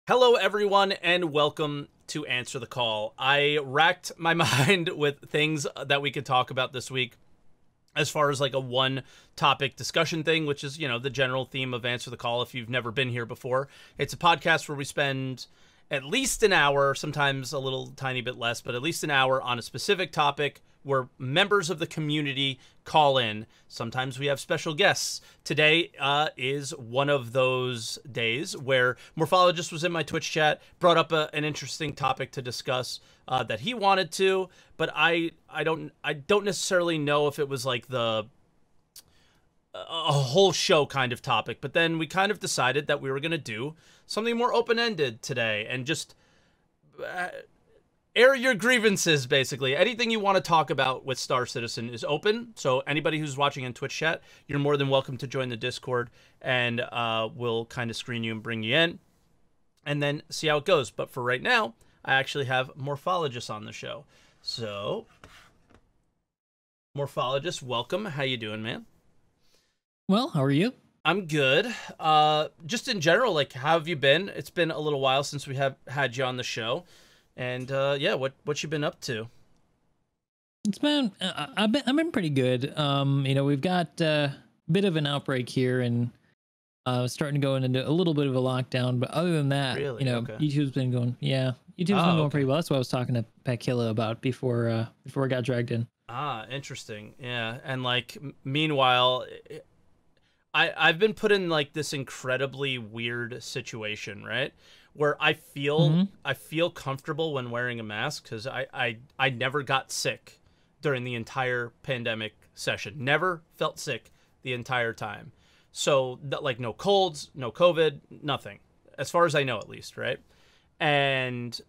Hello, everyone, and welcome to Answer the Call. I racked my mind with things that we could talk about this week as far as like a one-topic discussion thing, which is, the general theme of Answer the Call if you've never been here before. It's a podcast where we spend at least an hour, sometimes a little tiny bit less, but at least an hour on a specific topic where members of the community call in. Sometimes we have special guests. Today is one of those days where Morphologis was in my Twitch chat, brought up an interesting topic to discuss that he wanted to, but I don't necessarily know if it was like a whole show kind of topic. But then we kind of decided that we were going to do something more open-ended today and just air your grievances, basically. Anything you want to talk about with Star Citizen is open. So anybody who's watching in Twitch chat, you're more than welcome to join the Discord, and we'll kind of screen you and bring you in and then see how it goes. But for right now, I actually have Morphologis on the show. So, Morphologis, welcome. How you doing, man? Well, how are you? I'm good. Just in general, like, how have you been? It's been a little while since we have had you on the show. And yeah, what you been up to? It's been I've been pretty good. We've got a bit of an outbreak here, and starting to go into a little bit of a lockdown. But other than that, Really? Okay. YouTube's been going. Yeah, YouTube's been going pretty well. That's what I was talking to Pakilla about before I got dragged in. Ah, interesting. Yeah, and like meanwhile, I've been put in like this incredibly weird situation, right? Where I feel comfortable when wearing a mask because I never got sick during the entire pandemic session. Never felt sick the entire time. So like no colds, no COVID, nothing. As far as I know, at least, right? And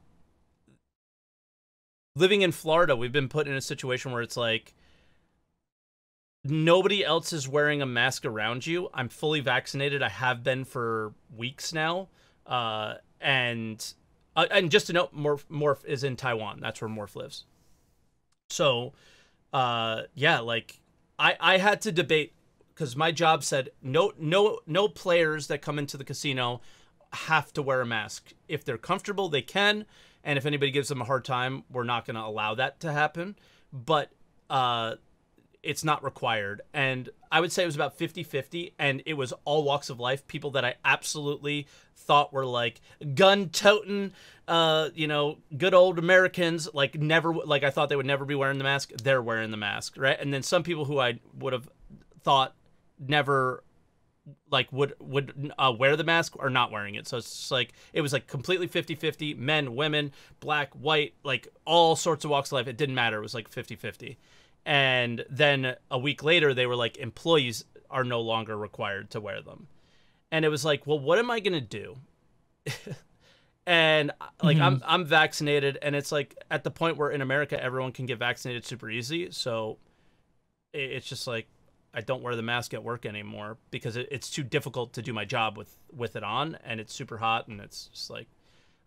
living in Florida, we've been put in a situation where it's like nobody else is wearing a mask around you. I'm fully vaccinated. I have been for weeks now. And just to note, Morph is in Taiwan. That's where Morph lives. So, yeah, like I had to debate because my job said no players that come into the casino have to wear a mask. If they're comfortable, they can. And if anybody gives them a hard time, we're not going to allow that to happen. But, it's not required. And I would say it was about 50-50, and it was all walks of life. People that I absolutely thought were like gun-toting, good old Americans, like I thought they would never be wearing the mask. They're wearing the mask, right? And then some people who I would have thought never like would wear the mask are not wearing it. So it's just like it was like completely 50-50, men, women, black, white, like all sorts of walks of life. It didn't matter. It was like 50-50. And then a week later, they were like, employees are no longer required to wear them. And it was like, well, what am I going to do? And like, I'm vaccinated, and it's like at the point where in America, everyone can get vaccinated super easy. So it's just like, I don't wear the mask at work anymore because it's too difficult to do my job with it on, and it's super hot, and it's just like,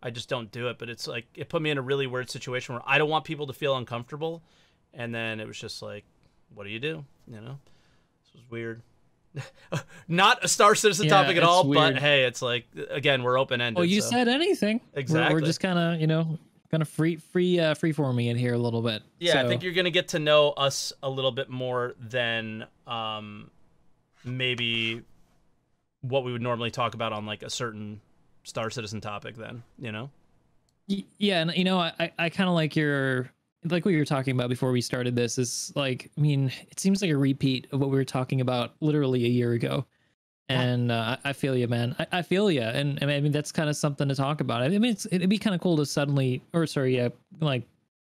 I just don't do it. But it's like, it put me in a really weird situation where I don't want people to feel uncomfortable. And then it was just like, what do? This was weird. Not a Star Citizen topic at all, weird. But hey, it's like, again, we're open-ended. Well, you said anything. Exactly. We're just kind of free forming it here a little bit. Yeah, so. I think you're going to get to know us a little bit more than maybe what we would normally talk about on like a certain Star Citizen topic then, Yeah, and I kind of like what you were talking about before we started this is like, I mean, it seems like a repeat of what we were talking about literally a year ago. And I feel you, man. I feel you. And I mean, that's kind of something to talk about. I mean, it'd be kind of cool to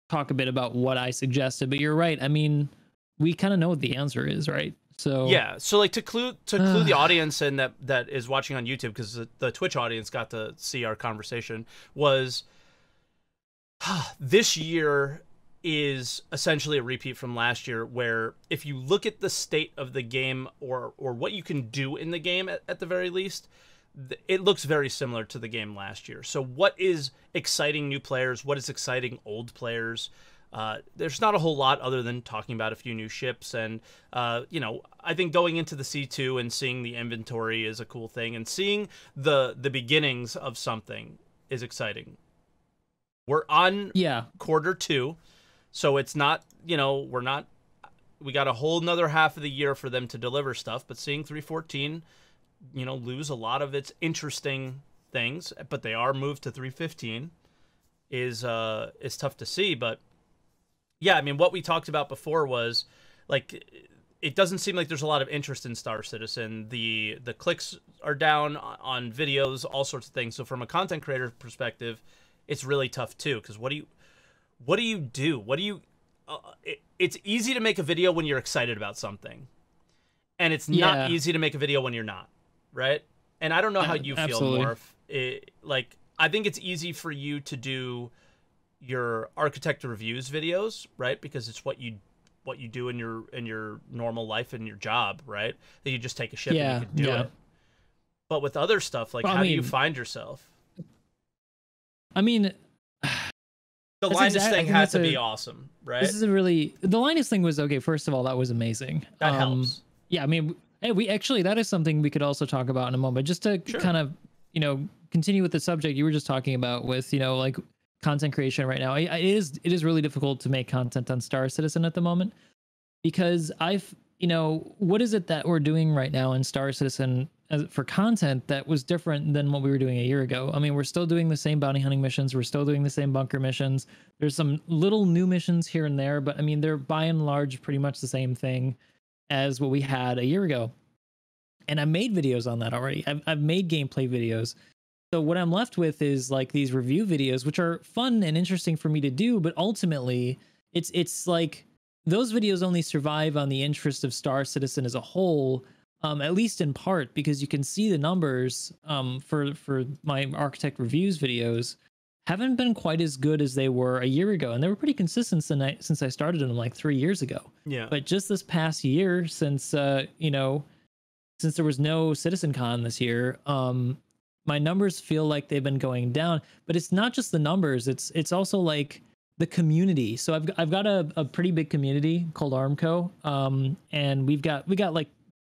talk a bit about what I suggested, but you're right. I mean, we kind of know what the answer is, right? So yeah. So like to clue the audience in that is watching on YouTube, because the Twitch audience got to see our conversation, was this year is essentially a repeat from last year, where if you look at the state of the game or what you can do in the game at the very least, it looks very similar to the game last year. So what is exciting new players? What is exciting old players? There's not a whole lot other than talking about a few new ships. And, I think going into the C2 and seeing the inventory is a cool thing. And seeing the beginnings of something is exciting. We're on quarter 2, so it's not, you know, we got a whole nother half of the year for them to deliver stuff, but seeing 314, you know, lose a lot of its interesting things, but they are moved to 315 is tough to see. But yeah, I mean, what we talked about before was like, it doesn't seem like there's a lot of interest in Star Citizen. The clicks are down on videos, all sorts of things. So from a content creator perspective, it's really tough too, because what do you do? It's easy to make a video when you're excited about something, and it's not easy to make a video when you're not, right? And I don't know how you feel, Morph. Like, I think it's easy for you to do your architect reviews videos, right? Because it's what you do in your normal life and your job, right? That you just take a ship and you can do it. But with other stuff, like, how do you find yourself? I mean, the Linus thing had to be awesome, right? This is the Linus thing was okay. First of all, that was amazing. That helps. Yeah, I mean, hey, we actually, that is something we could also talk about in a moment. Just to kind of, you know, continue with the subject you were just talking about with, you know, like content creation right now. It is really difficult to make content on Star Citizen at the moment, because you know, what is it that we're doing right now in Star Citizen for content that was different than what we were doing a year ago? I mean, we're still doing the same bounty hunting missions. We're still doing the same bunker missions. There's some little new missions here and there, but I mean, they're by and large pretty much the same thing as what we had a year ago. And I made videos on that already. I've made gameplay videos. So what I'm left with is like these review videos, which are fun and interesting for me to do, but ultimately it's like those videos only survive on the interest of Star Citizen as a whole, at least in part, because you can see the numbers for my architect reviews videos haven't been quite as good as they were a year ago. And they were pretty consistent since I started them like 3 years ago. Yeah. But just this past year, since, you know, since there was no CitizenCon this year, my numbers feel like they've been going down. But it's not just the numbers. It's also like the community. So I've got a pretty big community called Armco, and we got like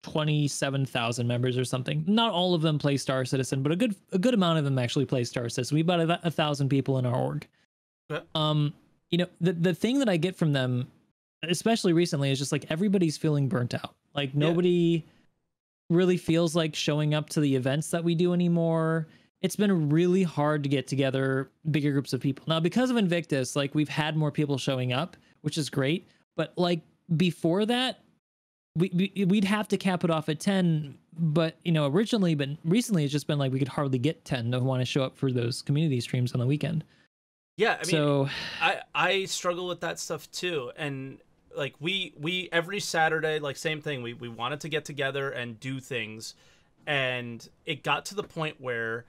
27,000 members or something. Not all of them play Star Citizen, but a good amount of them actually play Star Citizen. We about 1,000 people in our org. Yeah. You know, the thing that I get from them, especially recently, is just like everybody's feeling burnt out. Like nobody really feels like showing up to the events that we do anymore. It's been really hard to get together bigger groups of people. Now, because of Invictus, like we've had more people showing up, which is great. But like before that, we'd have to cap it off at 10. But, you know, originally, but recently it's just been like we could hardly get 10 to want to show up for those community streams on the weekend. Yeah, I mean, I struggle with that stuff too. And like we every Saturday, like same thing, we wanted to get together and do things, and it got to the point where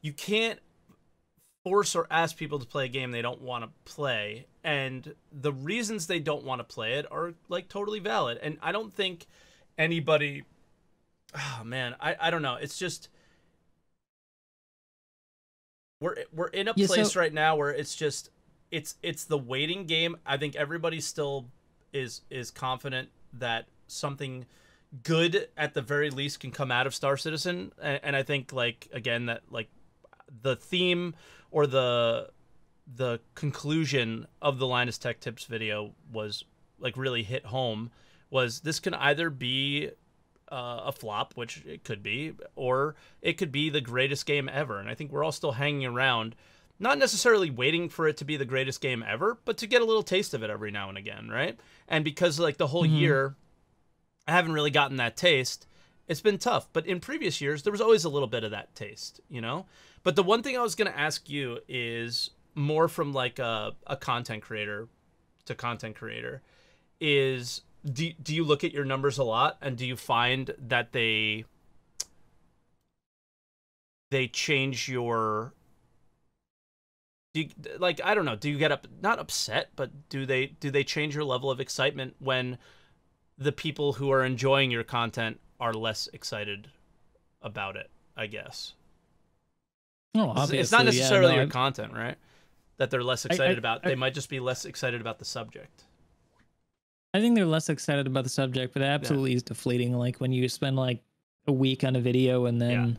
you can't force or ask people to play a game they don't want to play, and the reasons they don't want to play it are like totally valid. And I don't think anybody, oh man, I don't know, it's just we're in a place right now where it's just it's the waiting game. I think everybody still is confident that something good at the very least can come out of Star Citizen, and I think like again that like the theme or the conclusion of the Linus Tech Tips video was like really hit home. Was this can either be a flop, which it could be, or it could be the greatest game ever. And I think we're all still hanging around, not necessarily waiting for it to be the greatest game ever, but to get a little taste of it every now and again, right? And because like the whole year I haven't really gotten that taste, it's been tough. But in previous years, there was always a little bit of that taste, you know? But the one thing I was going to ask you is more from like a content creator to content creator is, do you look at your numbers a lot, and do you find that they change your, do you, like, I don't know, do you get not upset, but do they change your level of excitement when the people who are enjoying your content are less excited about it, I guess? Oh, obviously, it's not necessarily your content, right? That they're less excited about. They might just be less excited about the subject. I think they're less excited about the subject, but it absolutely is deflating. Like when you spend like a week on a video and then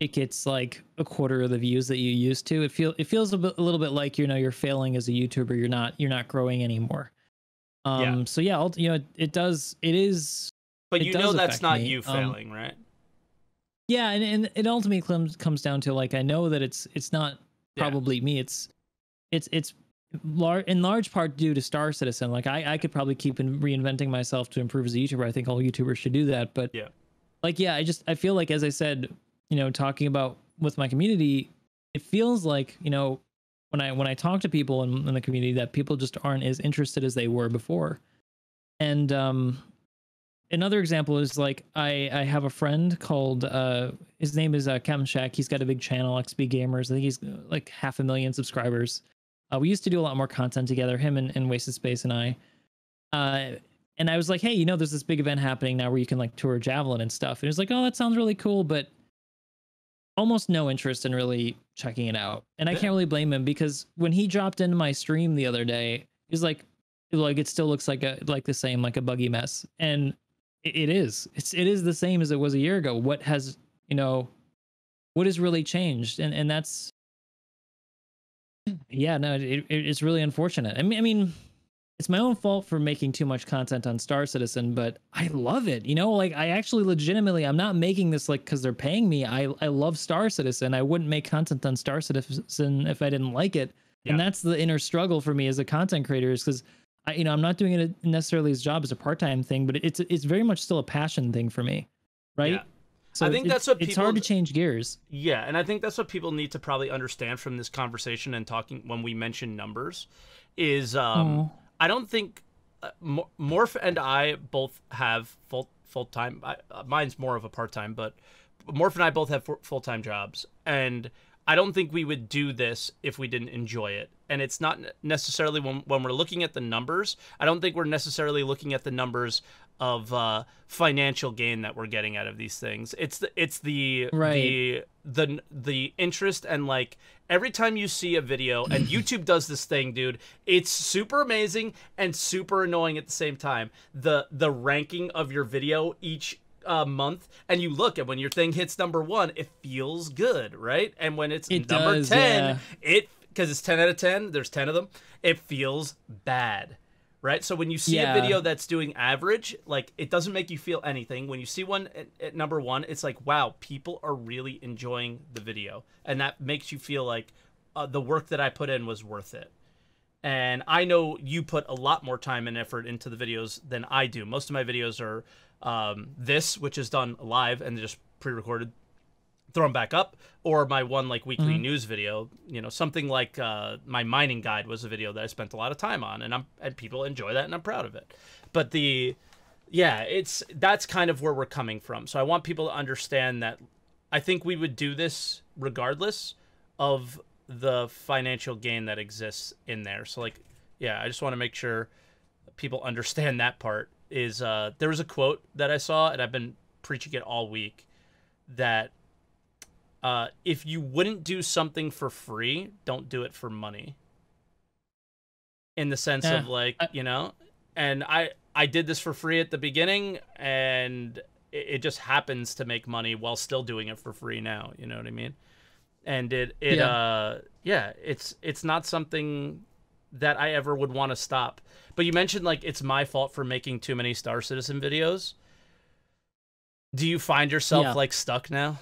it gets like a quarter of the views that you used to. It feels a little bit like, you know, you're failing as a YouTuber. You're not growing anymore. Yeah. So yeah, you know, it is. But It you does know that's affect not me. you failing, right? Yeah, and it ultimately comes down to, like, I know that it's not Yeah. probably me. It's in large part due to Star Citizen. Like I could probably keep reinventing myself to improve as a YouTuber. I think all YouTubers should do that. But Yeah. like, yeah, I feel like, as I said, you know, talking about with my community, it feels like, you know, when I talk to people in the community, that people just aren't as interested as they were before. And another example is, like, I have a friend called his name is Captain Shack. He's got a big channel, XP Gamers. I think he's like 500,000 subscribers. We used to do a lot more content together, him and Wasted Space and I. And I was like, hey, you know, there's this big event happening now where you can like tour Javelin and stuff. And he was like, oh, that sounds really cool, but almost no interest in really checking it out. And I can't really blame him, because when he dropped into my stream the other day, he's like it still looks like the same, like a buggy mess. And it is. It is the same as it was a year ago. What has, you know, what has really changed? And that's, yeah, no, it's really unfortunate. I mean, it's my own fault for making too much content on Star Citizen, but I love it. You know, like, I actually legitimately, I'm not making this like because they're paying me. I love Star Citizen. I wouldn't make content on Star Citizen if I didn't like it. Yeah. And that's the inner struggle for me as a content creator, is because I'm not doing it necessarily as a job, as a part-time thing, but it's very much still a passion thing for me, right? Yeah. So I think that's what it's hard to change gears. Yeah, and I think that's what people need to probably understand from this conversation and talking when we mention numbers is I don't think Morph and I both have full-time. Mine's more of a part-time, but Morph and I both have full-time jobs, and I don't think we would do this if we didn't enjoy it. And it's not necessarily when we're looking at the numbers, I don't think we're necessarily looking at the numbers of financial gain that we're getting out of these things. It's the right. the interest, and like every time you see a video, and YouTube does this thing, dude, it's super amazing and super annoying at the same time. The ranking of your video each month, and you look at when your thing hits number 1, it feels good, right? And when it's number 10, yeah, because it's 10 out of 10, there's 10 of them, it feels bad, right? So when you see a video that's doing average, like, it doesn't make you feel anything. When you see one at number 1, it's like, wow, people are really enjoying the video, and that makes you feel like the work that I put in was worth it. And I know you put a lot more time and effort into the videos than I do. Most of my videos are this, which is done live and just pre-recorded, thrown back up, or my one like weekly news video. You know, something like my mining guide was a video that I spent a lot of time on, and people enjoy that, and I'm proud of it. But that's kind of where we're coming from. So I want people to understand that I think we would do this regardless of the financial gain that exists in there. So like, yeah, I just want to make sure people understand that part. Is there was a quote that I saw, and I've been preaching it all week, that if you wouldn't do something for free, don't do it for money. In the sense of like, you know, and I did this for free at the beginning, and it just happens to make money while still doing it for free now. You know what I mean? And it's not something that I ever would want to stop. But you mentioned like it's my fault for making too many Star Citizen videos. Do you find yourself like stuck now?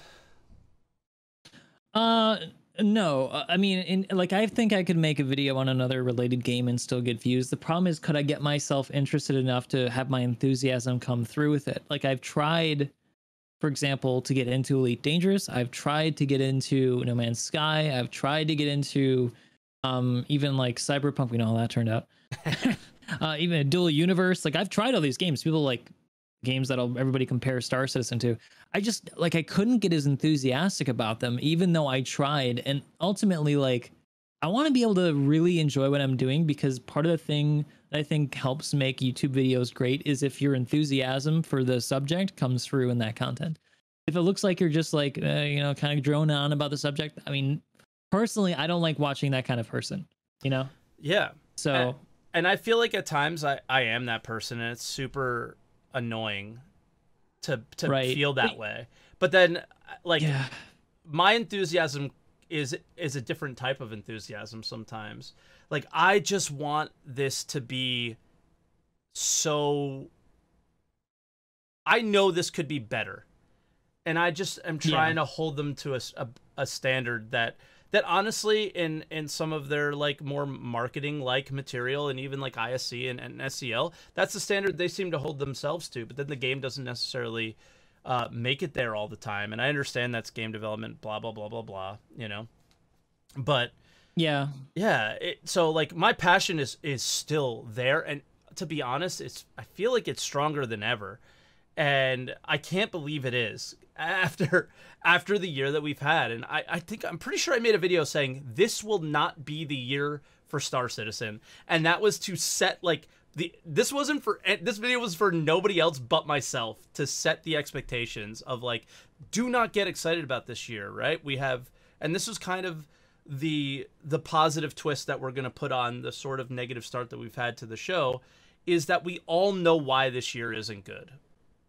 No. I mean, I think I could make a video on another related game and still get views. The problem is, could I get myself interested enough to have my enthusiasm come through with it? Like, I've tried, for example, to get into Elite Dangerous. I've tried to get into No Man's Sky. I've tried to get into even like Cyberpunk. We know how that turned out. Even a Dual Universe. Like, I've tried all these games. People like games that everybody compares Star Citizen to. I just, like, I couldn't get as enthusiastic about them, even though I tried. And ultimately, like, I want to be able to really enjoy what I'm doing, because part of the thing that I think helps make YouTube videos great is if your enthusiasm for the subject comes through in that content. If it looks like you're just like, you know, kind of drone on about the subject, I mean, personally, I don't like watching that kind of person, you know? Yeah. So... And I feel like at times I am that person, and it's super annoying to feel that way. But then, like, my enthusiasm is a different type of enthusiasm sometimes. Like, I just want this to be so... I know this could be better. And I just am trying to hold them to a standard that honestly, in some of their like more marketing like material and even like ISC and SCL, that's the standard they seem to hold themselves to. But then the game doesn't necessarily make it there all the time. And I understand that's game development, blah blah blah blah blah. You know, but yeah. So like my passion is still there, and to be honest, I feel like it's stronger than ever, and I can't believe it is. After the year that we've had, and I'm pretty sure I made a video saying this will not be the year for Star Citizen, and that was to set like this video was for nobody else but myself, to set the expectations of like, do not get excited about this year, right? And this was kind of the positive twist that we're going to put on the sort of negative start that we've had to the show, is that we all know why this year isn't good,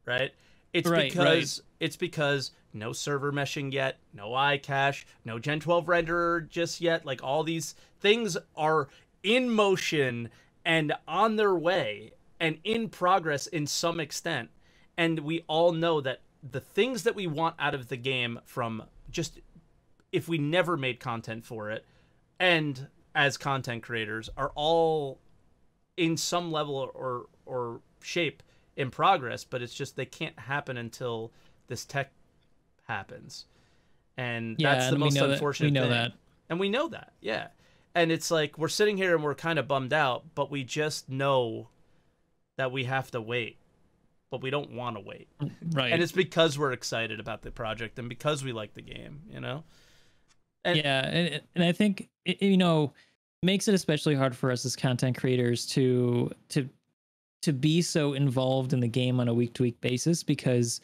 right? It's because no server meshing yet, no iCache, no Gen 12 renderer just yet. Like, all these things are in motion and on their way and in progress in some extent. And we all know that the things that we want out of the game, from just if we never made content for it and as content creators, are all in some level or shape in progress, but it's just they can't happen until this tech happens, and that's the most unfortunate thing. We know that, and we know that, yeah. And it's like we're sitting here and we're kind of bummed out, but we just know that we have to wait, but we don't want to wait, right? And it's because we're excited about the project and because we like the game, you know. And and I think it makes it especially hard for us as content creators to be so involved in the game on a week-to-week basis, because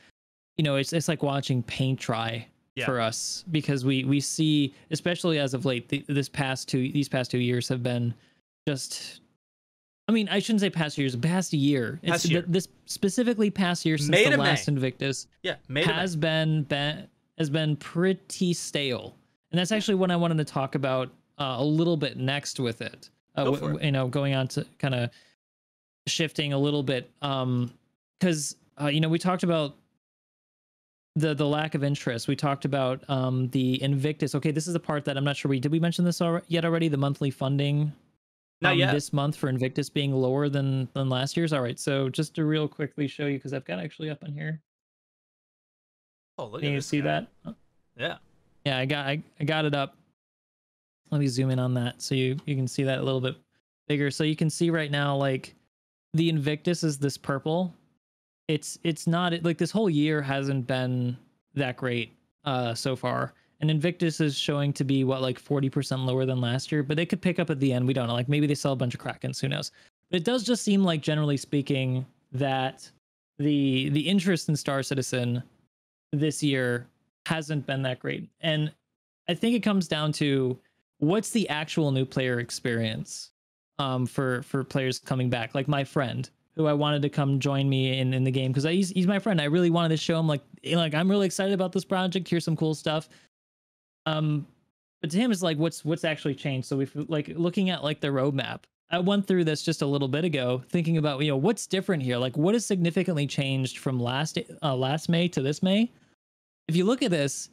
it's like watching paint dry for us, because we see, especially as of late, these past 2 years have been just, I mean, I shouldn't say past years, past year. This specifically past year, since the last Invictus has been pretty stale. And that's actually what I wanted to talk about a little bit next with it. Going on to kind of shifting a little bit, because we talked about the lack of interest. We talked about the Invictus. Okay, this is the part that I'm not sure did we mention this already? The monthly funding, not yet, this month for Invictus being lower than last year's. All right, so just to real quickly show you, because I've got actually up on here. Oh, look! Can you see that? Yeah, I got it up. Let me zoom in on that so you can see that a little bit bigger. So you can see right now, like, the Invictus is this purple. It's not, like, this whole year hasn't been that great so far. And Invictus is showing to be like 40% lower than last year, but they could pick up at the end. We don't know. Like, maybe they sell a bunch of Krakens, who knows? But it does just seem like, generally speaking, that the interest in Star Citizen this year hasn't been that great. And I think it comes down to, what's the actual new player experience for players coming back? Like my friend, who I wanted to come join me in the game, because he's my friend. I really wanted to show him like I'm really excited about this project. Here's some cool stuff. But to him, it's like, what's actually changed? So we've like looking at like the roadmap. I went through this just a little bit ago, thinking about what's different here. Like, what has significantly changed from last May to this May? If you look at this,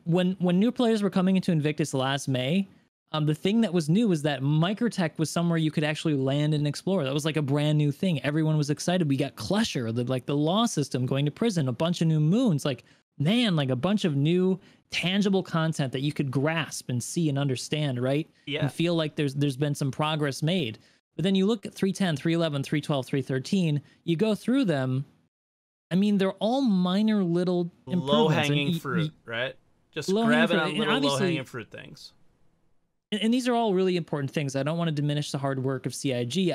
when new players were coming into Invictus last May, the thing that was new was that Microtech was somewhere you could actually land and explore. That was like a brand new thing. Everyone was excited. We got Clusher, the law system, going to prison, a bunch of new moons. Like, man, like a bunch of new tangible content that you could grasp and see and understand, right? Yeah. And feel like there's been some progress made. But then you look at 310, 311, 312, 313, you go through them. I mean, they're all minor little improvements. Low-hanging fruit, right? Just grabbing on little low-hanging fruit things. And these are all really important things. I don't want to diminish the hard work of CIG.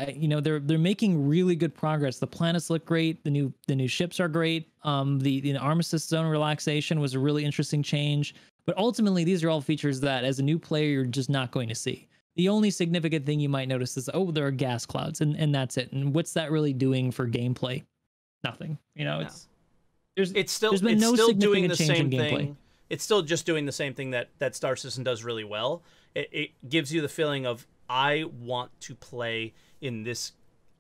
They're making really good progress. The planets look great. The new ships are great. The armistice zone relaxation was a really interesting change. But ultimately, these are all features that, as a new player, you're just not going to see. The only significant thing you might notice is, there are gas clouds, and that's it. And what's that really doing for gameplay? Nothing. It's still doing the same thing it's still just doing the same thing that Star Citizen does really well. It gives you the feeling of, I want to play in this.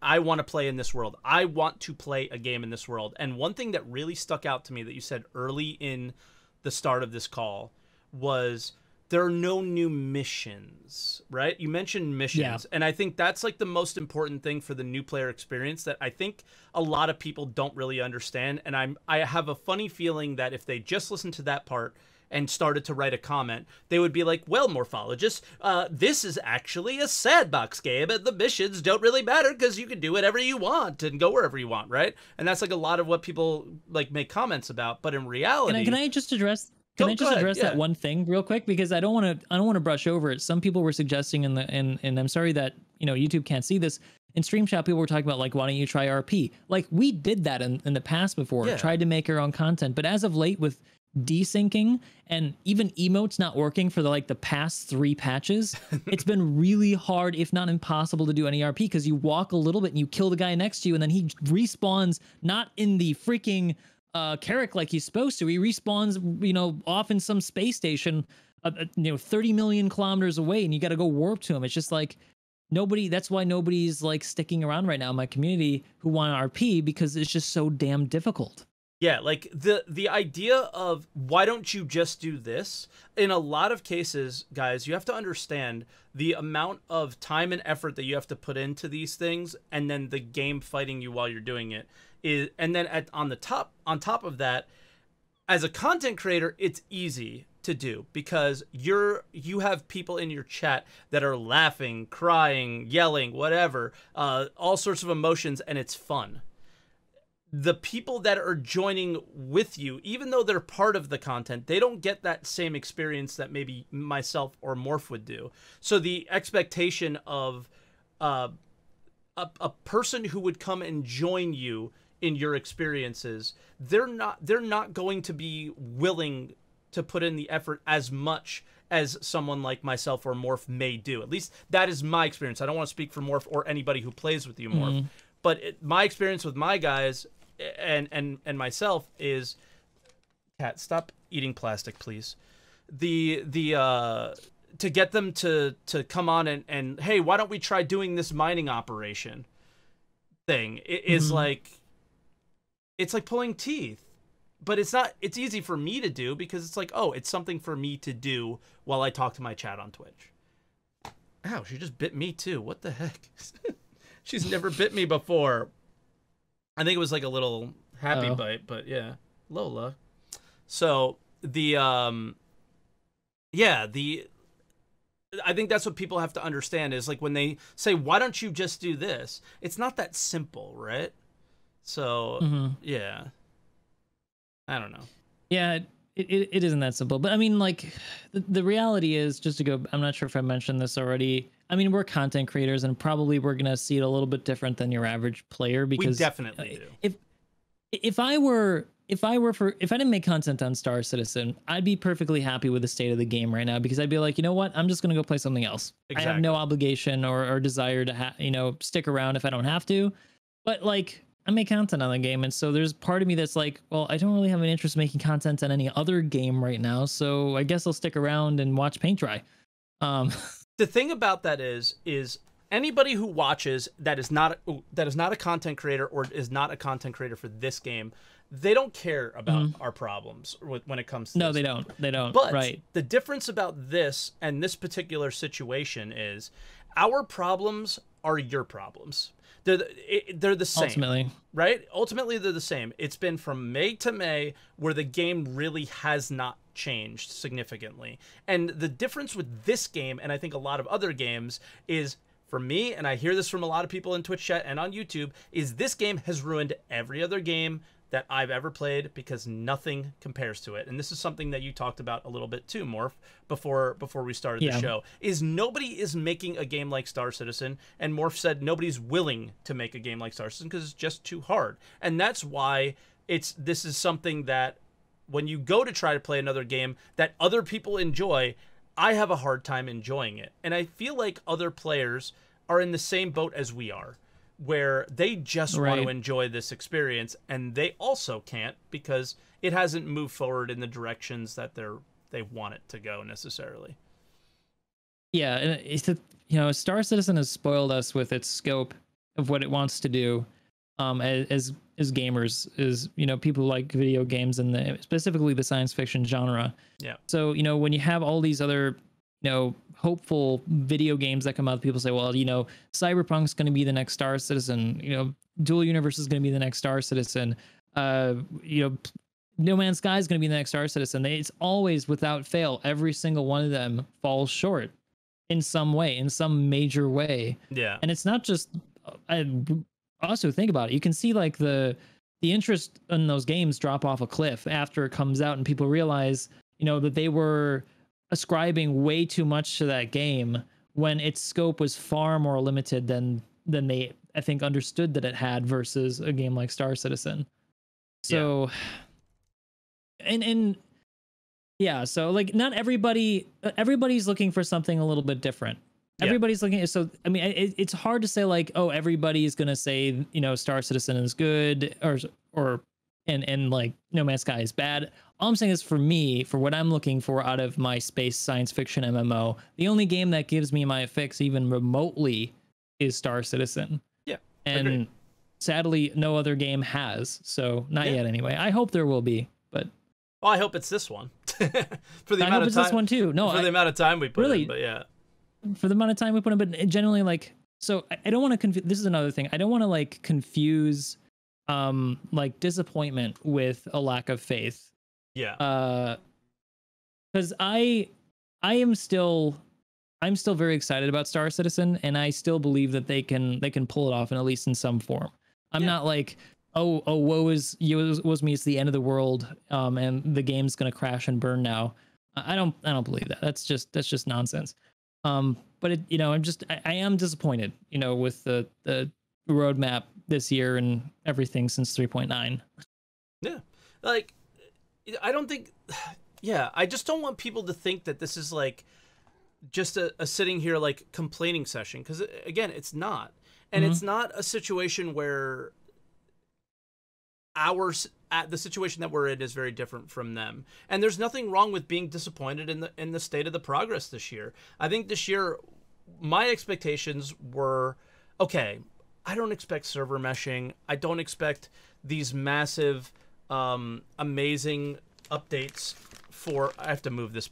I want to play in this world. I want to play a game in this world. And one thing that really stuck out to me that you said early in the start of this call was, there are no new missions, right? You mentioned missions. And I think that's like the most important thing for the new player experience that I think a lot of people don't really understand. And I have a funny feeling that if they just listened to that part and started to write a comment, they would be like, well, Morphologis, this is actually a sandbox game, and the missions don't really matter because you can do whatever you want and go wherever you want, right? And that's like a lot of what people like make comments about. But in reality, can I just address that one thing real quick, because I don't want to brush over it. Some people were suggesting and I'm sorry that, you know, YouTube can't see this. In stream chat, people were talking about like, why don't you try RP? Like, we did that in the past before, tried to make our own content, but as of late with desyncing and even emotes not working for the past 3 patches, it's been really hard, if not impossible, to do any RP, because you walk a little bit and you kill the guy next to you, and then he respawns not in the freaking Carrick like he's supposed to. He respawns, you know, off in some space station, 30 million kilometers away, and you got to go warp to him. It's just like that's why nobody's like sticking around right now in my community who want RP, because it's just so damn difficult. Yeah, like the idea of, why don't you just do this? In a lot of cases, guys, you have to understand the amount of time and effort that you have to put into these things, and then the game fighting you while you're doing it. And then on top of that, as a content creator, it's easy to do because you have people in your chat that are laughing, crying, yelling, whatever, all sorts of emotions, and it's fun. The people that are joining with you, even though they're part of the content, they don't get that same experience that maybe myself or Morph would do. So the expectation of a person who would come and join you in your experiences, they're not going to be willing to put in the effort as much as someone like myself or Morph may do. At least that is my experience. I don't want to speak for Morph or anybody who plays with you, Morph. But my experience with my guys and myself is, Cat, stop eating plastic, please. To get them to come on and hey, why don't we try doing this mining operation thing? It is like, it's like pulling teeth. But it's not, it's easy for me to do because it's like, oh, it's something for me to do while I talk to my chat on Twitch. Ow, she just bit me too. What the heck? She's never bit me before. I think it was like a little happy bite, but yeah. Lola. So I think that's what people have to understand is like when they say, why don't you just do this? It's not that simple, right? So yeah. I don't know. Yeah, it isn't that simple. But I mean, like, the reality is, just to go, I'm not sure if I mentioned this already. I mean, we're content creators, and probably we're going to see it a little bit different than your average player, because we definitely do. If I didn't make content on Star Citizen, I'd be perfectly happy with the state of the game right now, because I'd be like, you know what? I'm just going to go play something else. Exactly. I have no obligation or desire to stick around if I don't have to. But like, I make content on the game, and so there's part of me that's like, well, I don't really have an interest in making content on any other game right now, so I guess I'll stick around and watch paint dry. The thing about that is anybody who watches that is not a content creator or is not a content creator for this game, they don't care about our problems when it comes to no, this. They don't. But right. The difference about this and this particular situation is our problems are your problems. They're the same. Ultimately. Right? Ultimately, they're the same. It's been from May to May where the game really has not changed significantly. And the difference with this game, and I think a lot of other games, is, for me, and I hear this from a lot of people in Twitch chat and on YouTube, is this game has ruined every other game that I've ever played because nothing compares to it. And this is something that you talked about a little bit too, Morph, before we started the show, is nobody is making a game like Star Citizen, and Morph said nobody's willing to make a game like Star Citizen because it's just too hard. And that's why this is something that when you go to try to play another game that other people enjoy, I have a hard time enjoying it. And I feel like other players are in the same boat as we are. where they just want to Right. enjoy this experience, and they also can't because it hasn't moved forward in the directions that they want it to go necessarily. Yeah, and it's a, Star Citizen has spoiled us with its scope of what it wants to do, as gamers, is people who like video games and specifically the science fiction genre. Yeah. So when you have all these other hopeful video games that come out, people say, well, Cyberpunk's going to be the next Star Citizen. Dual Universe is going to be the next Star Citizen. No Man's Sky is going to be the next Star Citizen. It's always, without fail, every single one of them falls short in some way, in some major way. Yeah. And it's not just, I also think about it. You can see like the interest in those games drop off a cliff after it comes out, and people realize, that they were ascribing way too much to that game when its scope was far more limited than they, I think, understood that it had, versus a game like Star Citizen. So, and yeah, so like not everybody's looking for something a little bit different. Everybody's looking at, so I mean, it's hard to say like, oh, everybody's gonna say Star Citizen is good, or and like No Man's Sky is bad. All I'm saying is, for me, for what I'm looking for out of my space science fiction MMO, the only game that gives me my fix even remotely is Star Citizen. Yeah, and agreed. Sadly, no other game has. So not yet, anyway. I hope there will be, but. Well, I hope it's this one. For the I amount hope of it's time, this one too. No, for the amount of time we put really, in, but yeah. For the amount of time we put in, but generally, like, so I don't want to confuse. This is another thing. I don't want to like confuse, like disappointment with a lack of faith. Yeah. Because I'm still very excited about Star Citizen, and I still believe that they can pull it off, in at least in some form. I'm not like, oh, woe is me, it's the end of the world, and the game's gonna crash and burn now. I don't believe that. That's just nonsense. But I am disappointed, with the roadmap this year and everything since 3.9. Yeah. Like, I don't think, yeah, I just don't want people to think that this is like just a sitting here like complaining session, because again, it's not. And it's not a situation where the situation that we're in is very different from them. And there's nothing wrong with being disappointed in the state of the progress this year. I think this year, my expectations were, okay, I don't expect server meshing. I don't expect these massive, amazing updates for, I have to move this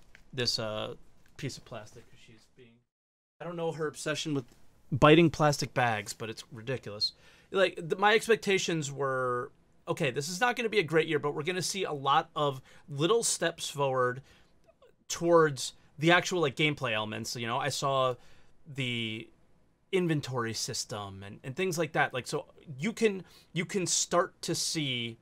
piece of plastic, because she's being, I don't know her obsession with biting plastic bags, but it's ridiculous. Like, my expectations were, okay, this is not going to be a great year, but we're going to see a lot of little steps forward towards the actual like gameplay elements. I saw the inventory system and things like that. Like, so you can start to see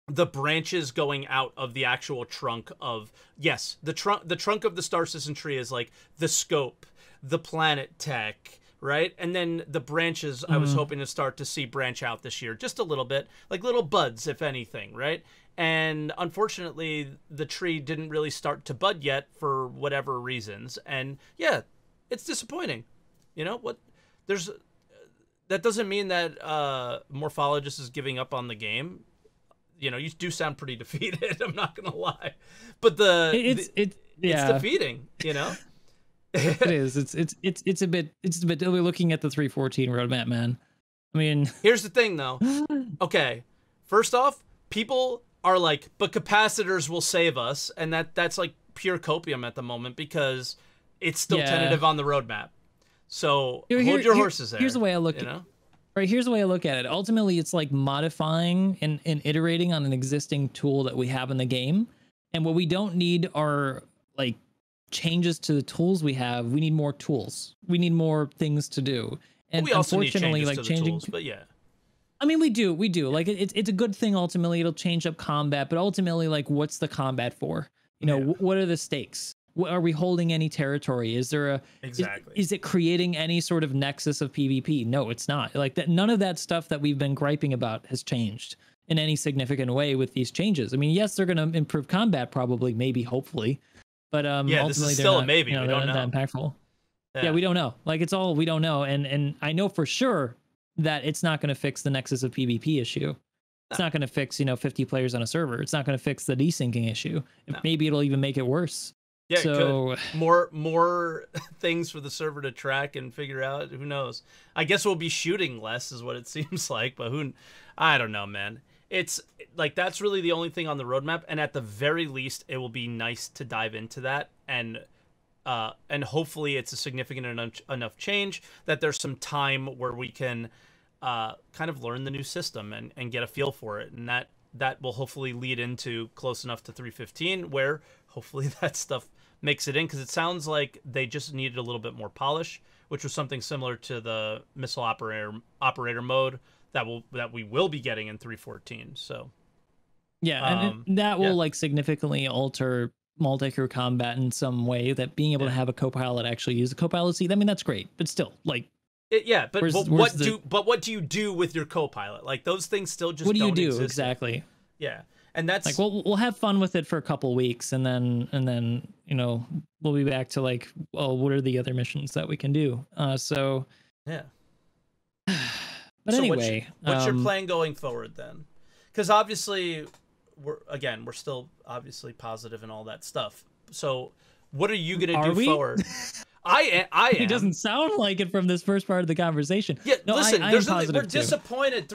the branches going out of the actual trunk of, yes, the trunk of the Star Citizen tree is like the scope, the planet tech, right? And then the branches, I was hoping to start to see branch out this year just a little bit, like little buds, if anything, right? And unfortunately, the tree didn't really start to bud yet for whatever reasons. And yeah, it's disappointing. That doesn't mean that Morphologis is giving up on the game. You do sound pretty defeated, I'm not gonna lie. But it's defeating, It is. It's a bit. They're looking at the 314 roadmap, man. I mean, here's the thing, though. Okay, first off, people are like, but capacitors will save us, and that's like pure copium at the moment, because it's still tentative on the roadmap. So hold your horses there. Here's the way I look at it. Right, here's the way I look at it. Ultimately, it's like modifying and iterating on an existing tool that we have in the game, and what we don't need are like changes to the tools we have. We need more tools. We need more things to do. And we also unfortunately, need like to the changing tools, but yeah. I mean, we do. Like it's a good thing. Ultimately, it'll change up combat, but ultimately, like, what's the combat for? What are the stakes? Are we holding any territory? Is there is it creating any sort of nexus of PvP? No, it's not. Like that. None of that stuff that we've been griping about has changed in any significant way with these changes. I mean, yes, they're going to improve combat, probably, maybe, hopefully. But yeah, ultimately, this is still a maybe. We don't know. That impactful. Yeah, Yeah. we don't know. Like it's all we don't know, and I know for sure that it's not going to fix the Nexus of PvP issue. It's No. not going to fix 50 players on a server. It's not going to fix the desyncing issue. No. Maybe it'll even make it worse. Yeah, So it could. More things for the server to track and figure out. Who knows? I guess we'll be shooting less, is what it seems like. But I don't know, man. It's like that's really the only thing on the roadmap, and at the very least, it will be nice to dive into that, and hopefully it's a significant enough change that there's some time where we can kind of learn the new system and get a feel for it, and that will hopefully lead into close enough to 3.15 where hopefully that stuff makes it in, because it sounds like they just needed a little bit more polish, which was something similar to the missile operator mode that we will be getting in 3.14. So yeah, and that will like significantly alter multi-crew combat in some way. That being able to have a co-pilot actually use the co-pilot seat, I mean, that's great, but still, like, what do you do with your co-pilot? Like, those things still just what do you don't do exist. exactly? Yeah, and that's like we'll have fun with it for a couple weeks, and then we'll be back to like, well, what are the other missions that we can do? So yeah. But so anyway, what's your plan going forward then? Because obviously we're still obviously positive and all that stuff. So what are you gonna do forward? I am. It doesn't sound like it from this first part of the conversation. Yeah, no, listen, we're too. disappointed.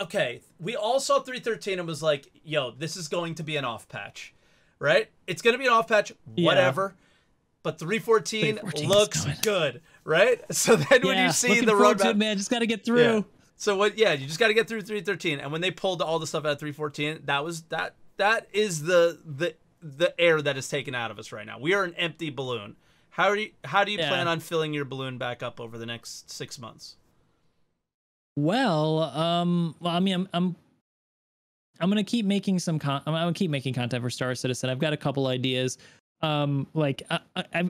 Okay, we all saw 3.13 and was like, yo, this is going to be an off patch, right? It's going to be an off patch, whatever. But 3.14 looks good, right? So then when you see the roadmap, man, just got to get through. Yeah. So what? Yeah, you just got to get through 3.13. And when they pulled all the stuff out of 3.14, that is the air that is taken out of us right now. We are an empty balloon. How do you plan on filling your balloon back up over the next 6 months? Well, I mean, I'm gonna keep making I'm gonna keep making content for Star Citizen. I've got a couple ideas. Like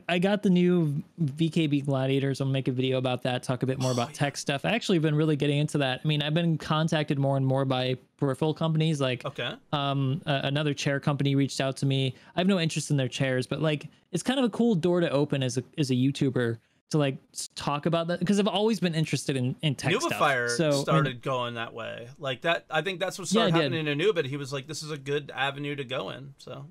I got the new VKB gladiators. I'll make a video about that, talk a bit more about tech stuff. I actually have been really getting into that. I mean, I've been contacted more and more by peripheral companies, like another chair company reached out to me. I have no interest in their chairs, but like it's kind of a cool door to open as a YouTuber to like talk about that, because I've always been interested in tech Nubifier stuff. So started going that way, like that. I think that's what started happening in Nubit. He was like, this is a good avenue to go in. So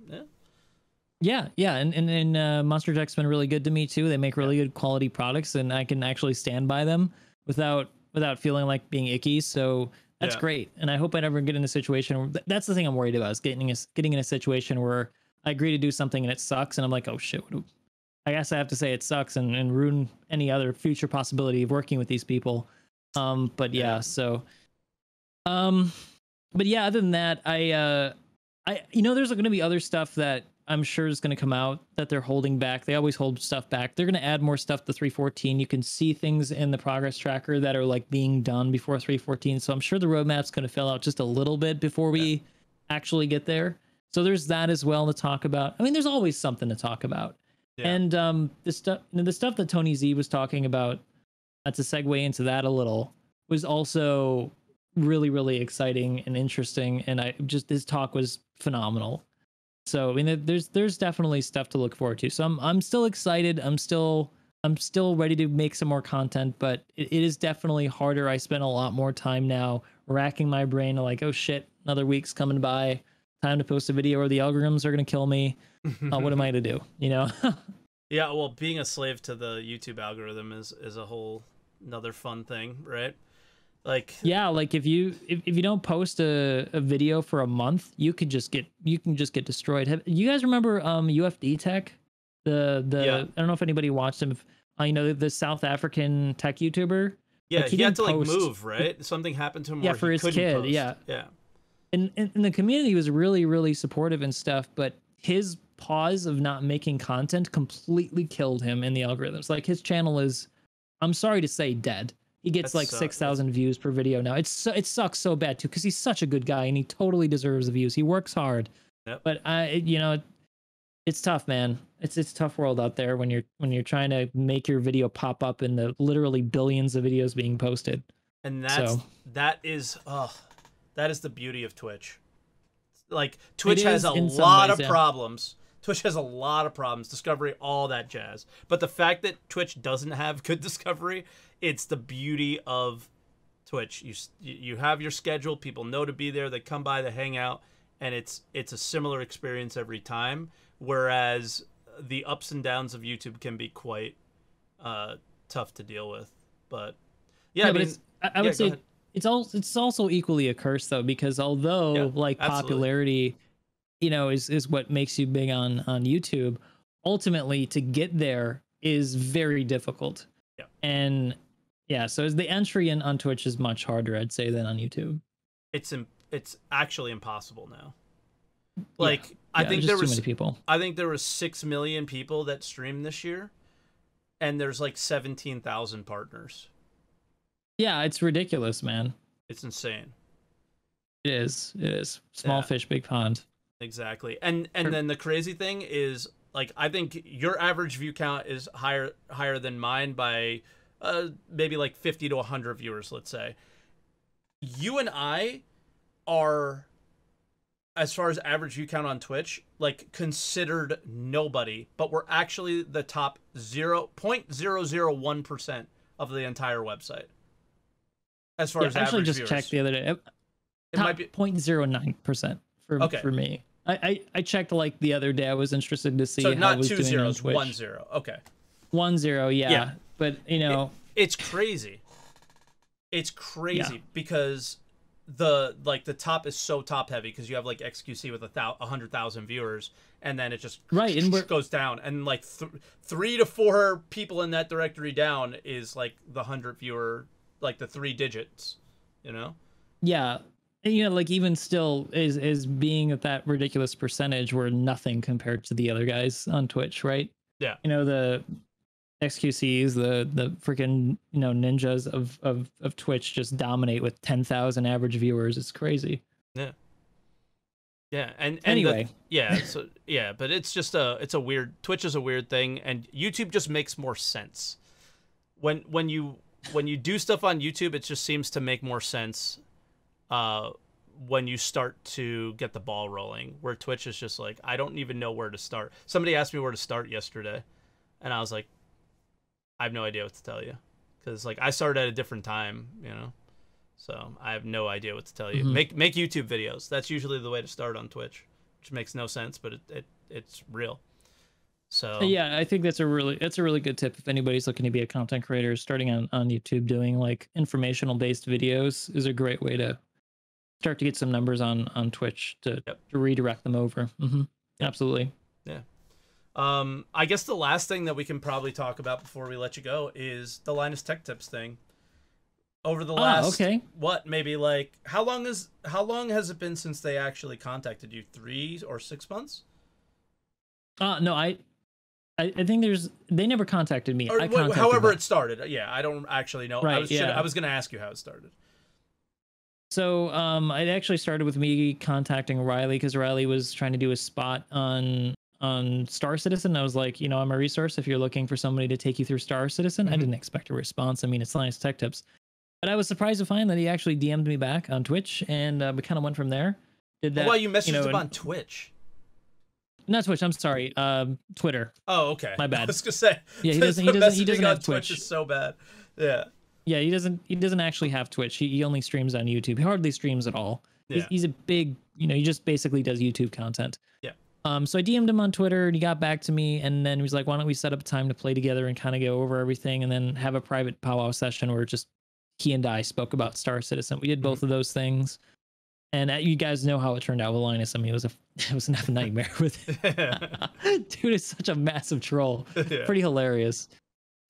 yeah, and Monster Tech's been really good to me too. They make really good quality products, and I can actually stand by them without feeling like being icky. So that's great. And I hope I never get in a situation where, that's the thing I'm worried about, is getting in a situation where I agree to do something and it sucks, and I'm like, oh shit, I guess I have to say it sucks and ruin any other future possibility of working with these people. But yeah, so but yeah, other than that, I there's going to be other stuff that I'm sure is going to come out that they're holding back. They always hold stuff back. They're going to add more stuff to 3.14. You can see things in the progress tracker that are like being done before 3.14. So I'm sure the roadmap's going to fill out just a little bit before we actually get there. So there's that as well to talk about. I mean, there's always something to talk about. Yeah. And the stuff that Tony Z was talking about, to segue into that a little, was also really, really exciting and interesting. And his talk was phenomenal. So I mean, there's definitely stuff to look forward to. So I'm still excited. I'm still ready to make some more content, but it is definitely harder. I spend a lot more time now racking my brain, like, oh shit, another week's coming by. Time to post a video, or the algorithms are gonna kill me. What am I to do? Yeah, well, being a slave to the YouTube algorithm is a whole another fun thing, right? Like, yeah, like if you don't post a video for a month, you can just get destroyed. You guys remember UFD Tech? I don't know if anybody watched him. The South African tech YouTuber. Yeah, like he had to like move, right? Something happened to him. Yeah, for his kid. Post. Yeah. And the community was really, really supportive and stuff, but his pause of not making content completely killed him in the algorithms. Like, his channel is, I'm sorry to say, dead. He gets like 6,000 views per video now. It sucks so bad too, because he's such a good guy and he totally deserves the views. He works hard. Yep. But it's tough, man. It's a tough world out there when you're trying to make your video pop up in the literally billions of videos being posted. And that is the beauty of Twitch. Like, Twitch has a lot of problems. Twitch has a lot of problems, discovery, all that jazz. But the fact that Twitch doesn't have good discovery, it's the beauty of Twitch. You have your schedule, people know to be there, they come by, they hang out, and it's a similar experience every time. Whereas the ups and downs of YouTube can be quite tough to deal with. But yeah, but I would say it's also equally a curse though, because although like popularity, you know, is what makes you big on YouTube, ultimately to get there is very difficult. Yeah. And yeah, so the entry in on Twitch is much harder, I'd say, than on YouTube. It's actually impossible now. Like I think there was too many people. I think there was 6 million people that streamed this year, and there's like 17,000 partners. Yeah, it's ridiculous, man. It's insane. It is. It is. Small fish, big pond. Exactly. And then the crazy thing is, like, I think your average view count is higher than mine by maybe like 50 to 100 viewers, let's say. You and I are, as far as average view count on Twitch, like considered nobody, but we're actually the top 0.001% of the entire website. As far as I actually average just viewers. checked the other day. It might be 0.09% for me. I checked like the other day. I was interested to see so how not it was 2 doing zeros, on Twitch. 1 0. Okay. 1 0, yeah. But you know, it's crazy. It's crazy because the top is so top heavy because you have like XQC with 100,000 viewers, and then it just and goes down, and like 3 to 4 people in that directory down is like the 100 viewer, like the 3 digits, you know? Yeah. And, you know, like even still is being at that ridiculous percentage, we're nothing compared to the other guys on Twitch, right? Yeah. You know, the XQCs, the freaking, you know, ninjas of Twitch just dominate with 10,000 average viewers. It's crazy. Yeah. Yeah, and anyway, but it's just it's a weird, Twitch is a weird thing, and YouTube just makes more sense. When you do stuff on YouTube, it just seems to make more sense when you start to get the ball rolling, where Twitch is just like, I don't even know where to start. Somebody asked me where to start yesterday, and I was like, I have no idea what to tell you, because like I started at a different time, you know, so I have no idea what to tell you. Make YouTube videos. That's usually the way to start on Twitch, which makes no sense, but it's real. So yeah, I think that's a really good tip if anybody's looking to be a content creator. Starting on YouTube, doing like informational based videos is a great way to start to get some numbers on Twitch to redirect them over. Absolutely. Yeah. I guess the last thing that we can probably talk about before we let you go is the Linus Tech Tips thing. Over the last maybe like how long has it been since they actually contacted you? 3 or 6 months? No, I think they never contacted me. Or, however it started. Yeah, I don't actually know. Right, I was going to ask you how it started. So it actually started with me contacting Riley, because Riley was trying to do a spot on Star Citizen. I was like, you know, I'm a resource if you're looking for somebody to take you through Star Citizen. I didn't expect a response. I mean, it's Linus Tech Tips. But I was surprised to find that he actually DM'd me back on Twitch, and we kind of went from there. Did that? Well, you messaged him on Twitch. Not Twitch. I'm sorry. Twitter. Oh, okay. My bad. I was gonna say. Yeah, he doesn't have Twitch. Is so bad. Yeah. Yeah, he doesn't actually have Twitch. He only streams on YouTube. He hardly streams at all. Yeah. He's a big, you know, he just basically does YouTube content. Yeah. So I DM'd him on Twitter, and he got back to me, and then he was like, why don't we set up a time to play together and kind of go over everything, and then have a private powwow session where just he and I spoke about Star Citizen. We did both of those things. And you guys know how it turned out with Linus. I mean, it was an effing nightmare with it. Dude is such a massive troll. Yeah. Pretty hilarious.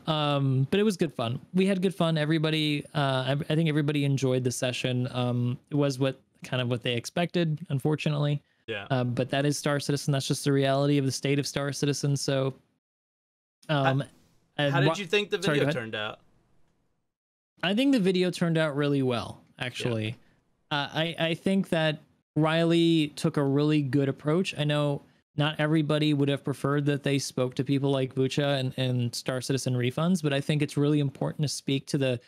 But it was good fun. We had good fun. Everybody, I think everybody enjoyed the session. It was what they expected, unfortunately. Yeah. But that is Star Citizen. That's just the reality of the state of Star Citizen. So, how did you think the video turned out? I think the video turned out really well, actually. Yeah. I think that Riley took a really good approach. I know not everybody would have preferred that they spoke to people like Bucha and Star Citizen refunds, but I think it's really important to speak to the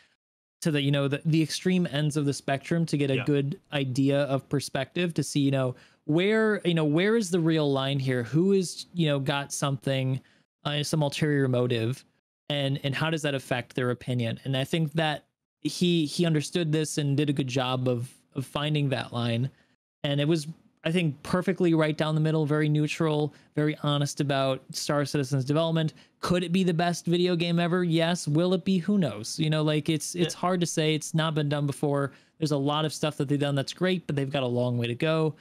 to the, you know, the extreme ends of the spectrum to get a Yeah. good idea of perspective, to see, you know, where is the real line here? Who is, you know, got something, some ulterior motive, and how does that affect their opinion? And I think that he understood this and did a good job of finding that line. And it was, I think, perfectly right down the middle, very neutral, very honest about Star Citizen's development. Could it be the best video game ever? Yes. Will it be? Who knows? You know, like it's hard to say. It's not been done before. There's a lot of stuff that they've done that's great, but they've got a long way to go.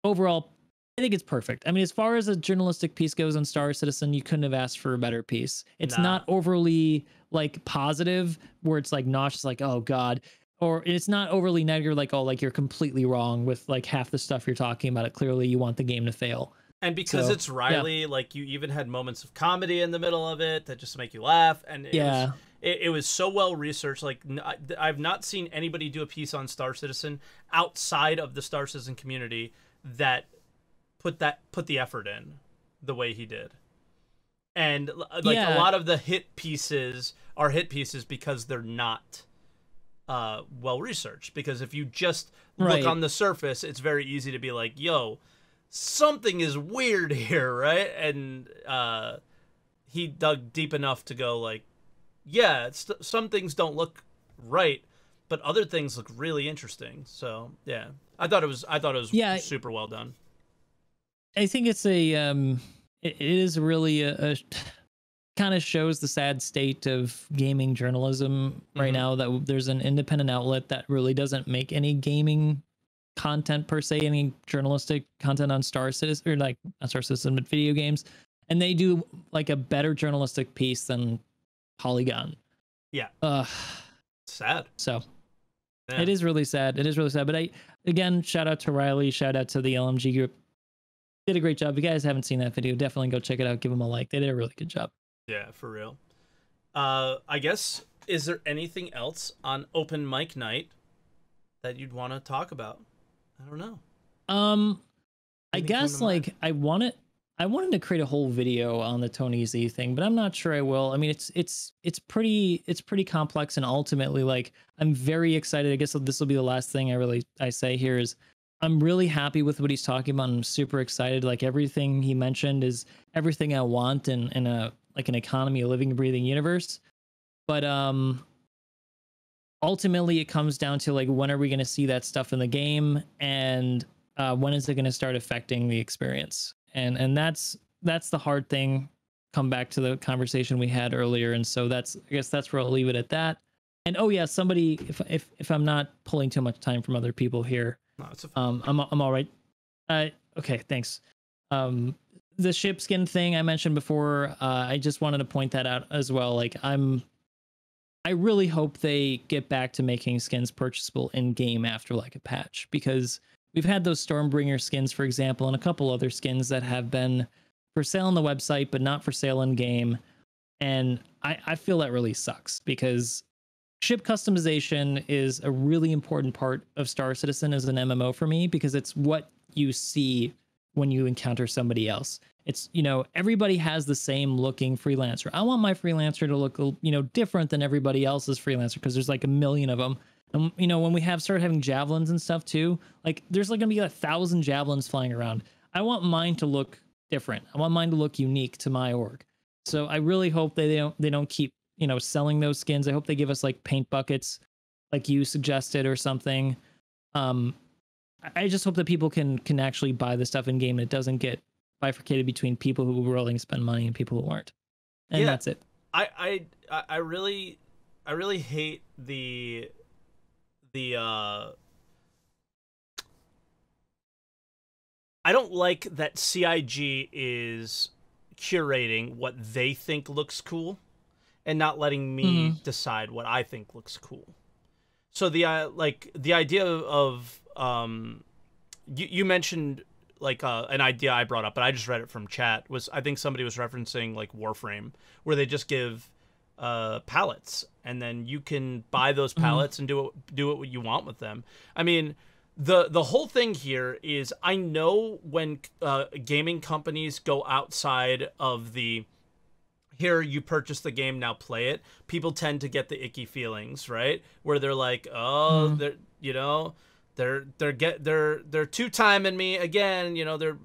Overall, I think it's perfect. I mean, as far as a journalistic piece goes on Star Citizen, you couldn't have asked for a better piece. It's not overly like positive where it's like nauseous, like, oh God, or it's not overly negative, like, oh, like you're completely wrong with like half the stuff you're talking about. It clearly you want the game to fail. And because it's Riley, like you even had moments of comedy in the middle of it that just make you laugh. And it was so well researched. Like I've not seen anybody do a piece on Star Citizen outside of the Star Citizen community that put the effort in the way he did. And like a lot of the hit pieces are hit pieces because they're not well researched. Because if you just look on the surface, it's very easy to be like, yo, something is weird here, right? And he dug deep enough to go like, yeah, some things don't look right, but other things look really interesting. So yeah, I thought it was super well done. I think it's it is really a kind of shows the sad state of gaming journalism right now, that there's an independent outlet that really doesn't make any gaming content per se, any journalistic content on Star Citizen, or like not Star Citizen, but video games, and they do like a better journalistic piece than Polygon. Yeah. Sad. So it is really sad. It is really sad. But again, shout out to Riley, shout out to the LMG group. Did a great job. If you guys haven't seen that video, definitely go check it out. Give them a like. They did a really good job. Yeah, for real. I guess, is there anything else on open mic night that you'd want to talk about? I don't know. I guess like I wanted to create a whole video on the Tony Z thing, but I'm not sure I will. I mean, it's pretty complex, and ultimately, like, I'm very excited. I guess this will be the last thing I say here is I'm really happy with what he's talking about. I'm super excited. Like, everything he mentioned is everything I want in a like an economy, a living, breathing universe. But ultimately, it comes down to like, when are we going to see that stuff in the game, and when is it going to start affecting the experience? And that's the hard thing. Come back to the conversation we had earlier, and so I guess that's where I'll leave it at that. And oh yeah, somebody, if I'm not pulling too much time from other people here, no, it's I'm all right. Okay, thanks. The ship skin thing I mentioned before, I just wanted to point that out as well. Like, I really hope they get back to making skins purchasable in game after like a patch, because we've had those Stormbringer skins, for example, and a couple other skins that have been for sale on the website but not for sale in game. And I feel that really sucks, because ship customization is a really important part of Star Citizen as an MMO for me, because it's what you see when you encounter somebody else. It's, you know, everybody has the same looking freelancer. I want my freelancer to look, you know, different than everybody else's freelancer, because there's like a million of them. And, you know, when we started having javelins and stuff too, like there's like gonna be 1,000 javelins flying around. I want mine to look different. I want mine to look unique to my org. So I really hope they don't keep, you know, selling those skins. I hope they give us like paint buckets, like you suggested, or something. I just hope that people can actually buy the stuff in game, and it doesn't get bifurcated between people who were willing to spend money and people who weren't. And that's it. I really hate the I don't like that CIG is curating what they think looks cool and not letting me decide what I think looks cool. So the idea of you mentioned like an idea I brought up, but I just read it from chat, was I think somebody was referencing like Warframe, where they just give pallets, and then you can buy those pallets and do what you want with them. I mean, the whole thing here is, I know when gaming companies go outside of the here you purchase the game, now play it, people tend to get the icky feelings, right? Where they're like, oh, they're, you know, they're two-timing me again, you know, they're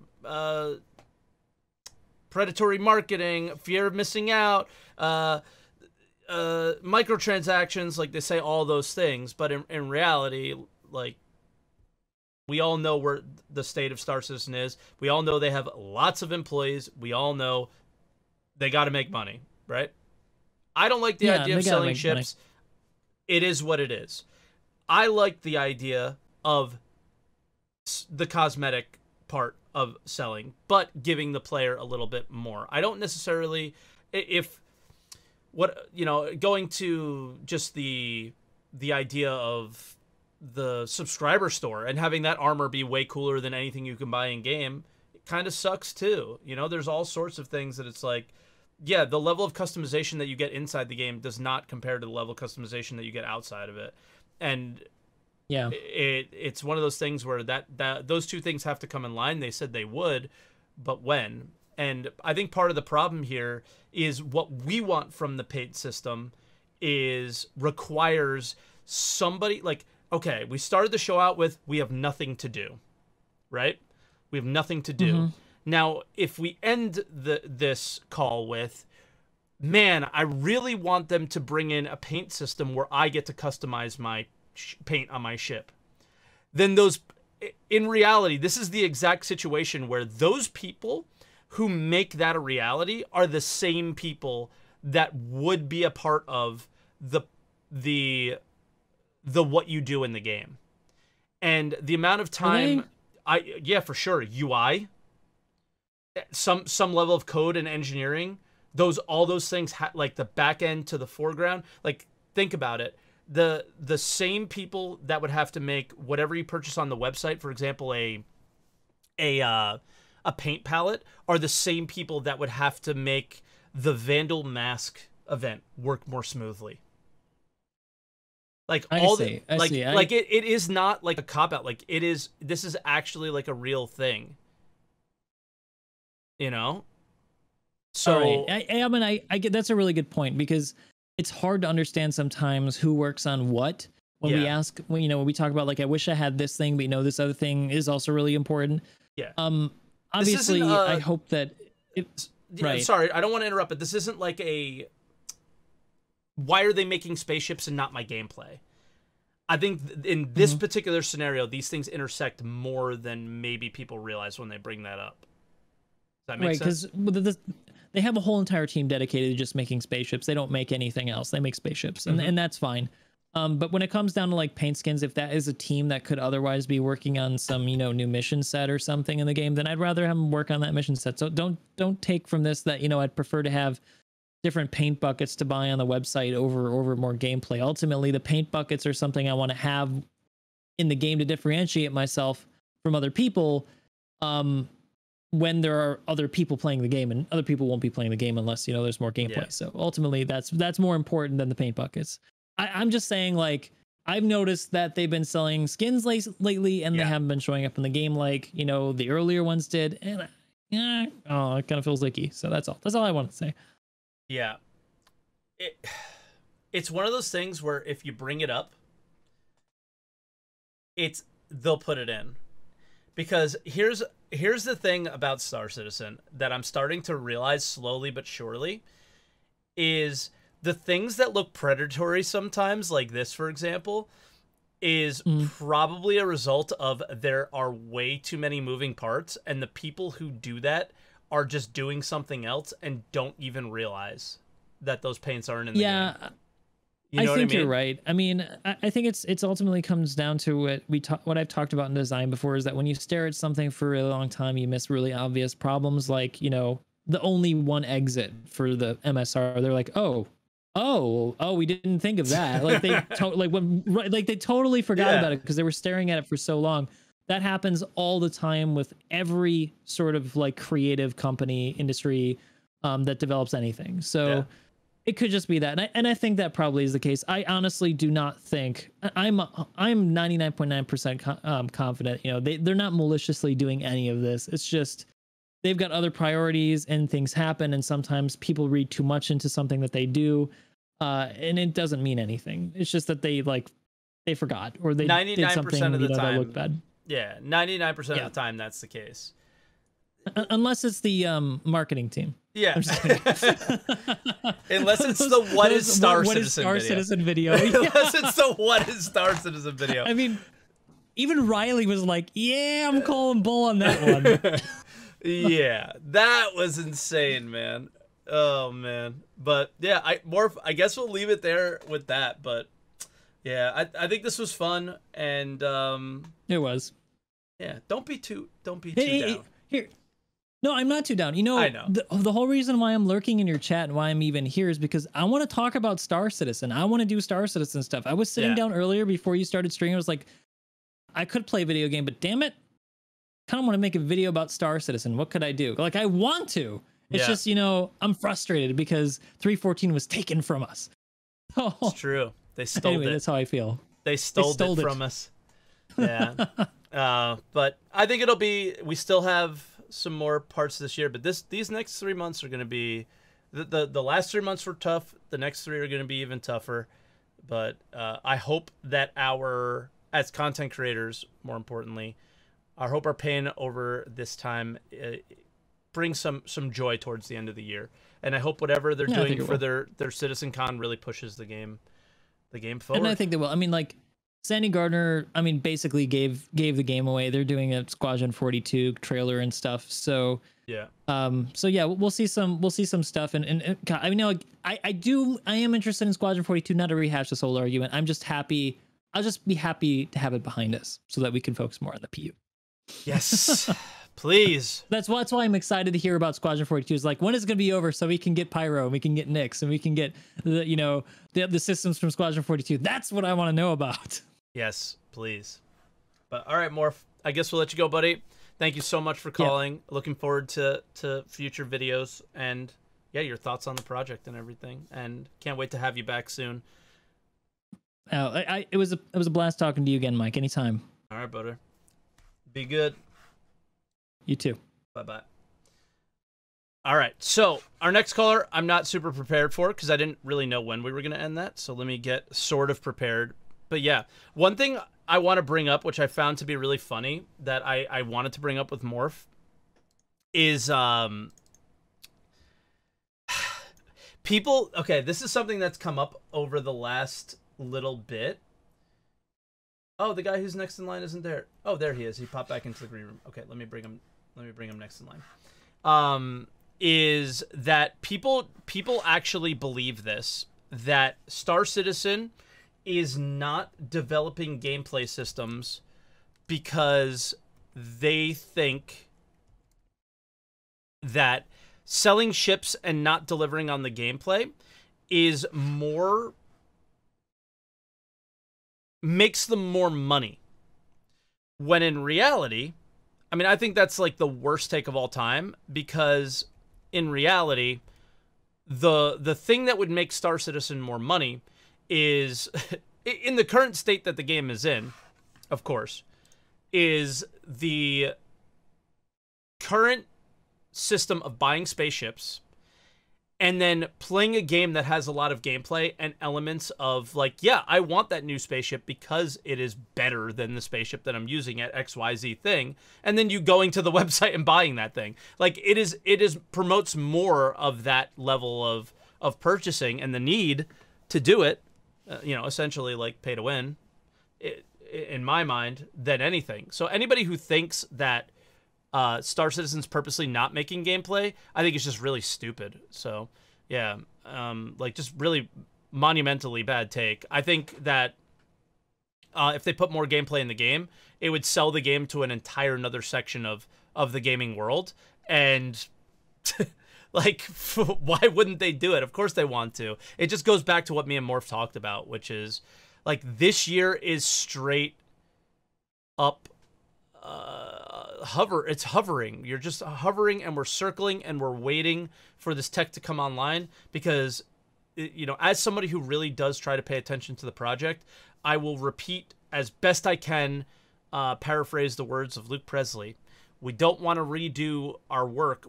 predatory marketing, fear of missing out, microtransactions, like they say all those things, but in reality, like, we all know where the state of Star Citizen is. We all know they have lots of employees. We all know they got to make money, right? I don't like the idea of selling ships. It is what it is. I like the idea of the cosmetic part of selling, but giving the player a little bit more. I don't necessarily, if what, you know, going to just the idea of the subscriber store and having that armor be way cooler than anything you can buy in game, it kind of sucks too. You know, there's all sorts of things that it's like, yeah, the level of customization that you get inside the game does not compare to the level of customization that you get outside of it. And yeah, it's one of those things where that those two things have to come in line. They said they would, but when? And I think part of the problem here is what we want from the paid system is requires somebody like, okay, we started the show out with, we have nothing to do, right? We have nothing to do. Now, if we end this call with, man, I really want them to bring in a paint system where I get to customize my paint on my ship, then those, in reality, this is the exact situation where those people who make that a reality are the same people that would be a part of the what you do in the game. And the amount of time yeah, for sure, UI, some level of code and engineering, all those things like the back end to the foreground. Like, think about it, the same people that would have to make whatever you purchase on the website, for example, a paint palette, are the same people that would have to make the Vandal Mask event work more smoothly. Like it is not like a cop out. Like this is actually like a real thing. You know? So right. I mean, I get, that's a really good point, because it's hard to understand sometimes who works on what when we ask, when we talk about, like, I wish I had this thing, but this other thing is also really important. Yeah. Obviously, I hope that it's right. Sorry, I don't want to interrupt, but this isn't like why are they making spaceships and not my gameplay? I think in this particular scenario, these things intersect more than maybe people realize when they bring that up. Does that make sense? Right, because they have a whole entire team dedicated to just making spaceships. They don't make anything else. They make spaceships, and that's fine. But when it comes down to like paint skins, if that is a team that could otherwise be working on some, new mission set or something in the game, then I'd rather have them work on that mission set. So don't take from this that, I'd prefer to have different paint buckets to buy on the website over more gameplay. Ultimately, the paint buckets are something I want to have in the game to differentiate myself from other people. When there are other people playing the game, and other people won't be playing the game unless, there's more gameplay. Yeah. So ultimately that's more important than the paint buckets. I'm just saying, like, I've noticed that they've been selling skins lately, and they haven't been showing up in the game like, the earlier ones did. And it kind of feels icky. So that's all I want to say. Yeah. It's one of those things where if you bring it up, they'll put it in. Because here's the thing about Star Citizen that I'm starting to realize slowly but surely is the things that look predatory sometimes, like this, for example, is probably a result of there are way too many moving parts, and the people who do that are just doing something else and don't even realize that those paints aren't in the game. You know I think what I mean? You're right. I mean, I think it's ultimately comes down to what I've talked about in design before, is that when you stare at something for a really long time, you miss really obvious problems, like, the only one exit for the MSR. They're like, oh, we didn't think of that. Like they they totally forgot about it because they were staring at it for so long. That happens all the time with every sort of like creative company industry that develops anything. So it could just be that, and I think that probably is the case. I honestly do not think I'm 99.9% confident. They're not maliciously doing any of this. It's just they've got other priorities and things happen, and sometimes people read too much into something that they do, and it doesn't mean anything. It's just that they forgot, or they did something of the that time looked bad. Yeah, 99% of the time that's the case. Unless it's the marketing team. Yeah. Unless it's the what is Star Citizen video. Unless it's the what is Star Citizen video. I mean, even Riley was like, yeah, I'm calling bull on that one. Yeah, that was insane, man. Oh, man. But yeah, I guess we'll leave it there with that. But yeah, I think this was fun. And it was. Yeah, don't be too down. Here. No, I'm not too down. You know, I know. The whole reason why I'm lurking in your chat and why I'm even here is because I want to talk about Star Citizen. I want to do Star Citizen stuff. I was sitting down earlier before you started streaming. I was like, I could play a video game, but damn it, I kind of want to make a video about Star Citizen. What could I do? Like, I want to. It's just, you know, I'm frustrated because 314 was taken from us. It's true. They stole it. That's how I feel. They stole it from us. Yeah. But I think we still have some more parts this year, but these next 3 months are going to be the last 3 months were tough. The next 3 are going to be even tougher. But I hope that as content creators, more importantly, I hope our pain over this time brings some joy towards the end of the year. And I hope whatever they're doing for their CitizenCon really pushes the game forward. And I think they will. I mean, like, Sandy Gardner, I mean, basically gave the game away. They're doing a Squadron 42 trailer and stuff. So yeah. So yeah, we'll see some stuff. And God, I mean, like, I am interested in Squadron 42. Not to rehash this whole argument. I'm just happy. I'll just be happy to have it behind us so that we can focus more on the PU. Yes, please. That's why I'm excited to hear about Squadron 42. Is like, when is it gonna be over so we can get Pyro, and we can get Nyx, and we can get the systems from Squadron 42. That's what I want to know about. Yes, please. But all right, Morph, I guess we'll let you go, buddy. Thank you so much for calling. Yeah. Looking forward to future videos and your thoughts on the project and everything. And can't wait to have you back soon. It was a blast talking to you again, Mike. Anytime. All right, brother. Be good. You too. Bye-bye. All right, so our next caller, I'm not super prepared for because I didn't really know when we were going to end that. So let me get sort of prepared. But yeah, one thing I want to bring up, which I found to be really funny, that I wanted to bring up with Morph, is people. Okay, this is something that's come up over the last little bit. Oh, the guy who's next in line isn't there. Oh, there he is. He popped back into the green room. Okay, let me bring him next in line. Is that people actually believe this, that Star Citizen is not developing gameplay systems because they think that selling ships and not delivering on the gameplay makes them more money. When in reality, I mean, I think that's like the worst take of all time, because in reality, the thing that would make Star Citizen more money is, in the current state that the game is in, of course, is the current system of buying spaceships and then playing a game that has a lot of gameplay and elements of, like, yeah, I want that new spaceship because it is better than the spaceship that I'm using at XYZ thing, and then you going to the website and buying that thing. Like, it promotes more of that level of purchasing and the need to do it, essentially like pay to win, in my mind, than anything. So anybody who thinks that Star Citizen's purposely not making gameplay, I think it's just really stupid. So yeah, like, just really monumentally bad take. I think that if they put more gameplay in the game, it would sell the game to an entire another section of the gaming world. And like, why wouldn't they do it? Of course they want to. It just goes back to what me and Morph talked about, which is, like, this year is straight up it's hovering. You're just hovering, and we're circling, and we're waiting for this tech to come online, because, as somebody who really does try to pay attention to the project, I will repeat as best I can, paraphrase the words of Luke Presley, we don't want to redo our work.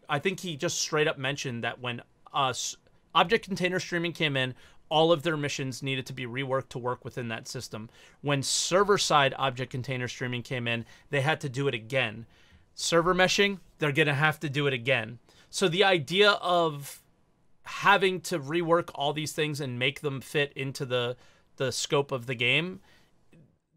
I think he just straight up mentioned that when object container streaming came in, all of their missions needed to be reworked to work within that system. When server-side object container streaming came in, they had to do it again. Server meshing, they're going to have to do it again. So the idea of having to rework all these things and make them fit into the scope of the game,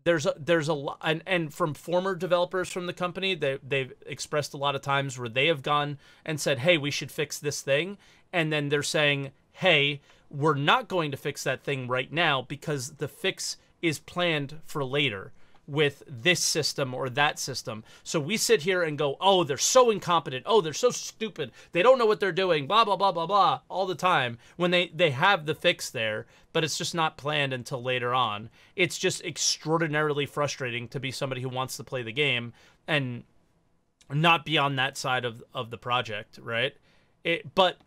there's a lot, and from former developers from the company, they've expressed a lot of times where they have gone and said, hey, we should fix this thing, and then they're saying, hey, we're not going to fix that thing right now because the fix is planned for later with this system or that system. So we sit here and go, oh, they're so incompetent. Oh, they're so stupid. They don't know what they're doing, blah, blah, blah, blah, blah, all the time when they have the fix there, but it's just not planned until later on. It's just extraordinarily frustrating to be somebody who wants to play the game and not be on that side of the project, right? But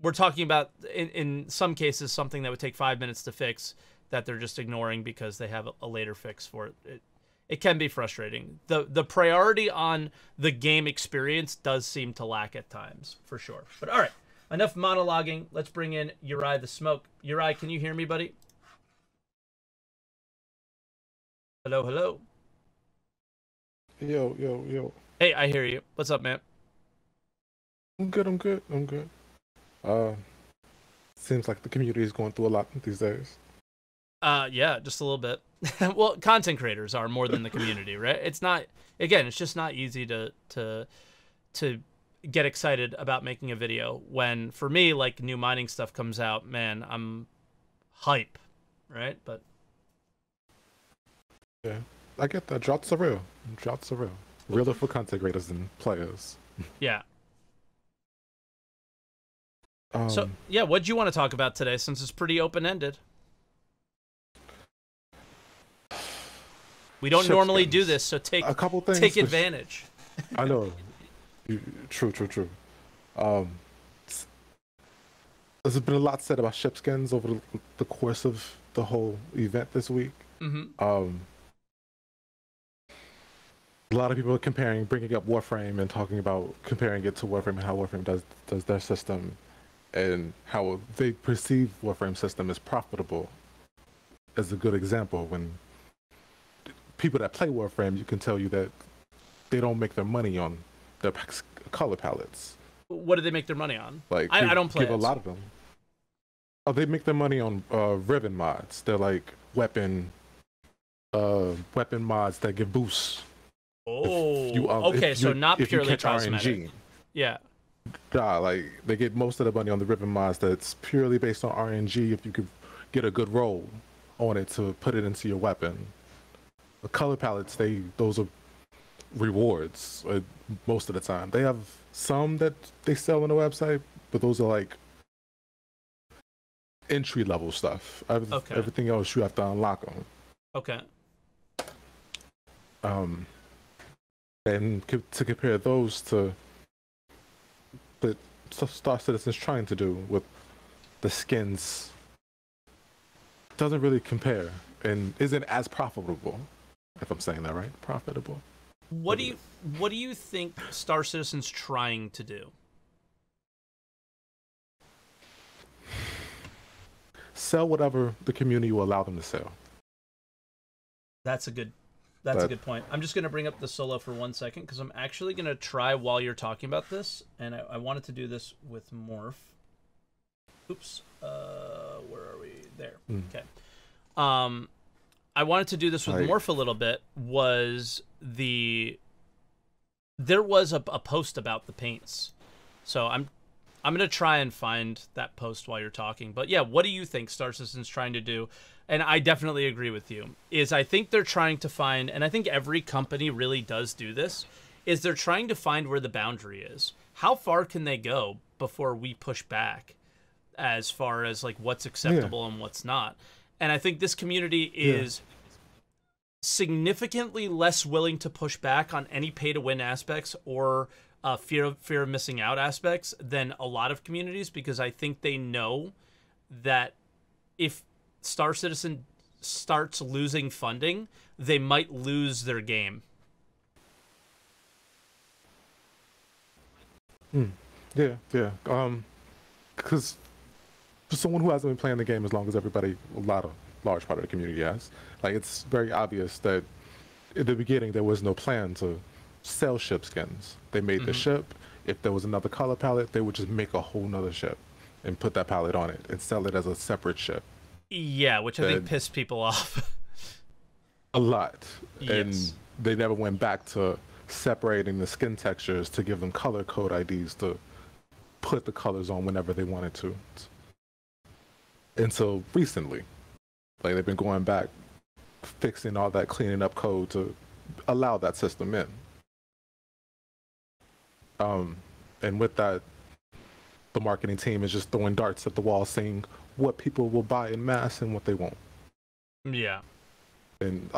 we're talking about, in some cases, something that would take 5 minutes to fix that they're just ignoring because they have a later fix for it. It can be frustrating. The priority on the game experience does seem to lack at times, for sure. But all right, enough monologuing. Let's bring in Uri the Smoke. Uri, can you hear me, buddy? Hello, hello. Yo, yo, yo. Hey, I hear you. What's up, man? I'm good, I'm good, I'm good. Seems like the community is going through a lot these days. Yeah, just a little bit. Well, content creators are more than the community, right? It's not, again, it's just not easy to get excited about making a video when, for me, like, new mining stuff comes out, man, I'm hype, right? But yeah, I get that. Droughts are real. Droughts are real. Realer for content creators than players. Yeah. So, yeah, what do you want to talk about today, since it's pretty open-ended? We don't normally do this, so take a couple things. Take advantage. I know. True. There's been a lot said about ship skins over the course of the whole event this week. Mm-hmm. A lot of people are bringing up Warframe and talking about comparing it to Warframe and how Warframe does their system, and how they perceive Warframe system as profitable. As a good example, when people that play Warframe, you can tell you that they don't make their money on their color palettes. What do they make their money on? Like, I don't play a lot of them. Oh, they make their money on Riven mods. They're like weapon mods that give boosts. Oh, okay, so not purely cosmetic. RNG. Yeah. Like, they get most of the money on the Riven mods that's purely based on RNG if you could get a good roll on it to put it into your weapon. The color palettes, those are rewards most of the time. They have some that they sell on the website, but those are like entry level stuff. Okay. Everything else you have to unlock them. Okay. And to compare those to the Star Citizen's trying to do with the skins, doesn't really compare and isn't as profitable. If I'm saying that right, profitable. What do you think Star Citizen's trying to do? Sell whatever the community will allow them to sell. That's a good point. I'm just going to bring up the solo for 1 second because I'm actually going to try while you're talking about this, and I wanted to do this with Morph. Oops. Where are we? There. Okay. I wanted to do this with Morph a little bit. There was a post about the paints, so I'm gonna try and find that post while you're talking. But yeah, what do you think Star Citizen's trying to do? And I definitely agree with you. I think they're trying to find, and I think every company really does do this, is they're trying to find where the boundary is. How far can they go before we push back, as far as like what's acceptable and what's not? And I think this community is significantly less willing to push back on any pay-to-win aspects or fear of missing out aspects than a lot of communities, because I think they know that if Star Citizen starts losing funding, they might lose their game. Yeah, yeah. Because for someone who hasn't been playing the game as long as everybody, large part of the community has, like it's very obvious that in the beginning there was no plan to sell ship skins. They made the ship. If there was another color palette, they would just make a whole nother ship and put that palette on it and sell it as a separate ship. Yeah, which I think pissed people off. A lot. Yes. And they never went back to separating the skin textures to give them color code IDs to put the colors on whenever they wanted to. Until recently. Like they've been going back, fixing all that, cleaning up code to allow that system in. And with that, the marketing team is just throwing darts at the wall, saying what people will buy in mass and what they won't. Yeah. And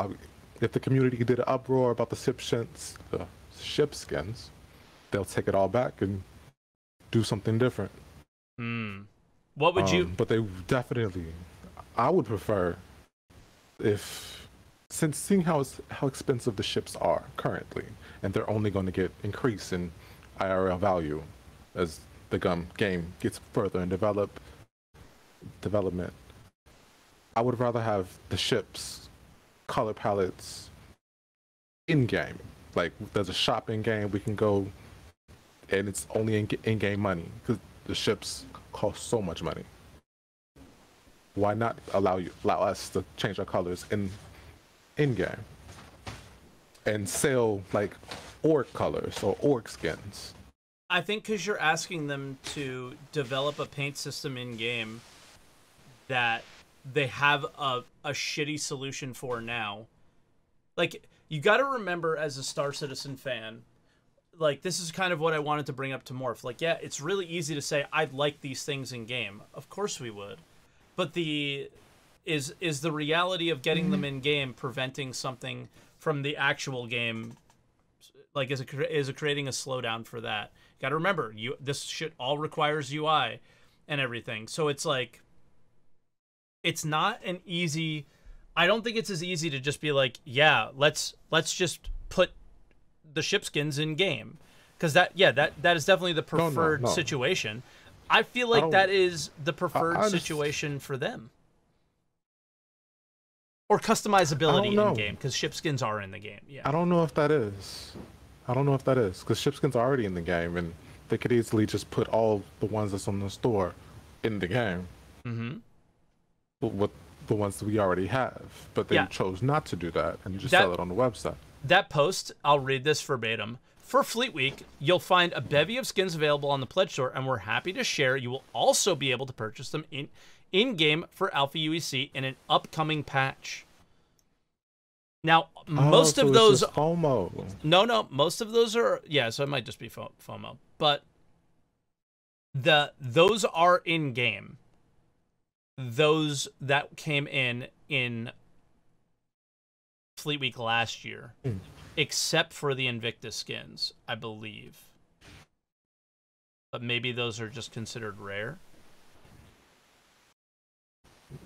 if the community did an uproar about the ship skins, they'll take it all back and do something different. What would you? But they definitely, I would prefer since seeing how expensive the ships are currently, and they're only going to get increase in IRL value as the game gets further in development. I would rather have the ships color palettes in game. Like there's a shop in game, we can go, and it's only in game money because the ships cost so much money. Why not allow us to change our colors in game and sell like orc colors or orc skins? I think because you're asking them to develop a paint system in game that they have a shitty solution for now. Like, you got to remember as a Star Citizen fan, like, this is kind of what I wanted to bring up to Morph. Like, yeah, it's really easy to say, I'd like these things in game. Of course we would. But is the reality of getting them in game preventing something from the actual game? Like, is it creating a slowdown for that? Got to remember, this shit all requires UI and everything. So it's like, it's not an easy. I don't think it's as easy to just be like, yeah, let's just put the ship skins in game, because that is definitely the preferred situation. I feel like that is the preferred situation for them. Or customizability in game, because ship skins are in the game. Yeah. I don't know if that is. Because ship skins are already in the game, and they could easily just put all the ones that's on the store in the game. With the ones that we already have, but they chose not to do that and just sell it on the website. That post, I'll read this verbatim. For Fleet Week, you'll find a bevy of skins available on the Pledge Store, and we're happy to share you will also be able to purchase them in-game for Alpha UEC in an upcoming patch. Now, most of those... FOMO. No, most of those are... Yeah, so it might just be FOMO. But those are in-game. Those that came in Fleet Week last year, except for the Invictus skins, I believe. But maybe those are just considered rare.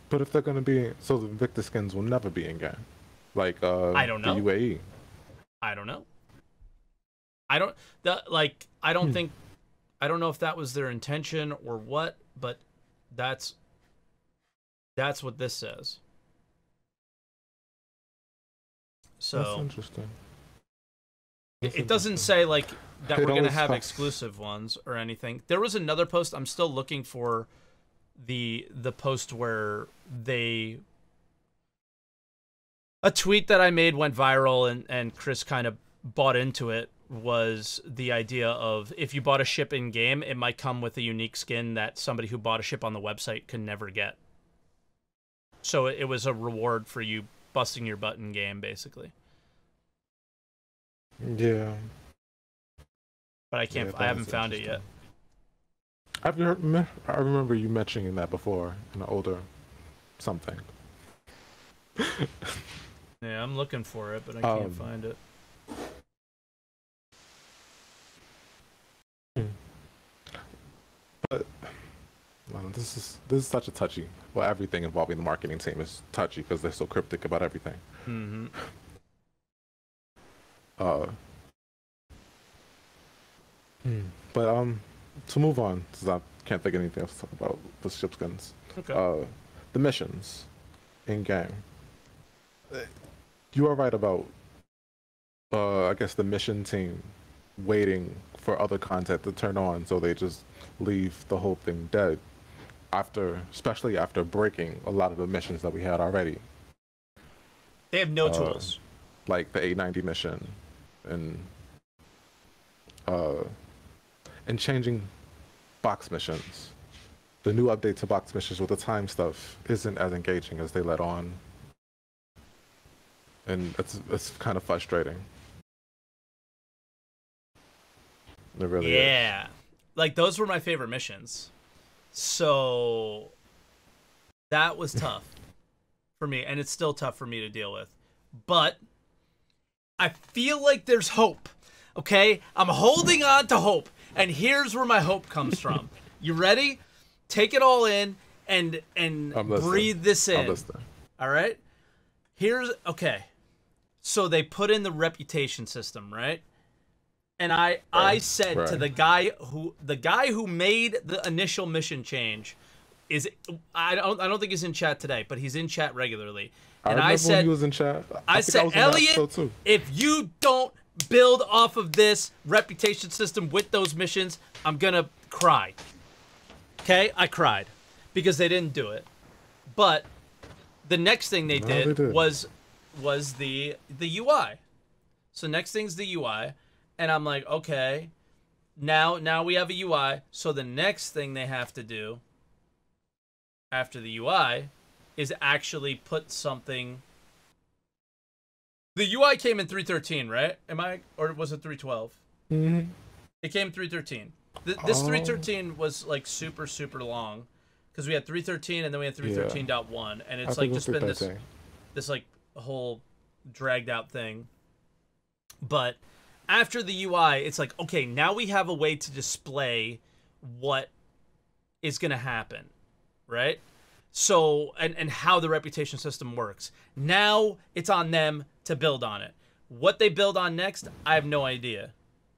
But if they're going to be... So the Invictus skins will never be in-game. Like, I don't know. The UAE. I don't know. I don't think... I don't know if that was their intention or what, but that's what this says. So that's interesting. It doesn't say like that we're going to have exclusive ones or anything. There was another post. I'm still looking for the post where a tweet that I made went viral and Chris kind of bought into it. Was the idea of if you bought a ship in game, it might come with a unique skin that somebody who bought a ship on the website could never get. So it was a reward for you busting your butt in game, basically. Yeah. But I can't. I haven't found it yet. I remember you mentioning that before in an older something. Yeah, I'm looking for it, but I can't find it. But this is such a touchy. Well, everything involving the marketing team is touchy because they're so cryptic about everything. But to move on, since I can't think of anything else to talk about with ship skins. Okay. The missions in game. You are right about I guess the mission team waiting for other content to turn on, so they just leave the whole thing dead especially after breaking a lot of the missions that we had already. They have no tools. Like the 890 mission uh and changing box missions. The new update to box missions with the time stuff isn't as engaging as they let on. And it's kind of frustrating. It really Yeah. Like, those were my favorite missions. So that was tough for me, and it's still tough for me to deal with. But I feel like there's hope. Okay? I'm holding on to hope. And here's where my hope comes from. You ready? Take it all in and breathe this in. All right? Okay. So they put in the reputation system, right? And I said to the guy who made the initial mission change I don't think he's in chat today, but he's in chat regularly. And I said when he was in chat. I said, Elliot, if you don't build off of this reputation system with those missions, I'm gonna cry. Okay, I cried because they didn't do it. But the next thing they did was the UI. So next thing's the UI, and I'm like, okay, now we have a UI. So the next thing they have to do after the UI is actually put something. The UI came in 3.13, right? Or was it 3.12? Mm-hmm. It came 3.13. This 3.13 was like super long, because we had 3.13 and then we had 3.13.1, and it's like just been this like whole dragged out thing. But after the UI, it's like, okay, now we have a way to display what is gonna happen, right? So and how the reputation system works. Now it's on them to build on it. What they build on next, I have no idea,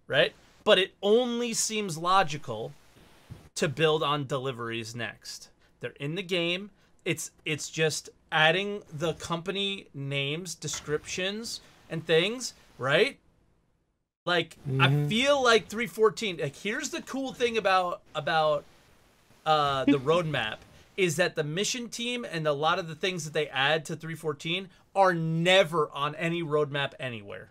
right? But it only seems logical to build on deliveries next. They're in the game. It's just adding the company names, descriptions, and things, right? Like, I feel like 3.14. Like, here's the cool thing about the roadmap is that the mission team and a lot of the things that they add to 3.14 are never on any roadmap anywhere.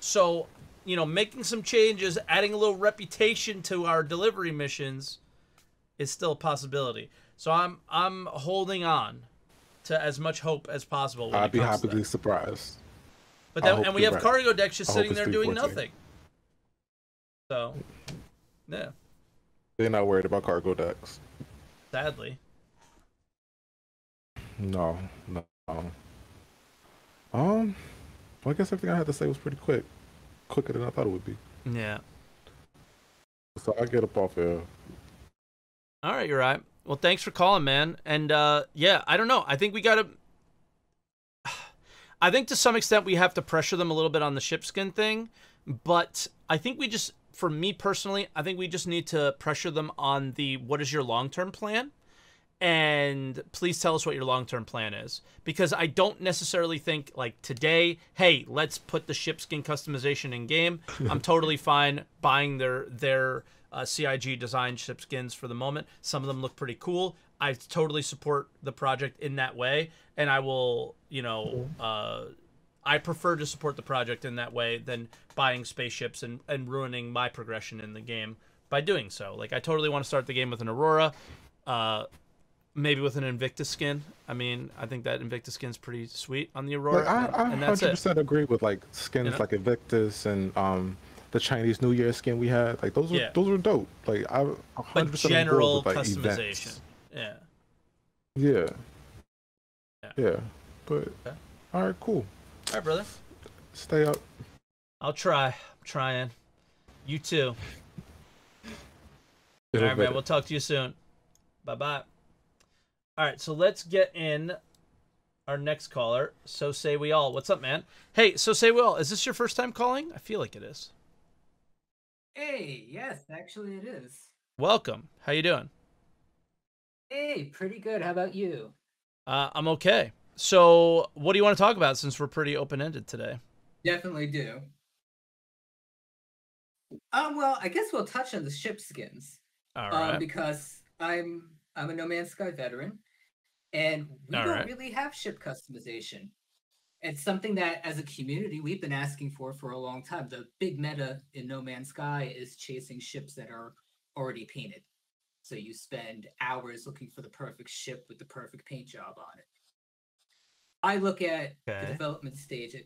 So, making some changes, adding a little reputation to our delivery missions is still a possibility. So I'm holding on to as much hope as possible. I'd be happily surprised. But then, and we have cargo decks just sitting there doing nothing. So, yeah. They're not worried about cargo decks. Sadly. No. Well, I guess everything I had to say was pretty quick. Quicker than I thought it would be. Yeah. So I get up off here. All right, you're right. Well, thanks for calling, man. And yeah, I don't know. I think we gotta. I think to some extent we have to pressure them a little bit on the ship skin thing, but I think we just, for me personally, I think we just need to pressure them on the what is your long-term plan, and please tell us what your long-term plan is, because I don't necessarily think like today, hey, let's put the ship skin customization in game. I'm totally fine buying their CIG designed ship skins for the moment. Some of them look pretty cool. I totally support the project in that way, and I will, I prefer to support the project in that way than buying spaceships and ruining my progression in the game by doing so. Like, I totally want to start the game with an Aurora, maybe with an Invictus skin. I mean, I think that Invictus skin's pretty sweet on the Aurora. Like, I 100% agree with like skins like Invictus and the Chinese New Year skin we had. Like those were dope. Like I 100% but general with, like, customization. Events. Yeah. But all right, cool. All right, brother. Stay up. I'll try. I'm trying. You too. All right, man. We'll talk to you soon. Bye-bye. All right, so let's get in Our next caller, So Say We All. What's up, man? Hey, So Say We All, is this your first time calling? I feel like it is. Hey, yes, actually it is. Welcome. How you doing? Hey, pretty good. How about you? I'm okay. So, what do you want to talk about since we're pretty open-ended today? Definitely do. Well, I guess we'll touch on the ship skins. All right. Because I'm a No Man's Sky veteran, and we All don't right. really have ship customization. It's something that, as a community, we've been asking for a long time. The big meta in No Man's Sky is chasing ships that are already painted. So you spend hours looking for the perfect ship with the perfect paint job on it. I look at the Okay. development stage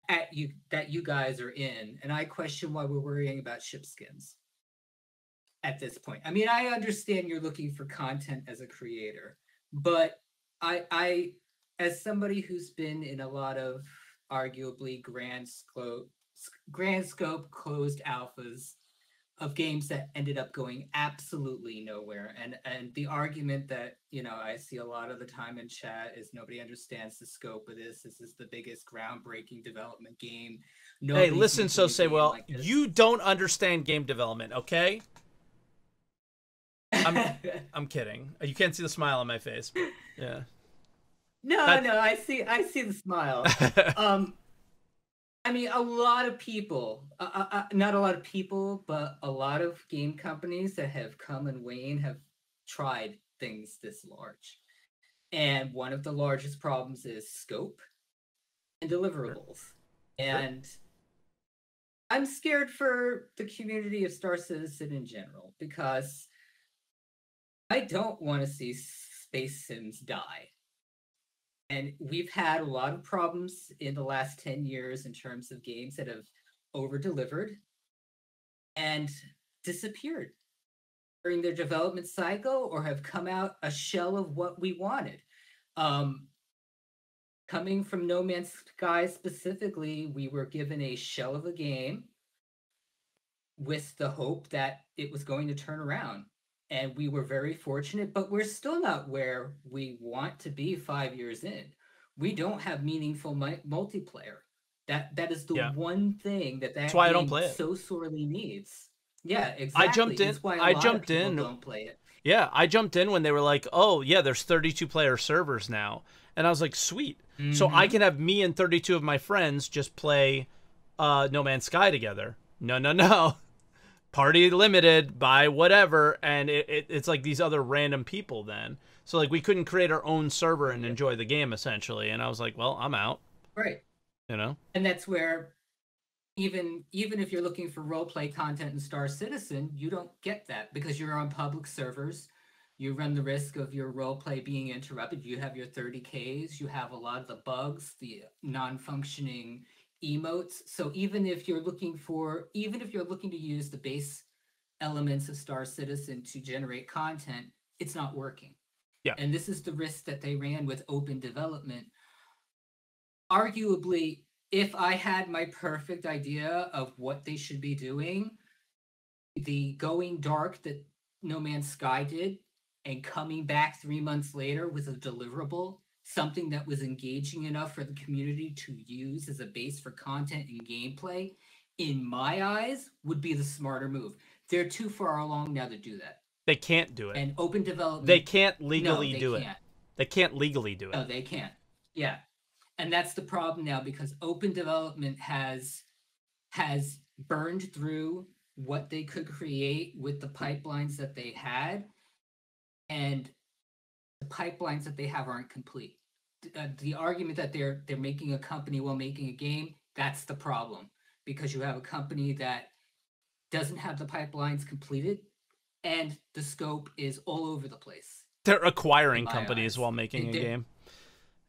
at you that you guys are in, and I question why we're worrying about ship skins at this point. I mean, I understand you're looking for content as a creator, but I as somebody who's been in a lot of arguably grand scope closed alphas of games that ended up going absolutely nowhere. And the argument that, I see a lot of the time in chat is nobody understands the scope of this. This is the biggest groundbreaking development game. Hey, Nobody's listen, making So a Say game Well, like this. you don't understand game development, okay? I'm kidding. You can't see the smile on my face, but yeah. No, I see the smile. I mean, a lot of people, not a lot of people, but a lot of game companies that have come and wane have tried things this large. And one of the largest problems is scope and deliverables. And I'm scared for the community of Star Citizen in general, because I don't want to see space sims die. And we've had a lot of problems in the last 10 years in terms of games that have over-delivered and disappeared during their development cycle, or have come out a shell of what we wanted. Coming from No Man's Sky specifically, we were given a shell of a game with the hope that it was going to turn around. And we were very fortunate, but we're still not where we want to be 5 years in. We don't have meaningful multiplayer. That is the one thing that That's why I don't game play it. so sorely needs. Yeah, exactly. I jumped in. That's why I a lot jumped of people in. don't play it. Yeah, I jumped in when they were like, "Oh, yeah, there's 32 player servers now." And I was like, "Sweet." So I can have me and 32 of my friends just play No Man's Sky together. No. Party limited by whatever, and it's like these other random people then. So like we couldn't create our own server and enjoy the game essentially, and I was like, "Well, I'm out." Right. And that's where even if you're looking for role play content in Star Citizen, you don't get that because you're on public servers. You run the risk of your role play being interrupted. You have your 30Ks. You have a lot of the bugs, the non-functioning emotes. So even if you're looking to use the base elements of Star Citizen to generate content, it's not working. Yeah. And this is the risk that they ran with open development. Arguably, if I had my perfect idea of what they should be doing, the going dark that No Man's Sky did and coming back 3 months later with a deliverable, something that was engaging enough for the community to use as a base for content and gameplay, in my eyes, would be the smarter move. They're too far along now to do that. they can't do it. And open development... They can't legally do it. They can't legally do it. No, they can't. Yeah. And that's the problem now, because open development has burned through what they could create with the pipelines that they had, and the pipelines that they have aren't complete. The argument that they're making a company while making a game, that's the problem, because you have a company that doesn't have the pipelines completed, and the scope is all over the place. They're acquiring companies while making a game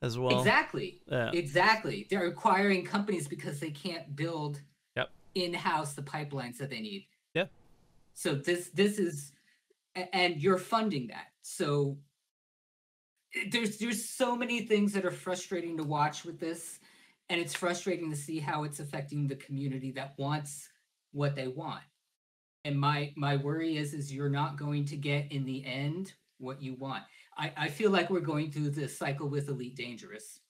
as well. Exactly. Yeah. Exactly. They're acquiring companies because they can't build in-house the pipelines that they need. Yeah. So this is, and you're funding that. So there's so many things that are frustrating to watch with this, and it's frustrating to see how it's affecting the community that wants what they want. And my worry is you're not going to get in the end what you want. I feel like we're going through this cycle with Elite Dangerous.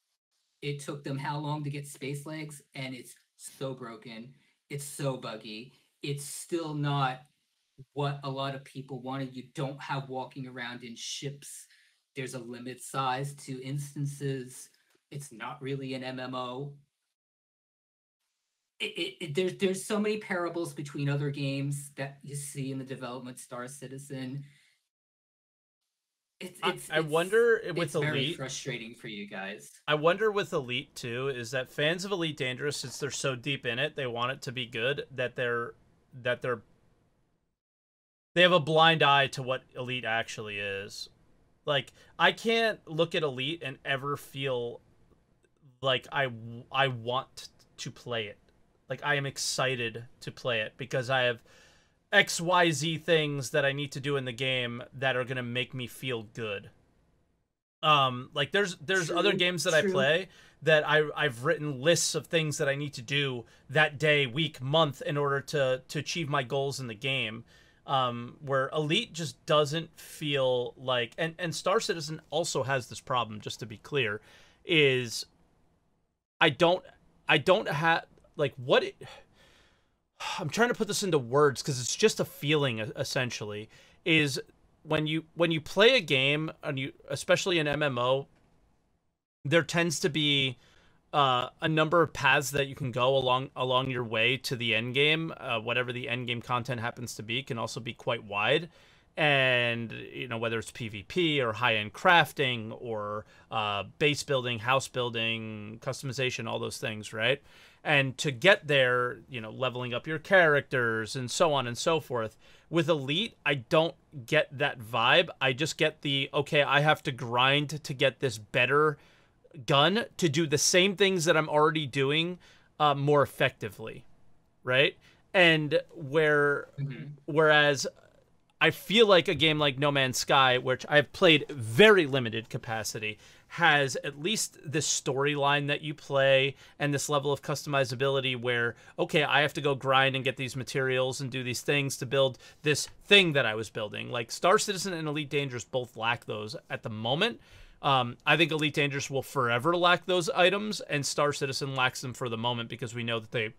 It took them how long to get space legs, and it's so broken. It's so buggy. It's still not what a lot of people wanted. You don't have walking around in ships. There's a limit size to instances. It's not really an MMO. There's so many parables between other games that you see in the development Star Citizen. I wonder with it's very Elite. frustrating for you guys. I wonder with Elite too is that fans of Elite Dangerous, since they're so deep in it, they want it to be good. They have a blind eye to what Elite actually is. Like, I can't look at Elite and ever feel like I want to play it. Like, I am excited to play it because I have XYZ things that I need to do in the game that are gonna make me feel good. Like there's other games that I play that I've written lists of things that I need to do that day, week, month in order to achieve my goals in the game. Where Elite just doesn't feel like, and Star Citizen also has this problem, just to be clear, is I don't have like what it, I'm trying to put this into words because it's just a feeling essentially, is when you play a game and you, especially an MMO, there tends to be a number of paths that you can go along your way to the end game. Whatever the end game content happens to be can also be quite wide, and you know, whether it's PvP or high-end crafting or base building, house building, customization, all those things, right? And to get there, you know, leveling up your characters and so on and so forth. With Elite, I don't get that vibe. I just get the, okay, I have to grind to get this better gun to do the same things that I'm already doing more effectively, right? And whereas I feel like a game like No Man's Sky, which I've played very limited capacity, has at least this storyline that you play and this level of customizability where, okay, I have to go grind and get these materials and do these things to build this thing that I was building. Like Star Citizen and Elite Dangerous both lack those at the moment. I think Elite Dangerous will forever lack those items, and Star Citizen lacks them for the moment because we know that they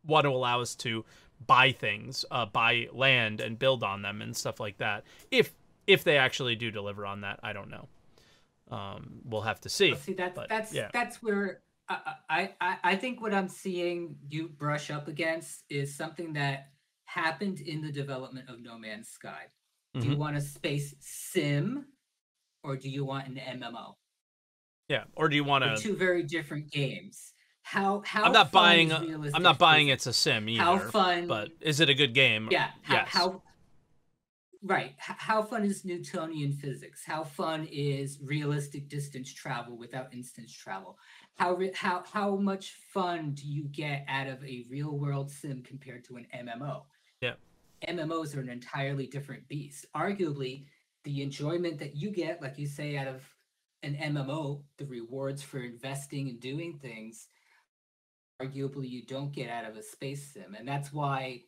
want to allow us to buy things, buy land and build on them and stuff like that. If they actually do deliver on that, I don't know. We'll have to see. Well, see, that's where I think what I'm seeing you brush up against is something that happened in the development of No Man's Sky. Do you want a space sim, or do you want an MMO? Yeah, or do you want to two very different games? How I'm not buying physics? it's a sim either. How fun? But is it a good game? Yeah. Yes. How fun is Newtonian physics? How fun is realistic distance travel without instance travel? How much fun do you get out of a real world sim compared to an MMO? Yeah. MMOs are an entirely different beast. Arguably, the enjoyment that you get, like you say, out of an MMO, the rewards for investing and doing things, arguably you don't get out of a space sim. And that's why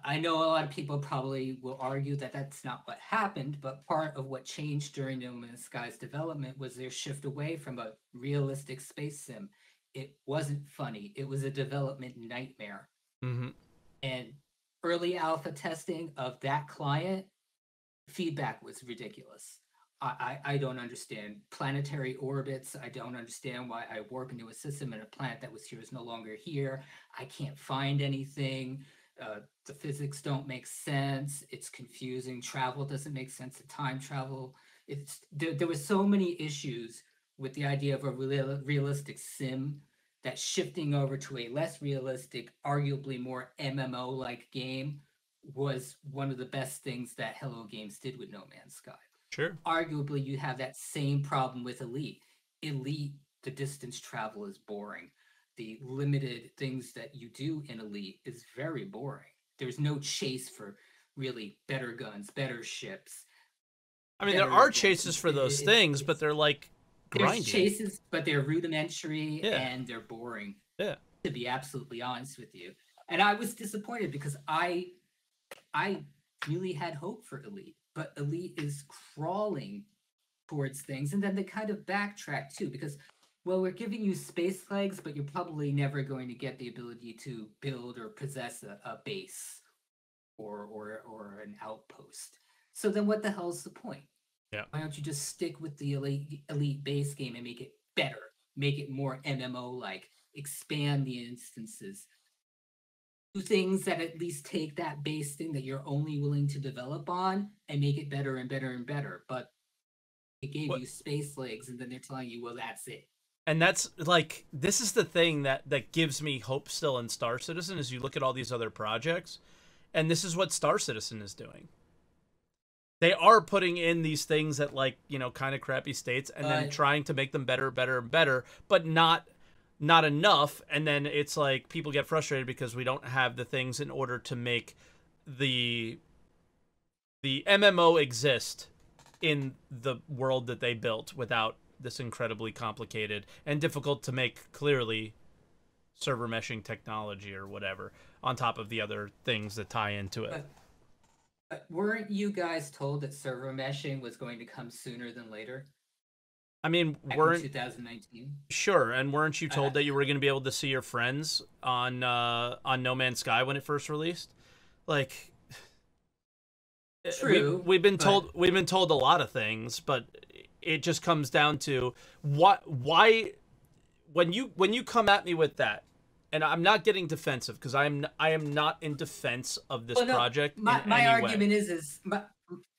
I know a lot of people probably will argue that that's not what happened, but part of what changed during No Man's Sky's development was their shift away from a realistic space sim. It wasn't funny. It was a development nightmare. And early alpha testing of that client, feedback was ridiculous. I don't understand planetary orbits. I don't understand why I warp into a system and a planet that was here is no longer here. I can't find anything. The physics don't make sense. It's confusing. Travel doesn't make sense. The time travel. There were so many issues with the idea of a realistic sim that shifting over to a less realistic, arguably more MMO-like game was one of the best things that Hello Games did with No Man's Sky. Sure. Arguably, you have that same problem with Elite. Elite, the distance travel is boring. The limited things that you do in Elite is very boring. There's no chase for really better guns, better ships. I mean, there are chases for those things, but they're like grinding. There's chases, but they're rudimentary and they're boring. Yeah. To be absolutely honest with you. And I was disappointed because I really had hope for Elite, but Elite is crawling towards things, and then they kind of backtrack too, because well, we're giving you space legs, but you're probably never going to get the ability to build or possess a base or an outpost. So then what the hell's the point? Yeah. Why don't you just stick with the elite base game and make it better? Make it more MMO-like. Expand the instances. Do things that at least take that base thing that you're only willing to develop on and make it better and better and better. But it gave you space legs, and then they're telling you, well, that's it. And that's like, this is the thing that gives me hope still in Star Citizen, is you look at all these other projects, and this is what Star Citizen is doing. They are putting in these things at, like, you know, kind of crappy states, and then trying to make them better, better, and better, but not enough. And then it's like people get frustrated because we don't have the things in order to make the MMO exist in the world that they built without this incredibly complicated and difficult to make clearly server meshing technology or whatever on top of the other things that tie into it. But weren't you guys told that server meshing was going to come sooner than later? I mean, Back weren't in 2019? Sure, and weren't you told that you were going to be able to see your friends on No Man's Sky when it first released? Like, true. We've been told a lot of things, but it just comes down to why when you come at me with that, and I'm not getting defensive because I am not in defense of this project. My argument is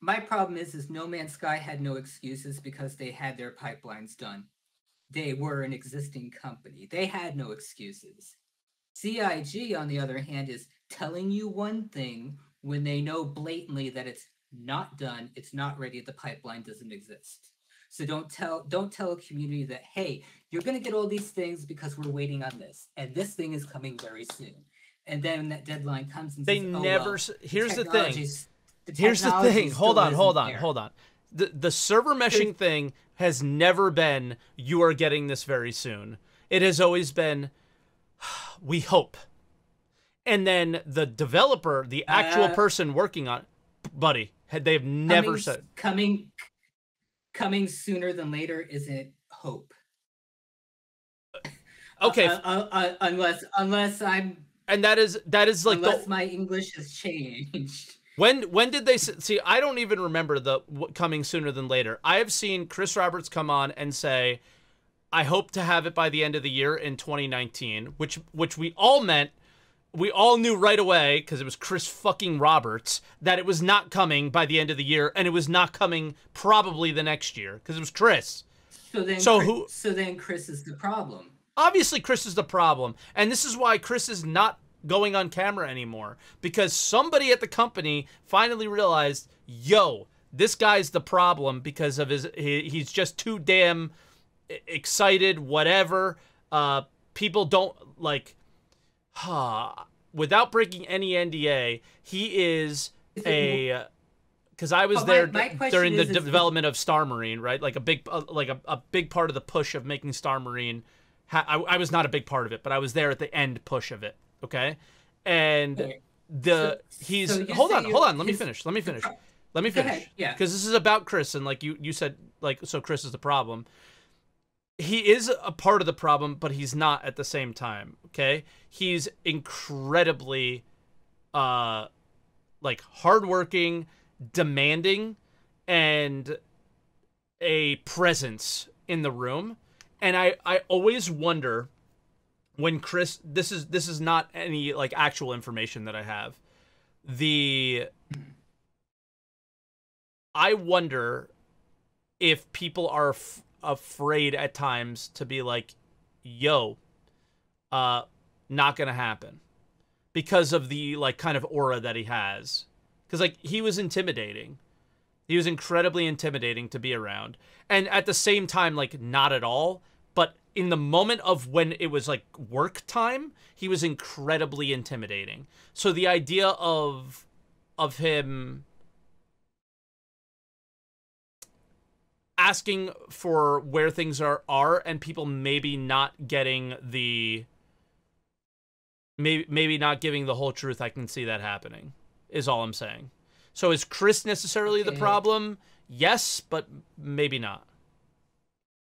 my problem is No Man's Sky had no excuses because they had their pipelines done. They were an existing company. They had no excuses. CIG, on the other hand, is telling you one thing when they know blatantly that it's not done, it's not ready, the pipeline doesn't exist. So don't tell a community that, hey, you're going to get all these things because we're waiting on this, and this thing is coming very soon. And then that deadline comes and they says, never. Well, here's the thing. Here's the thing. Hold on. The server meshing thing has never been, you are getting this very soon. It has always been, we hope. And then the developer, the actual person working on it, buddy, they've never said. Coming sooner than later isn't hope. Okay. Unless I'm. And that is like unless my English has changed. When did they see? I don't even remember the coming sooner than later. I have seen Chris Roberts come on and say, "I hope to have it by the end of the year in 2019," which we all meant. We all knew right away, because it was Chris fucking Roberts, that it was not coming by the end of the year, and it was not coming probably the next year, because it was Chris. So then Chris is the problem. Obviously, Chris is the problem, and this is why Chris is not going on camera anymore, because somebody at the company finally realized, yo, this guy's the problem because of he's just too damn excited, whatever. People don't, like... without breaking any NDA, he is a... Because I was there during the development of Star Marine, right? Like a big part of the push of making Star Marine. I was not a big part of it, but I was there at the end push of it. Okay, and hold on. Let me finish. Yeah. Because this is about Chris, and like you said, like, so Chris is the problem. He is a part of the problem, but he's not at the same time, okay? He's incredibly, like, hardworking, demanding, and a presence in the room. And I always wonder when Chris... This is not any, like, actual information that I have. I wonder if people are... afraid at times to be like, yo, not gonna happen, because of the, like, kind of aura that he has. Because, like, he was intimidating. He was incredibly intimidating to be around, and at the same time, like, not at all. But in the moment of when it was, like, work time, he was incredibly intimidating. So the idea of him asking for where things are and people maybe not getting the maybe not giving the whole truth, I can see that happening, is all I'm saying. So is Chris necessarily the problem? Yes, but maybe not.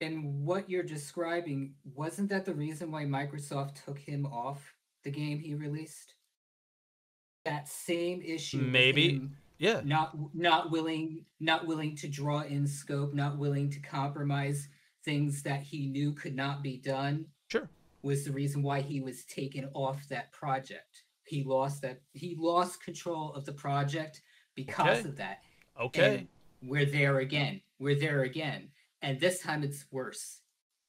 And what you're describing, wasn't that the reason why Microsoft took him off the game he released? That same issue with Maybe. him Yeah. not willing to draw in scope, not willing to compromise things that he knew could not be done, Sure. was the reason why he was taken off that project. He lost control of the project because of that. Okay. And we're there again. And this time it's worse.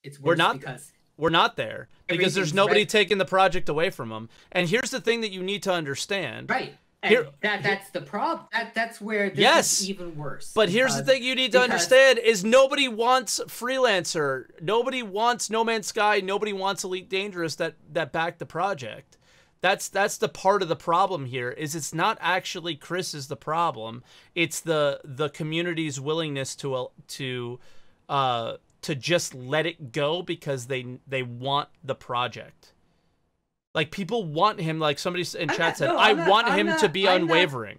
It's worse We're not because we're not there because there's everything's nobody right. taking the project away from him. And here's the thing that you need to understand. Right. And Here- that's the problem. That's where this Yes. is even worse. But here's the thing you need to understand is nobody wants Freelancer. Nobody wants No Man's Sky. Nobody wants Elite Dangerous that backed the project. That's the part of the problem here is it's not actually Chris is the problem. It's the community's willingness to just let it go because they want the project. Like, people want him, like somebody in chat said, I want him to be unwavering.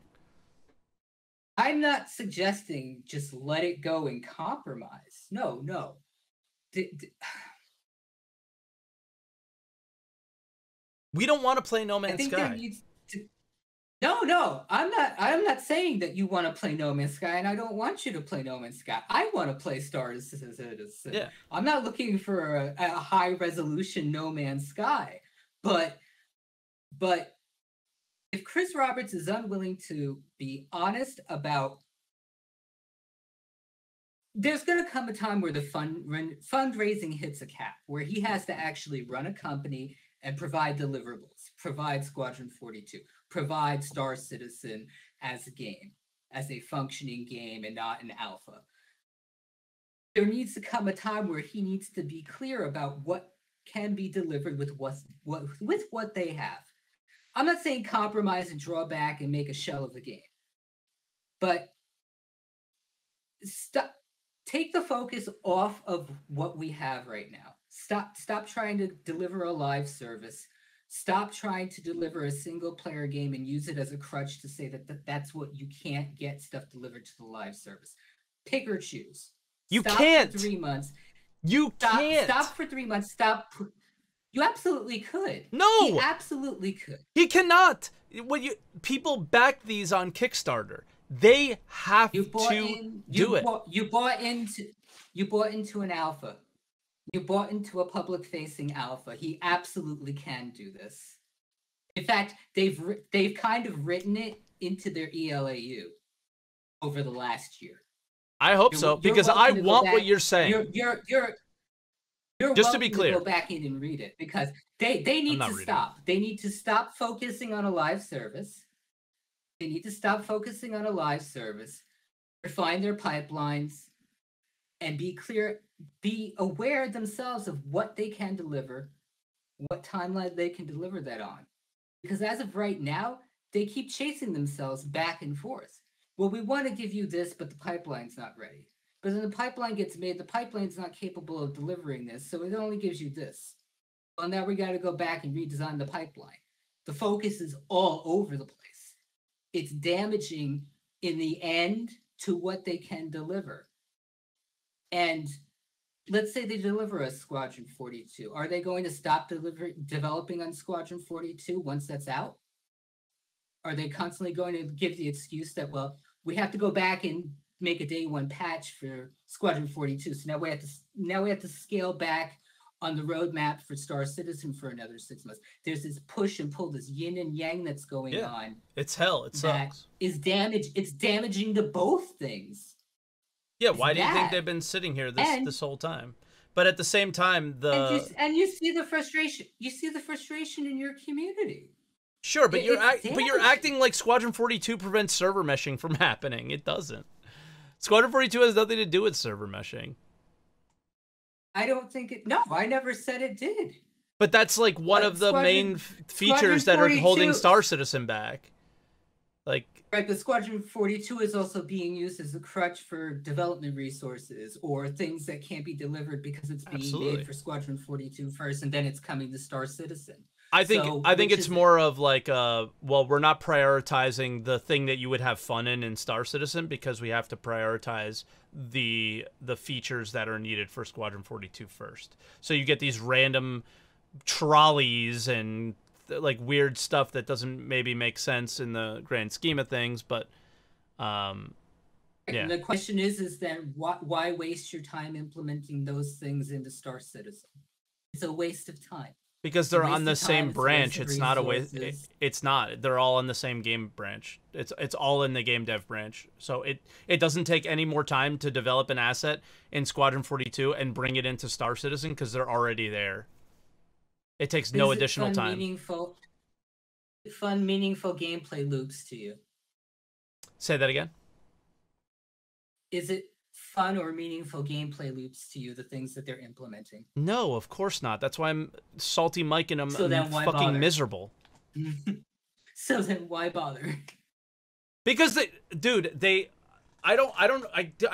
I'm not suggesting just let it go and compromise. No. We don't want to play No I Man's think Sky. there needs to... No. I'm not saying that you want to play No Man's Sky, and I don't want you to play No Man's Sky. I want to play Star Citizen. Yeah. I'm not looking for a high resolution No Man's Sky. But if Chris Roberts is unwilling to be honest about, there's going to come a time where the fundraising hits a cap, where he has to actually run a company and provide deliverables, provide Squadron 42, provide Star Citizen as a game, as a functioning game and not an alpha. There needs to come a time where he needs to be clear about what can be delivered with what they have. I'm not saying compromise and draw back and make a shell of the game, but take the focus off of what we have right now. Stop trying to deliver a live service. Stop trying to deliver a single player game and use it as a crutch to say that that's what you can't get stuff delivered to the live service. Pick or choose. Stop can't. For 3 months. Can't. Stop for 3 months. You absolutely could. No. He absolutely could. He cannot. People back these on Kickstarter. They have to do it. You bought into an alpha. You bought into a public-facing alpha. He absolutely can do this. In fact, they've kind of written it into their ELAU over the last year. I hope so, because I want what you're saying. You're just to be clear, to go back in and read it because they need to stop. They need to stop focusing on a live service. They need to stop focusing on a live service, refine their pipelines, and be clear, be aware themselves of what they can deliver, what timeline they can deliver that on. Because as of right now, they keep chasing themselves back and forth. Well, we want to give you this, but the pipeline's not ready. But then the pipeline gets made, the pipeline's not capable of delivering this, so it only gives you this. Well, now we got to go back and redesign the pipeline. The focus is all over the place. It's damaging in the end to what they can deliver. And let's say they deliver a Squadron 42. Are they going to stop developing on Squadron 42 once that's out? Are they constantly going to give the excuse that, well, we have to go back and make a day one patch for Squadron 42, so now we have to scale back on the roadmap for Star Citizen for another 6 months. There's this push and pull, this yin and yang that's going on. It's hell. It sucks. It's damaging to both things. Yeah, why do you think they've been sitting here this whole time? But at the same time, you see the frustration. You see the frustration in your community. Sure, but you're acting like Squadron 42 prevents server meshing from happening. It doesn't. Squadron 42 has nothing to do with server meshing. I don't think it. No, I never said it did. But that's like one of the main features that are holding Star Citizen back. Like, right, but Squadron 42 is also being used as a crutch for development resources or things that can't be delivered because it's being made for Squadron 42 first, and then it's coming to Star Citizen. I think So, I think which it's is more of like well, we're not prioritizing the thing that you would have fun in Star Citizen because we have to prioritize the features that are needed for Squadron 42 first. So you get these random trolleys and like weird stuff that doesn't maybe make sense in the grand scheme of things, but yeah. And the question is then why waste your time implementing those things into Star Citizen? It's a waste of time. Because It's a they're waste on the of time, same it's a waste branch. of It's not a waste. resources. It's not. They're all in the same game branch. It's all in the game dev branch. So it doesn't take any more time to develop an asset in Squadron 42 and bring it into Star Citizen because they're already there. It takes no Is it additional fun, time. meaningful gameplay loops to you? Say that again. Is it fun or meaningful gameplay loops to you, the things that they're implementing? No, of course not. That's why I'm SaltEMike and I'm So then why fucking bother? miserable. So then why bother? Because I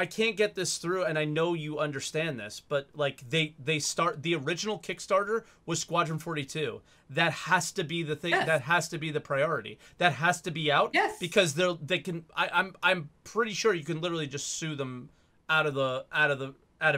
can't get this through, and I know you understand this, but like the original Kickstarter was Squadron 42. That has to be the thing. Yes. That has to be the priority. That has to be out. Yes. Because I'm pretty sure you can literally just sue them out of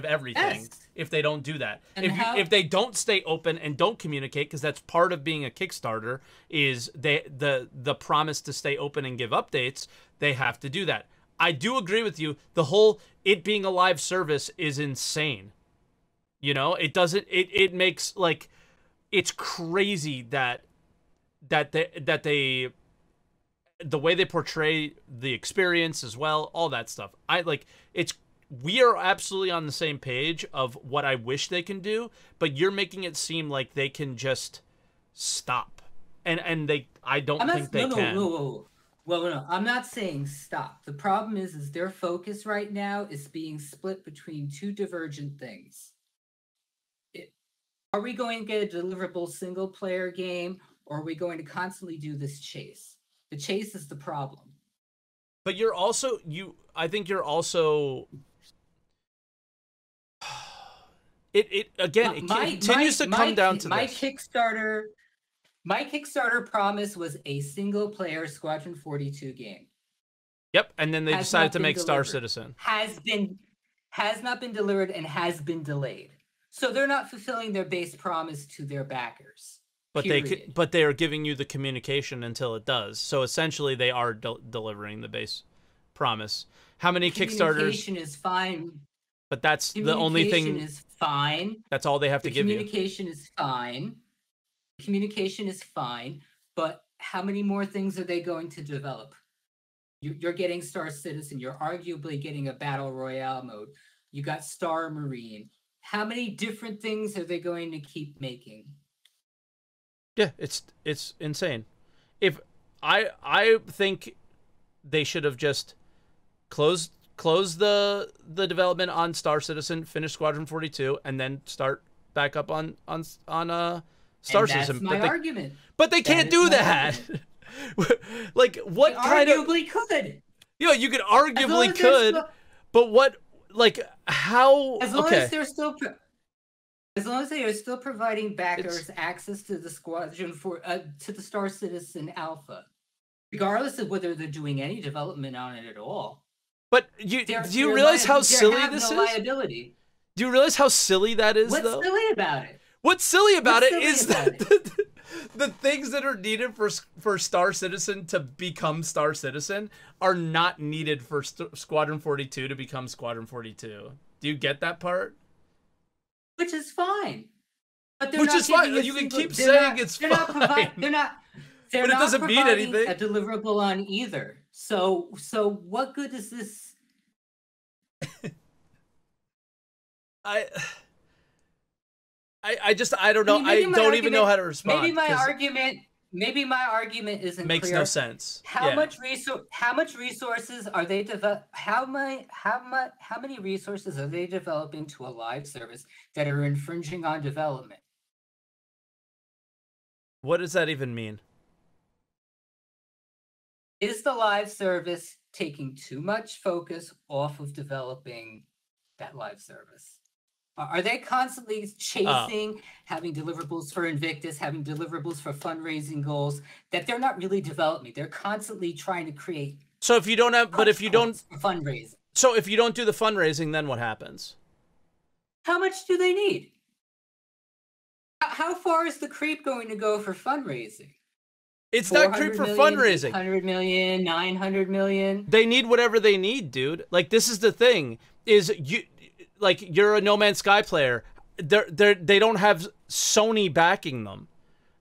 everything Yes. if they don't do that. And If they don't stay open and don't communicate, because that's part of being a Kickstarter, is the promise to stay open and give updates. They have to do that. I do agree with you. The whole it being a live service is insane. You know, it doesn't. It makes like it's crazy that they the way they portray the experience as well, all that stuff. We are absolutely on the same page of what I wish they can do, but you're making it seem like they can just stop, and I don't think they can. No. Well, no, I'm not saying stop. The problem is their focus right now is being split between two divergent things. Are we going to get a deliverable single-player game, or are we going to constantly do this chase? The chase is the problem. But you're also I think you're also it again continues to come down to my this. My Kickstarter promise was a single-player Squadron 42 game. Yep, and then they Has decided not to been make Star delivered. Citizen. Has not been delivered and has been delayed. So they're not fulfilling their base promise to their backers. But period. they are giving you the communication until it does. So essentially, they are delivering the base promise. How many Kickstarters? Communication is fine. But that's the only thing. Communication is fine. That's all they have to give you. Communication is fine. Communication is fine. But how many more things are they going to develop? You're getting Star Citizen. You're arguably getting a Battle Royale mode. You got Star Marine. How many different things are they going to keep making? Yeah, it's insane. If I think they should have just closed the development on Star Citizen, finish Squadron 42, and then start back up on Star Citizen. That's my argument. But they can't do that. Like what kind of? Arguably could. You could arguably could, but what? Like how? As long as they're still. As long as they are still providing backers access to the Squadron to the Star Citizen Alpha, regardless of whether they're doing any development on it at all. But do you realize how silly this is? Liability. Do you realize how silly that is? What's silly about it? What's silly about it is that the things that are needed for Star Citizen to become Star Citizen are not needed for Squadron 42 to become Squadron 42. Do you get that part? Which is fine. But Which is fine. You can keep saying it's fine. But it doesn't mean anything. A deliverable on either. So what good is this? I don't know. I don't even know how to respond. Maybe my argument isn't makes clear. No sense. How much resources are they how many resources are they developing to a live service that are infringing on development? What does that even mean? Is the live service taking too much focus off of developing that live service? Are they constantly chasing, having deliverables for Invictus, having deliverables for fundraising goals that they're not really developing? They're constantly trying to create. So if you don't have, but if you don't fundraise, so if you don't do the fundraising, then what happens? How much do they need? How far is the creep going to go for fundraising? It's not creep for fundraising. 100 million, 900 million. They need whatever they need, dude. Like, this is the thing. Is you, like, you're a No Man's Sky player. They don't have Sony backing them.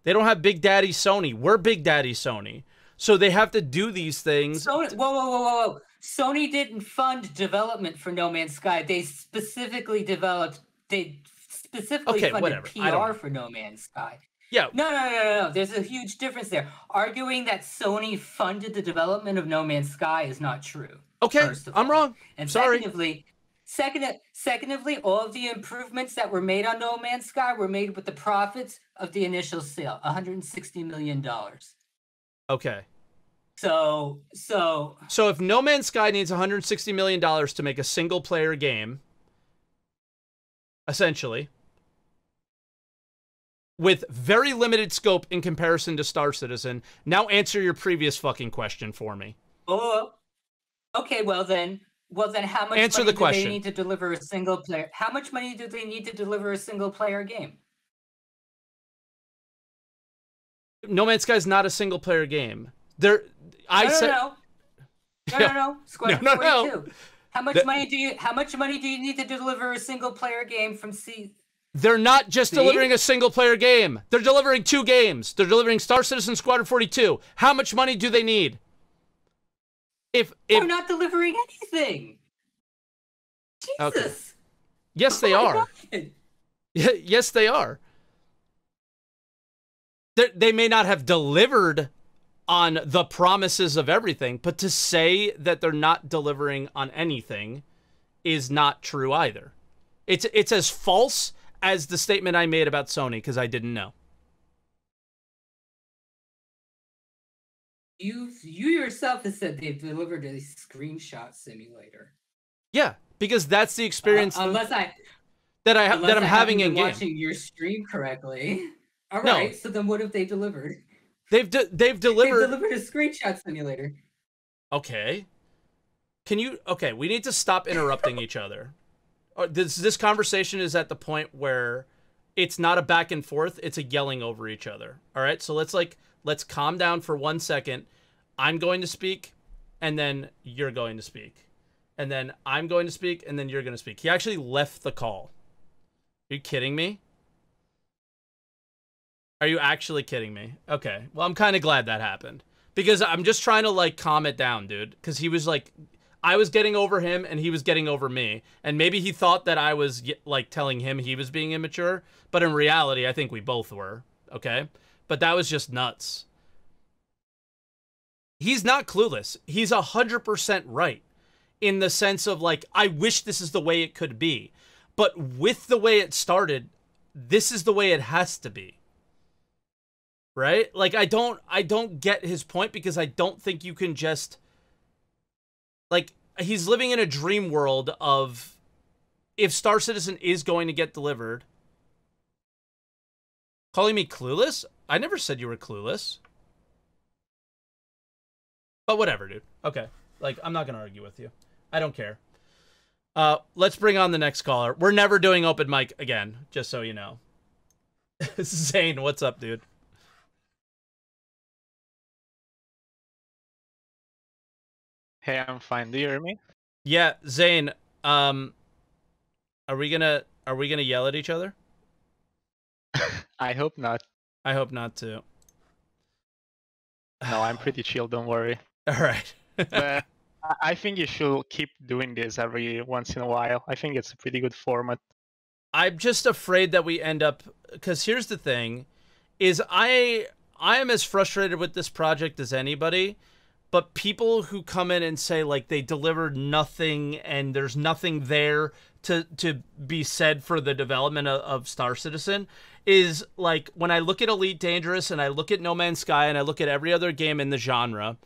They don't have Big Daddy Sony. We're Big Daddy Sony. So they have to do these things. Whoa. Sony didn't fund development for No Man's Sky. They specifically funded PR for No Man's Sky. Yeah. No. There's a huge difference there. Arguing that Sony funded the development of No Man's Sky is not true. Okay, I'm wrong. And sorry. Secondly, all of the improvements that were made on No Man's Sky were made with the profits of the initial sale, $160 million. Okay. So if No Man's Sky needs $160 million to make a single player game, essentially, with very limited scope in comparison to Star Citizen, now answer your previous fucking question for me. Oh, okay. Well then, how much answer money the question. Do they need to deliver a single player? How much money do they need to deliver a single player game? No Man's Sky is not a single player game. No. Squadron 42. How much money do you need to deliver a single player game from C? They're not just delivering a single player game. They're delivering 2 games. They're delivering Star Citizen Squadron 42. How much money do they need? If they're not delivering anything. Jesus. Okay. Yes, they are. Yes, they are. They may not have delivered on the promises of everything, but to say that they're not delivering on anything is not true either. It's as false as the statement I made about Sony, because I didn't know. You yourself have said they've delivered a screenshot simulator. Yeah, because that's the experience that I'm having in game. Watching your stream correctly. All right, so then what have they delivered? They've delivered. They've delivered a screenshot simulator. Okay. Okay, we need to stop interrupting each other. This conversation is at the point where it's not a back and forth, it's a yelling over each other. All right, so let's calm down for 1 second. I'm going to speak, and then you're going to speak. And then I'm going to speak, and then you're going to speak. He actually left the call. Are you kidding me? Are you actually kidding me? Okay, well, I'm kind of glad that happened. Because I'm just trying to, like, calm it down, dude. Because he was, like... I was getting over him, and he was getting over me. And maybe he thought that I was, like, telling him he was being immature. But in reality, I think we both were. Okay? But that was just nuts. He's not clueless. He's 100% right. In the sense of, like, I wish this is the way it could be. But with the way it started, this is the way it has to be. Right? Like, I don't get his point, because I don't think you can just... Like, he's living in a dream world of, if Star Citizen is going to get delivered. Calling me clueless? I never said you were clueless. But whatever, dude. Okay. Like, I'm not going to argue with you. I don't care. Let's bring on the next caller. We're never doing open mic again, just so you know. Zane, what's up, dude? Hey, I'm fine. Do you hear me? Yeah, Zane. Are we gonna yell at each other? I hope not. I hope not too. No, I'm pretty chill. Don't worry. All right. But I think you should keep doing this every once in a while. I think it's a pretty good format. I'm just afraid that we end up, because here's the thing, is I am as frustrated with this project as anybody. But people who come in and say, like, they delivered nothing and there's nothing there to be said for the development of Star Citizen is, like, when I look at Elite Dangerous and I look at No Man's Sky and I look at every other game in the genre,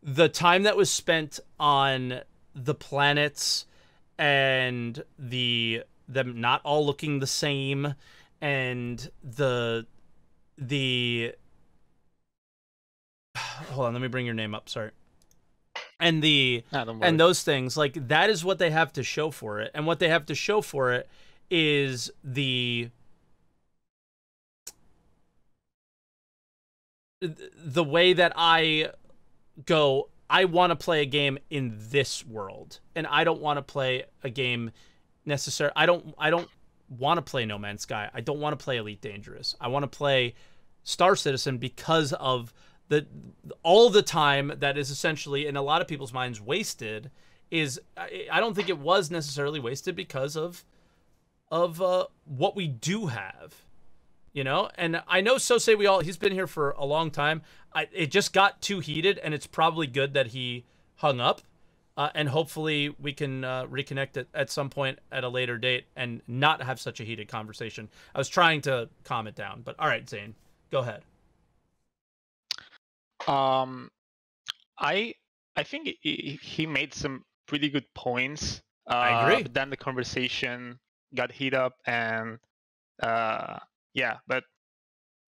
the time that was spent on the planets and the them not all looking the same, and the hold on, let me bring your name up. Sorry. And and those things, like, that is what they have to show for it, and what they have to show for it is the way that I go, I want to play a game in this world, and I don't want to play a game necessarily. I don't want to play No Man's Sky. I don't want to play Elite Dangerous. I want to play Star Citizen because of all the time that is essentially, in a lot of people's minds, wasted. I don't think it was necessarily wasted because of what we do have. You know, and I know he's been here for a long time. It just got too heated, and it's probably good that he hung up. And hopefully we can reconnect at some point at a later date and not have such a heated conversation. I was trying to calm it down, but all right, Zane, go ahead. I think he made some pretty good points. I agree. But then the conversation got heated up, and yeah. But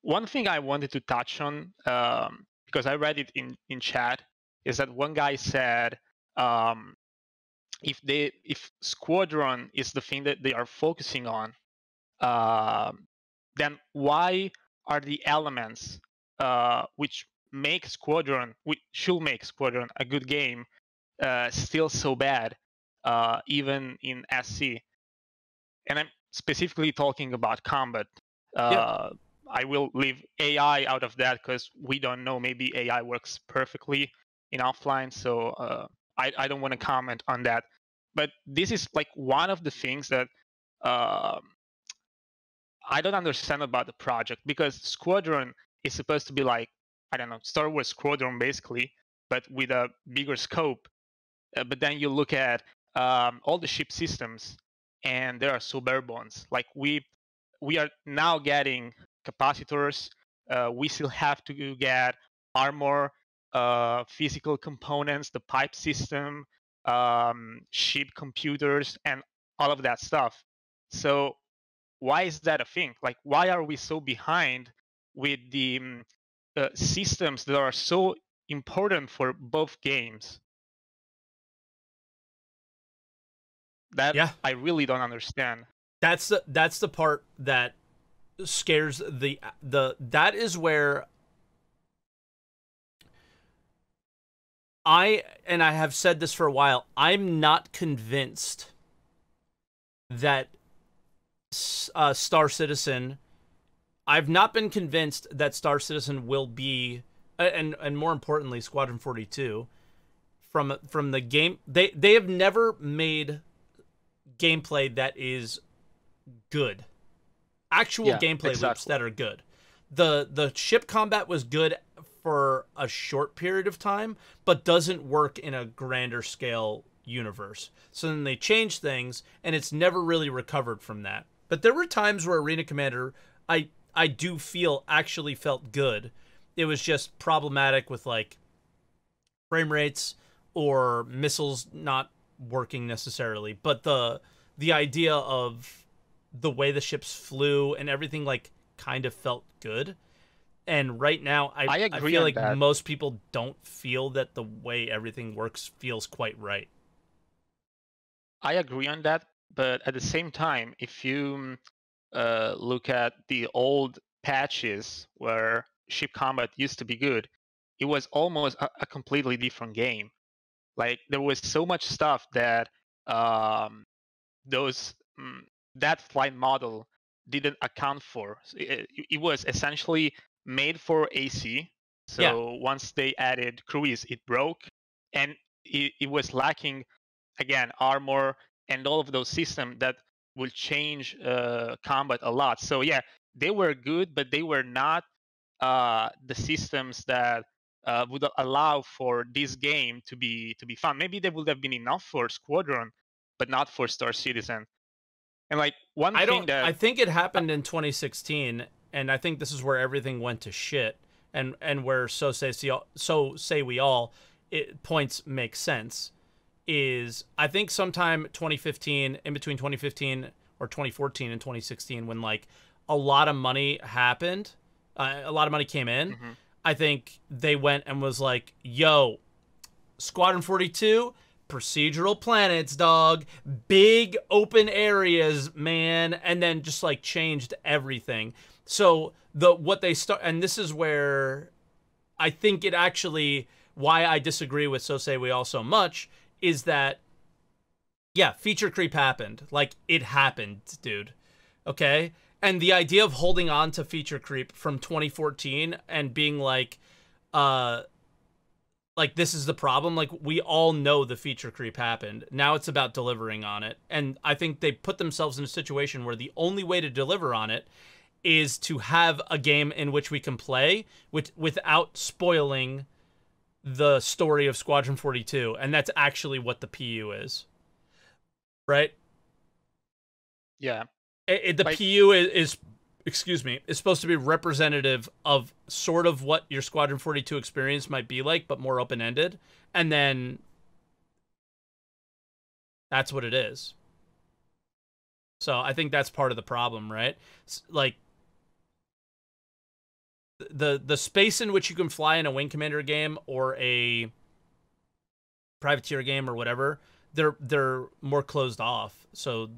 one thing I wanted to touch on, because I read it in chat, is that one guy said, if Squadron is the thing that they are focusing on, then why are the elements which should make Squadron a good game still so bad, even in SC? And I'm specifically talking about combat. I will leave AI out of that because we don't know. Maybe AI works perfectly in offline, so I don't want to comment on that. But this is like one of the things that I don't understand about the project, because Squadron is supposed to be like, I don't know, Star Wars Squadron basically, but with a bigger scope. But then you look at all the ship systems, and they are so bare bones. Like we are now getting capacitors. We still have to get armor, physical components, the pipe system, ship computers, and all of that stuff. So why is that a thing? Like, why are we so behind with the systems that are so important for both games? That I really don't understand. That's the part that scares that is where I have said this for a while, I'm not convinced that Star Citizen, I've not been convinced that Star Citizen will be, and more importantly, Squadron 42, from the game, they have never made gameplay that is good. Actual gameplay loops that are good. The ship combat was good for a short period of time, but doesn't work in a grander scale universe. So then they changed things, and it's never really recovered from that. But there were times where Arena Commander, I do feel actually felt good. It was just problematic with like frame rates or missiles not working necessarily, but the idea of the way the ships flew and everything like kind of felt good. And right now, I feel like most people don't feel that the way everything works feels quite right. I agree on that, but at the same time, if you look at the old patches where ship combat used to be good, it was almost a completely different game. Like, there was so much stuff that that flight model didn't account for. It was essentially made for AC. So once they added cruise, it broke, and it was lacking, again, armor and all of those systems that will change combat a lot. So yeah, they were good, but they were not the systems that would allow for this game to be fun. Maybe they would have been enough for Squadron, but not for Star Citizen. And like I think it happened in 2016, and I think this is where everything went to shit, and where so say we all points make sense. Is I think sometime 2015, in between 2015 or 2014 and 2016 when like a lot of money happened, a lot of money came in. Mm-hmm. I think they went and was like, yo, Squadron 42, procedural planets, dog, big open areas, man, and then just like changed everything. So what they start, and this is where I think it actually, why I disagree with So Say We All so much, is that, yeah, feature creep happened. Like, it happened, dude. Okay? And the idea of holding on to feature creep from 2014 and being like this is the problem. Like, we all know the feature creep happened. Now it's about delivering on it. And I think they put themselves in a situation where the only way to deliver on it is to have a game in which we can play without spoiling the story of Squadron 42. And that's actually what the PU is. Right? Yeah. The PU is excuse me, is supposed to be representative of sort of what your Squadron 42 experience might be like, but more open-ended. And then that's what it is. So I think that's part of the problem, right? Like, the space in which you can fly in a Wing Commander game or a Privateer game or whatever, they're more closed off. So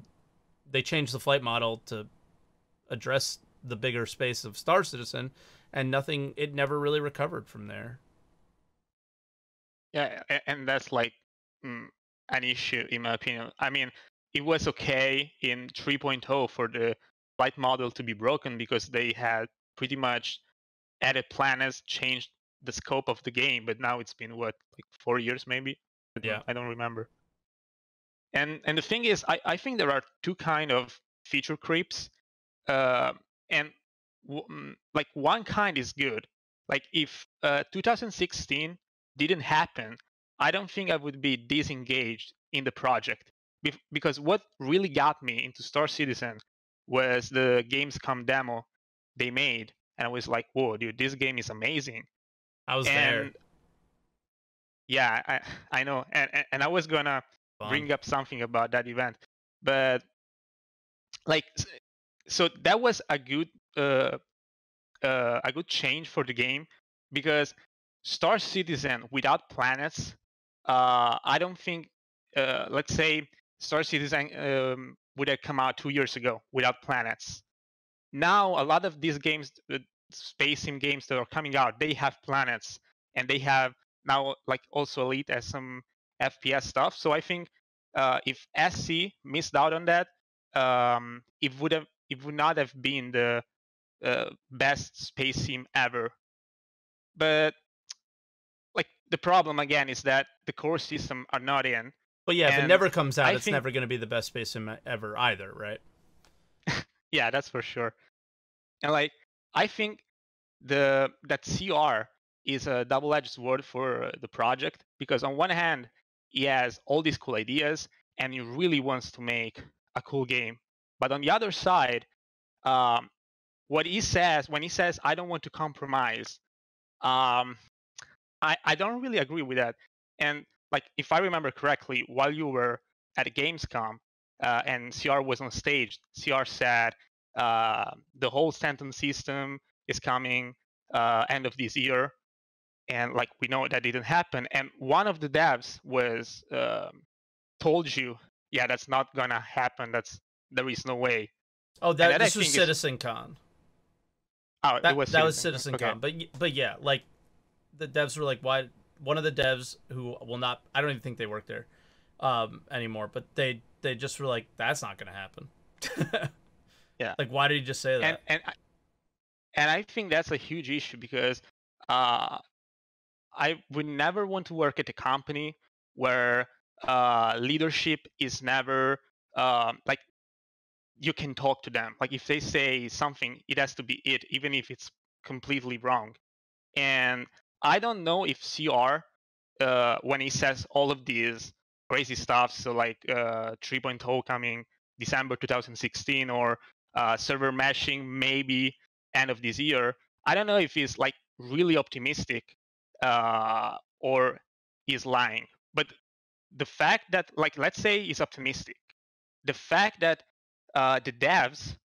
they changed the flight model to address the bigger space of Star Citizen, and it never really recovered from there. Yeah, and that's like an issue in my opinion. I mean, it was okay in 3.0 for the flight model to be broken because they had pretty much added planets, changed the scope of the game, but now it's been what, like 4 years maybe? Yeah. I don't remember. And the thing is, I think there are two kind of feature creeps, and like one kind is good. Like if 2016 didn't happen, I don't think I would be disengaged in the project, because what really got me into Star Citizen was the Gamescom demo they made, and I was like, whoa, dude, this game is amazing. I was there. Yeah, I know, and I was gonna bring up something about that event, but like, so that was a good change for the game, because Star Citizen without planets, I don't think, let's say Star Citizen would have come out 2 years ago without planets. Now a lot of these games, space sim games that are coming out, they have planets, and they have now like also Elite as some FPS stuff. So I think if SC missed out on that, it would not have been the best space sim ever. But like the problem again is that the core system are not in. But yeah, if it never comes out, it's think, never going to be the best space sim ever either, right? Yeah, that's for sure. And like, I think that CR is a double-edged sword for the project, because on one hand, he has all these cool ideas and he really wants to make a cool game. But on the other side, what he says when he says, I don't want to compromise, I don't really agree with that. And like, if I remember correctly, while you were at Gamescom and CR was on stage, CR said the whole sentence system is coming end of this year, and like we know that didn't happen. And one of the devs was told you, yeah, that's not gonna happen. There is no way. Oh, this was CitizenCon. Oh, it was that was CitizenCon. Okay. But yeah, like the devs were like, why? One of the devs who will not, I don't even think they work there anymore, but they just were like, that's not gonna happen. Yeah. Like, why did you just say that? And I think that's a huge issue, because I would never want to work at a company where leadership is never like, you can talk to them. Like, if they say something, it has to be it, even if it's completely wrong. And I don't know if CR, when he says all of these crazy stuff, so like 3.0 coming December 2016, or server meshing maybe end of this year, I don't know if he's like really optimistic or he's lying. But the fact that, like, let's say he's optimistic, the fact that the devs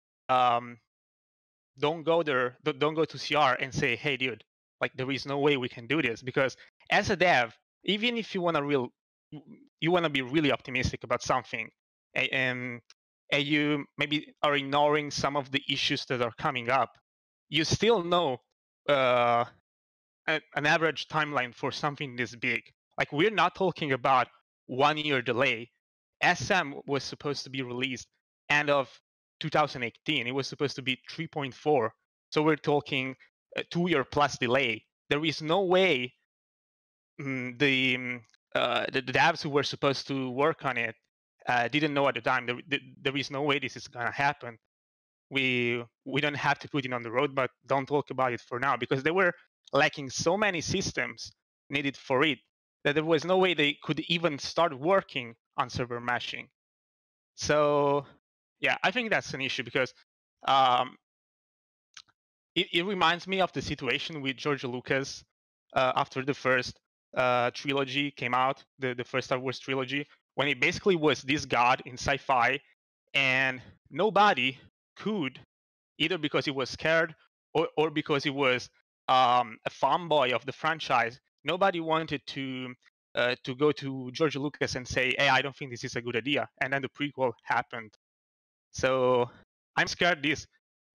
don't go there, don't go to CR and say, hey, dude, like there is no way we can do this, because as a dev, even if you want to be really optimistic about something, and you maybe are ignoring some of the issues that are coming up, you still know an average timeline for something this big. Like, we're not talking about 1 year delay. SM was supposed to be released end of 2018. It was supposed to be 3.4. So we're talking a 2-year plus delay. There is no way the devs who were supposed to work on it didn't know at the time. There is no way this is going to happen. We don't have to put it on the road, but don't talk about it for now, because they were lacking so many systems needed for it that there was no way they could even start working on server meshing. So yeah, I think that's an issue, because it reminds me of the situation with George Lucas after the first trilogy came out, the first Star Wars trilogy, when he basically was this god in sci-fi, and nobody could, either because he was scared or because he was a fanboy of the franchise, nobody wanted to go to George Lucas and say, hey, I don't think this is a good idea. And then the prequel happened. So I'm scared this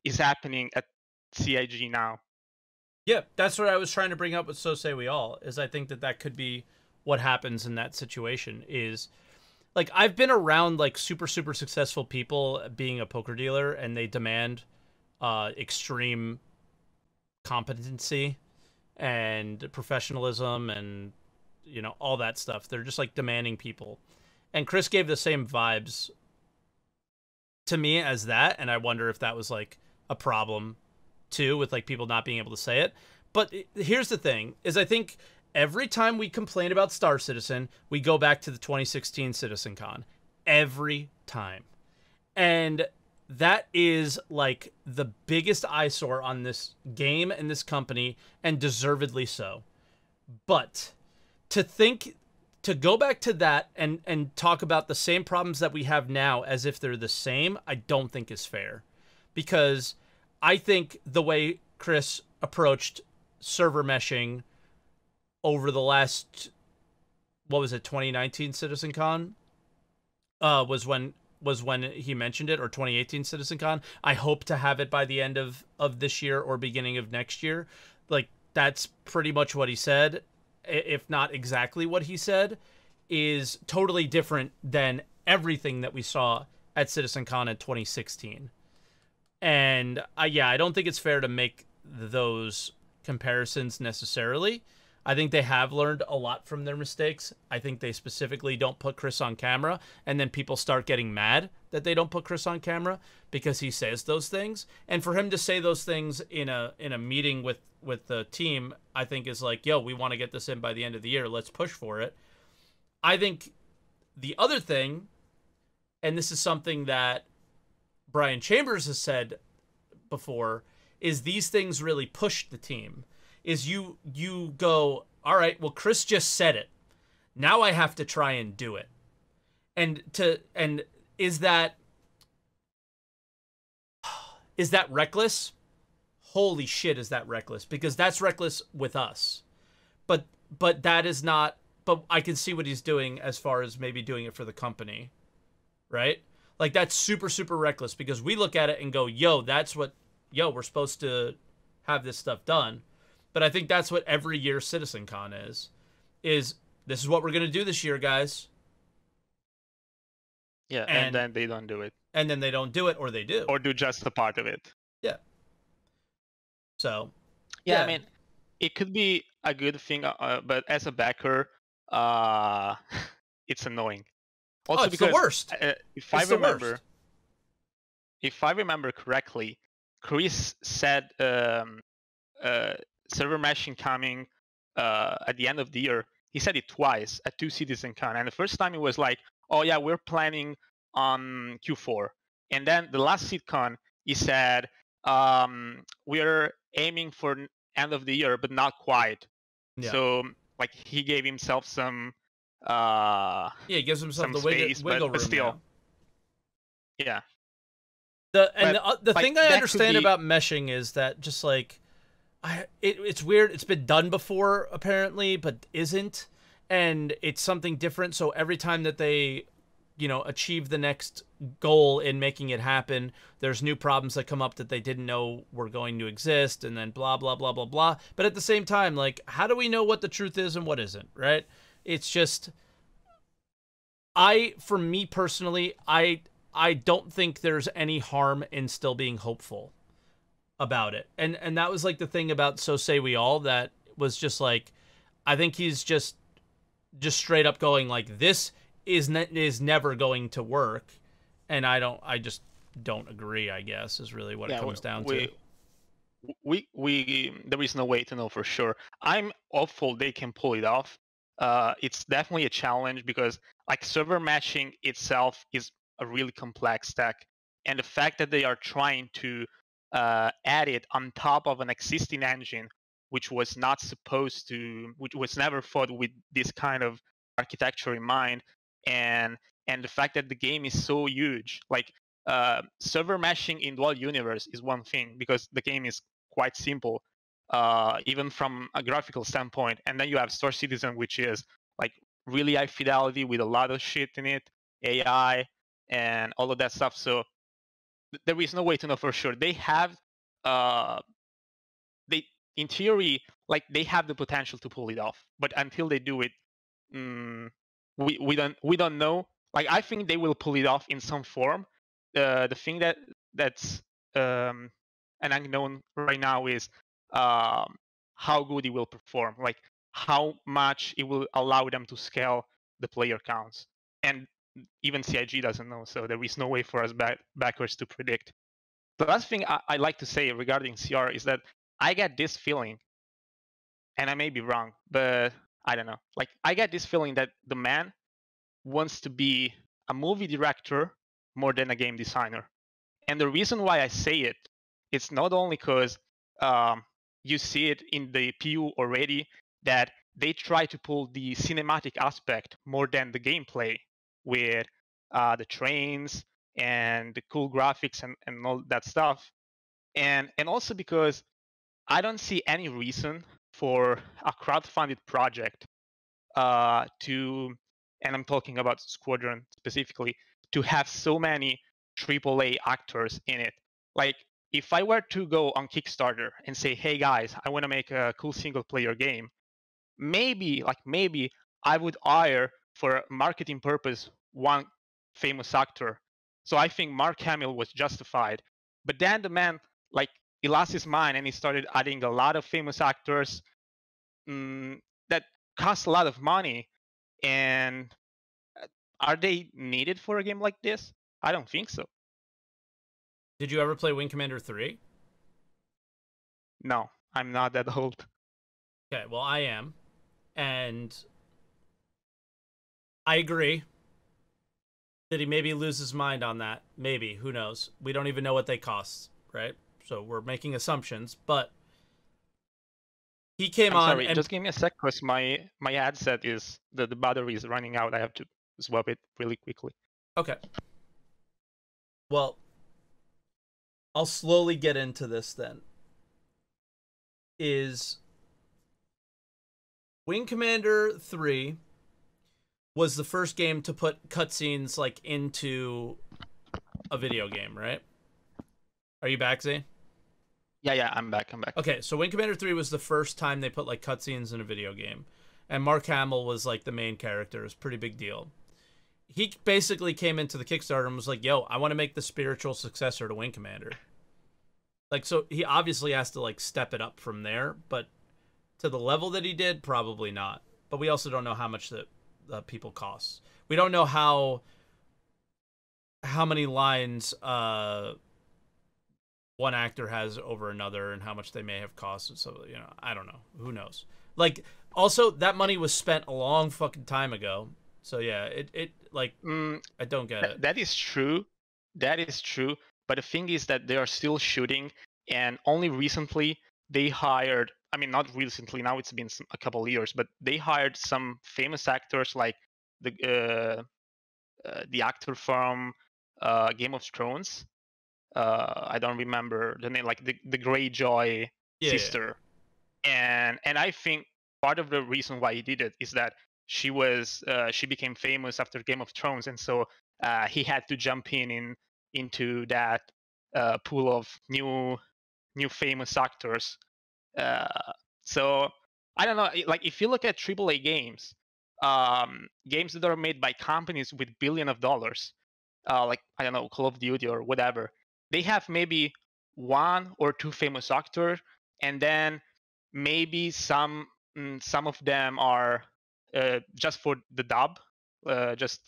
is happening at CIG now. Yeah, that's what I was trying to bring up with So Say We All, is I think that could be what happens in that situation. Is like, I've been around like super successful people being a poker dealer, and they demand extreme competency and professionalism and, you know, all that stuff. They're just like demanding people. And Chris gave the same vibes to me as that, and I wonder if that was like a problem too, with like people not being able to say it. But here's the thing, is I think every time we complain about Star Citizen, we go back to the 2016 CitizenCon. Every time. And that is like the biggest eyesore on this game and this company, and deservedly so. But to go back to that and talk about the same problems that we have now as if they're the same, I don't think is fair. Because I think the way Chris approached server meshing over the last, what was it, 2019 CitizenCon was when he mentioned it, or 2018 CitizenCon. I hope to have it by the end of this year or beginning of next year. Like, that's pretty much what he said, if not exactly what he said, is totally different than everything that we saw at CitizenCon in 2016. And yeah, I don't think it's fair to make those comparisons necessarily. I think they have learned a lot from their mistakes. I think they specifically don't put Chris on camera, and then people start getting mad that they don't put Chris on camera because he says those things. And for him to say those things in a meeting with the team, I think is like, yo, we want to get this in by the end of the year. Let's push for it. I think the other thing, and this is something that Brian Chambers has said before, is these things really push the team. Is you go, all right, well, Chris just said it. Now I have to try and do it. And is that reckless? Holy shit, is that reckless? Because that's reckless with us. But that is not, but I can see what he's doing as far as maybe doing it for the company. Right? Like, that's super reckless, because we look at it and go, yo, we're supposed to have this stuff done. But I think that's what every year CitizenCon is this is what we're going to do this year, guys. Yeah, and then they don't do it. And then they don't do it, or they do. Or do just a part of it. Yeah. So. Yeah, I mean, it could be a good thing, but as a backer, it's annoying. Also, it's the worst. If I remember correctly, Chris said server meshing coming at the end of the year. He said it twice at 2 CitizenCon, and the first time it was like, oh yeah, we're planning on Q4. And then the last CitCon, he said, we're aiming for end of the year, but not quite. Yeah. So like, he gave himself some he gives himself the space, wiggle room. But still, now. Yeah. The like, thing I that could understand be- about meshing is that just like it's weird. It's been done before apparently, but isn't, and it's something different. So every time that they, achieve the next goal in making it happen, there's new problems that come up that they didn't know were going to exist, and then blah blah blah blah blah. But at the same time, like, how do we know what the truth is and what isn't? Right? It's just, for me personally, I don't think there's any harm in still being hopeful about it. And that was like the thing about So Say We All, that was just like, I think he's just straight up going like, this is never going to work, and I just don't agree, I guess, is really what it comes down to. There is no way to know for sure. I'm hopeful they can pull it off. It's definitely a challenge because like server matching itself is a really complex tech, and the fact that they are trying to add it on top of an existing engine, which was never thought with this kind of architecture in mind, and the fact that the game is so huge, like server meshing in dual universe is one thing because the game is quite simple, even from a graphical standpoint, and then you have Star Citizen, which is like really high fidelity with a lot of shit in it, AI and all of that stuff. So there is no way to know for sure. They have in theory, like they have the potential to pull it off, but until they do it, we don't know. Like I think they will pull it off in some form. The thing that's an unknown right now is how good it will perform, like how much it will allow them to scale the player counts, and even CIG doesn't know, so there is no way for us backwards to predict. The last thing I like to say regarding CR is that I get this feeling, and I may be wrong, but I don't know. Like I get this feeling that the man wants to be a movie director more than a game designer. And the reason why I say it, it's not only because you see it in the PU already, that they try to pull the cinematic aspect more than the gameplay with the trains and the cool graphics and all that stuff. And also because I don't see any reason for a crowd-funded project and I'm talking about Squadron specifically, to have so many AAA actors in it. Like, if I were to go on Kickstarter and say, hey guys, I want to make a cool single-player game, maybe I would hire, for marketing purpose, one famous actor. So I think Mark Hamill was justified. But then the man, like, he lost his mind and he started adding a lot of famous actors that cost a lot of money. And are they needed for a game like this? I don't think so. Did you ever play Wing Commander 3? No, I'm not that old. Okay, well, I am. And I agree. Did he maybe lose his mind on that? Maybe. Who knows? We don't even know what they cost, right? So we're making assumptions, but he came I'm on sorry, and just give me a sec because my headset is the battery is running out. I have to swap it really quickly. Okay. Well, I'll slowly get into this then. Is Wing Commander 3 was the first game to put cutscenes like into a video game, right? Are you back, Zane? Yeah, I'm back. Okay, so Wing Commander 3 was the first time they put like cutscenes in a video game. And Mark Hamill was like the main character. It was a pretty big deal. He basically came into the Kickstarter and was like, yo, I want to make the spiritual successor to Wing Commander. Like, so he obviously has to like step it up from there, but to the level that he did, probably not. But we also don't know how much the people cost. We don't know how many lines one actor has over another and how much they may have cost. So, I don't know. Who knows? Like, also, that money was spent a long fucking time ago. So, yeah, it I don't get it. That is true. But the thing is that they are still shooting, and only recently they hired, I mean, not recently, now it's been a couple of years, but they hired some famous actors like the actor from Game of Thrones. I don't remember the name, like the Greyjoy sister. And I think part of the reason why he did it is that she became famous after Game of Thrones, and so he had to jump into that pool of new famous actors. So I don't know, like if you look at AAA games, games that are made by companies with billions of dollars, like I don't know, Call of Duty or whatever, they have maybe one or two famous actors, and then maybe some of them are just for the dub, are just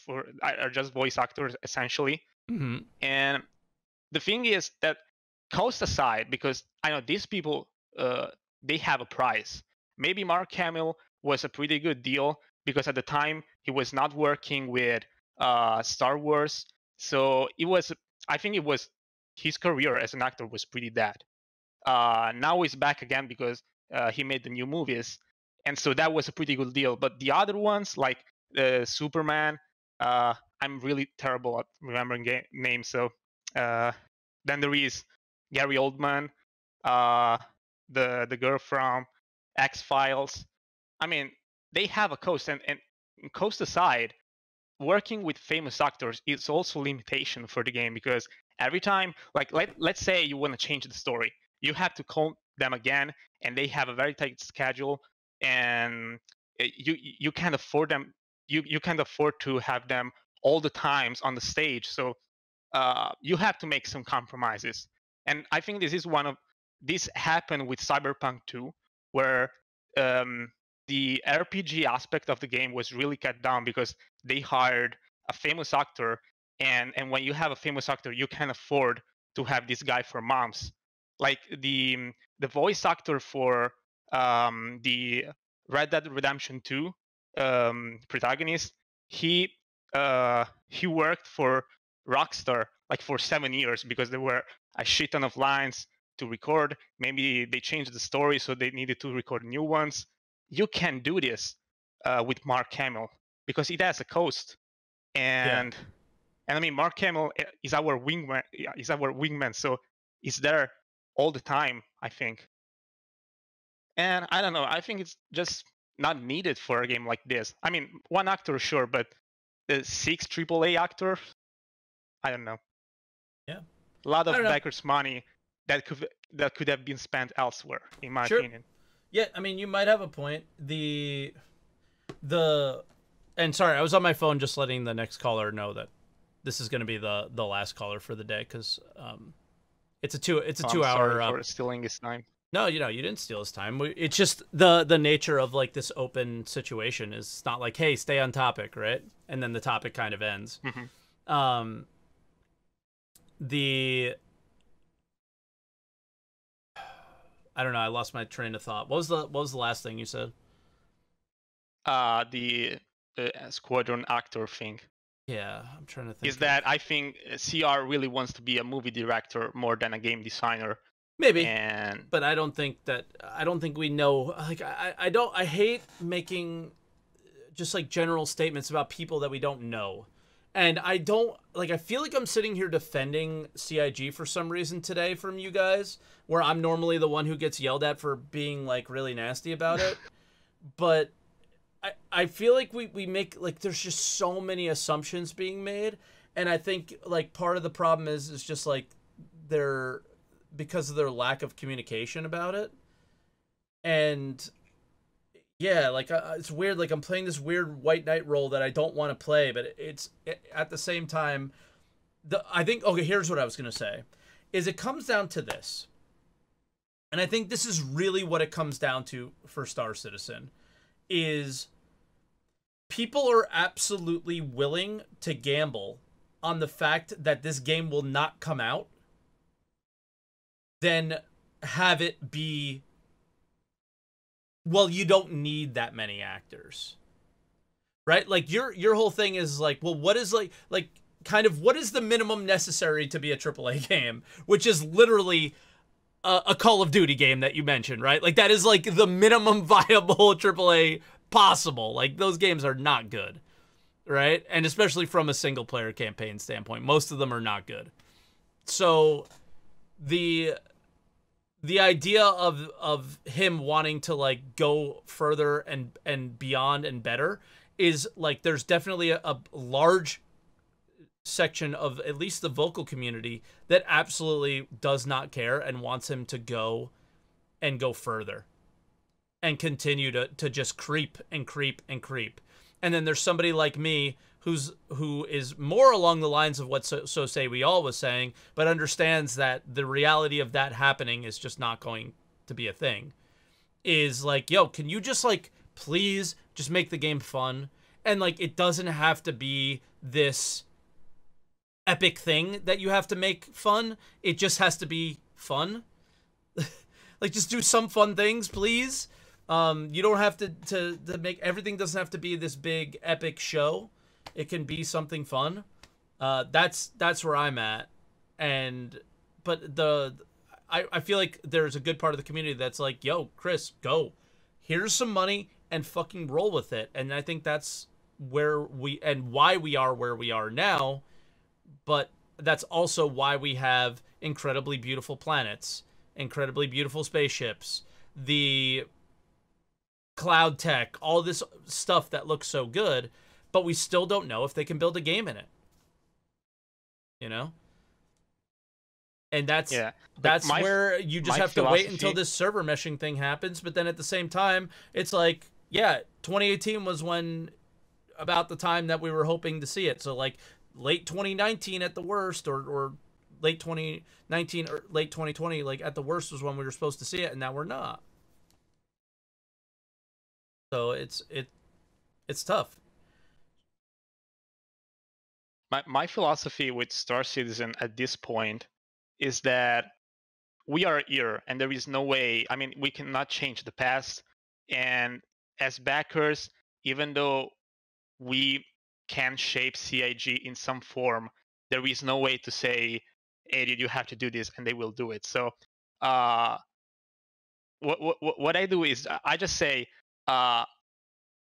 voice actors essentially. Mm-hmm. And the thing is that, cost aside, because I know these people, they have a price. Maybe Mark Hamill was a pretty good deal because at the time he was not working with Star Wars, so I think it was his career as an actor was pretty dead. Now he's back again because he made the new movies, and so that was a pretty good deal. But the other ones, like Superman, I'm really terrible at remembering names. So then there is Gary Oldman, the girl from X-Files. I mean, they have a cost, and cost aside, working with famous actors is also a limitation for the game, because every time, like let's say you want to change the story, you have to call them again, and they have a very tight schedule, and you can't afford them. You can't afford to have them all the times on the stage, so you have to make some compromises. And I think this happened with Cyberpunk 2, where the RPG aspect of the game was really cut down because they hired a famous actor, and when you have a famous actor, you can't afford to have this guy for months. Like the voice actor for the Red Dead Redemption 2 protagonist, he worked for Rockstar like for 7 years because there were a shit ton of lines to record. Maybe they changed the story, so they needed to record new ones. You can do this with Mark Hamill because it has a cost, and I mean, Mark Hamill is our wingman. So he's there all the time, I think. And I don't know. I think it's just not needed for a game like this. I mean, one actor, sure, but the 6 AAA actors, I don't know. Yeah, a lot of backers' money that could have been spent elsewhere, in my opinion. Yeah, I mean, you might have a point. And sorry, I was on my phone just letting the next caller know that this is going to be the last caller for the day, because it's a 2 hour. Sorry for stealing his time. No, you didn't steal his time. It's just the nature of like this open situation is it's not like, hey, stay on topic, right? And then the topic kind of ends. Mm-hmm. I don't know. I lost my train of thought. What was the last thing you said? The squadron actor thing. Yeah, I'm trying to think. Is that I think CR really wants to be a movie director more than a game designer. Maybe. And but I don't think we know. Like I hate making just like general statements about people that we don't know. And I feel like I'm sitting here defending CIG for some reason today from you guys, where I'm normally the one who gets yelled at for being like really nasty about it. But I feel like we make like there's just so many assumptions being made, and I think like part of the problem is just like because of their lack of communication about it. And yeah, like it's weird. Like I'm playing this weird white knight role that I don't want to play, but at the same time, I think okay. Here's what I was gonna say, is it comes down to this, and I think this is really what it comes down to for Star Citizen, is people are absolutely willing to gamble on the fact that this game will not come out, then have it be, well, you don't need that many actors, right? Like your whole thing is like, well, what is like kind of what is the minimum necessary to be a AAA game, which is literally a Call of Duty game that you mentioned, right? Like that is like the minimum viable AAA possible. Like those games are not good, right? And especially from a single player campaign standpoint, most of them are not good. so the idea of him wanting to like go further and beyond and better is like there's definitely a large section of at least the vocal community that absolutely does not care and wants him to go and go further and continue to just creep and creep and creep. And then there's somebody like me who is more along the lines of what So Say We All was saying, but understands that the reality of that happening is just not going to be a thing. Is like, yo, can you just like please just make the game fun? And like it doesn't have to be this epic thing that you have to make fun. It just has to be fun. Like just do some fun things, please. You don't have to make everything doesn't have to be this big epic show. It can be something fun. That's where I'm at. But I feel like there's a good part of the community that's like, yo, Chris, go. Here's some money and fucking roll with it. And I think that's where why we are where we are now. But that's also why we have incredibly beautiful planets, incredibly beautiful spaceships, the cloud tech, all this stuff that looks so good, but we still don't know if they can build a game in it. You know? And that's where you just have to wait until this server meshing thing happens. But then at the same time, it's like, yeah, 2018 was about the time that we were hoping to see it. So like late 2019 at the worst, or late 2019 or late 2020, like at the worst was when we were supposed to see it, and now we're not. So it's tough. My philosophy with Star Citizen at this point is that we are here and there is no way, I mean, we cannot change the past. And as backers, even though we can shape CIG in some form, there is no way to say, hey, did you have to do this? And they will do it. So what I do is I just say,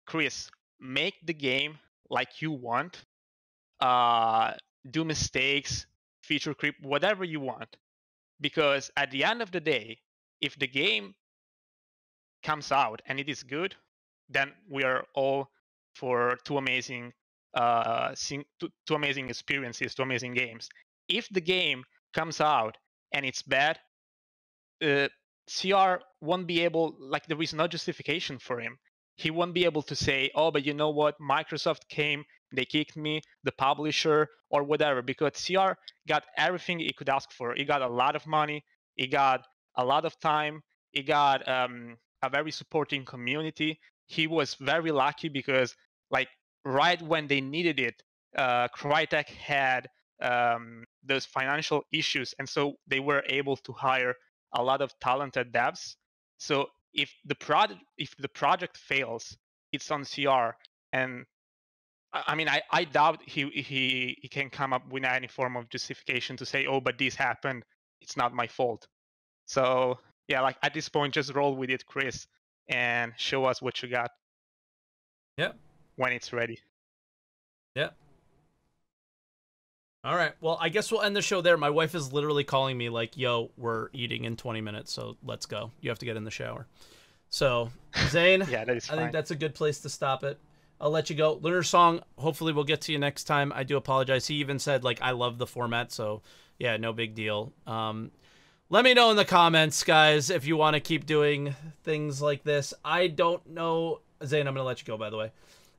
Chris, make the game like you want. Do mistakes, feature creep, whatever you want. Because at the end of the day, if the game comes out and it is good, then we are all for two amazing experiences, two amazing games. If the game comes out and it's bad, CR won't be able, like there is no justification for him. He won't be able to say, oh, but you know what, Microsoft came, they kicked me, the publisher, or whatever, because CR got everything he could ask for. He got a lot of money, he got a lot of time, he got a very supporting community. He was very lucky because, like, right when they needed it, Crytek had those financial issues, and so they were able to hire a lot of talented devs. So if the project fails, it's on CR. And I mean, I doubt he can come up with any form of justification to say, oh, but this happened, it's not my fault. So yeah, like at this point, just roll with it, Chris, and show us what you got. Yeah. When it's ready. Yeah. All right. Well, I guess we'll end the show there. My wife is literally calling me like, yo, we're eating in 20 minutes, so let's go. You have to get in the shower. So, Zane, yeah, that is fine. I think that's a good place to stop it. I'll let you go. Lunar Song, hopefully we'll get to you next time. I do apologize. He even said, like, I love the format, so yeah, no big deal. Let me know in the comments, guys, if you want to keep doing things like this. I don't know. Zane, I'm going to let you go, by the way.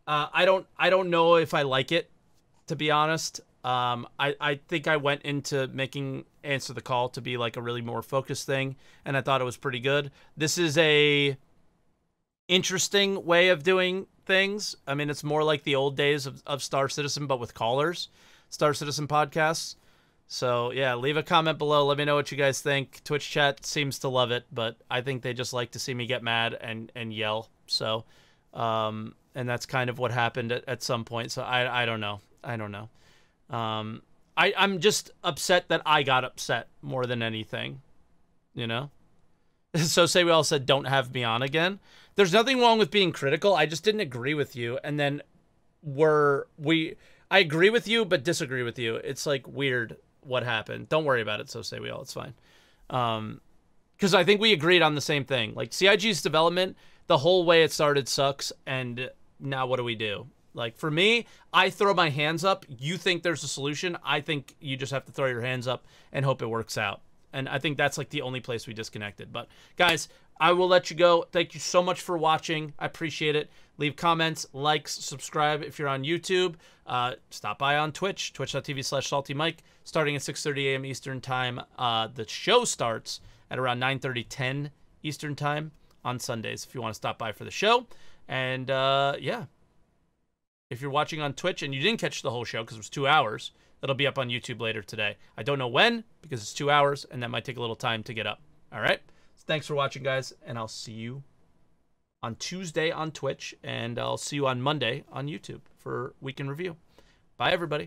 I don't know if I like it, to be honest. I think I went into making Answer the Call to be like a really more focused thing, and I thought it was pretty good. This is a interesting way of doing things. I mean, it's more like the old days of Star Citizen, but with callers, Star Citizen podcasts. So yeah, leave a comment below. Let me know what you guys think. Twitch chat seems to love it, but I think they just like to see me get mad and yell. So, and that's kind of what happened at some point. So I don't know. I don't know. I'm just upset that I got upset more than anything, you know? So Say We All said, don't have me on again. There's nothing wrong with being critical. I just didn't agree with you. And then I agree with you, but disagree with you. It's like weird. what happened. Don't worry about it, so say we all. It's fine. Because I think we agreed on the same thing. Like, CIG's development, the whole way it started sucks, and now what do we do? Like, for me, I throw my hands up. You think there's a solution. I think you just have to throw your hands up and hope it works out. And I think that's, like, the only place we disconnected. But, guys, I will let you go. Thank you so much for watching. I appreciate it. Leave comments, likes, subscribe if you're on YouTube. Stop by on Twitch, twitch.tv/SaltEMike, starting at 6:30 a.m. Eastern Time. The show starts at around 9:30, 10 Eastern Time on Sundays if you want to stop by for the show. And, yeah. If you're watching on Twitch and you didn't catch the whole show because it was 2 hours, it'll be up on YouTube later today. I don't know when because it's 2 hours, and that might take a little time to get up. All right? So thanks for watching, guys, and I'll see you on Tuesday on Twitch, and I'll see you on Monday on YouTube for Week in Review. Bye, everybody.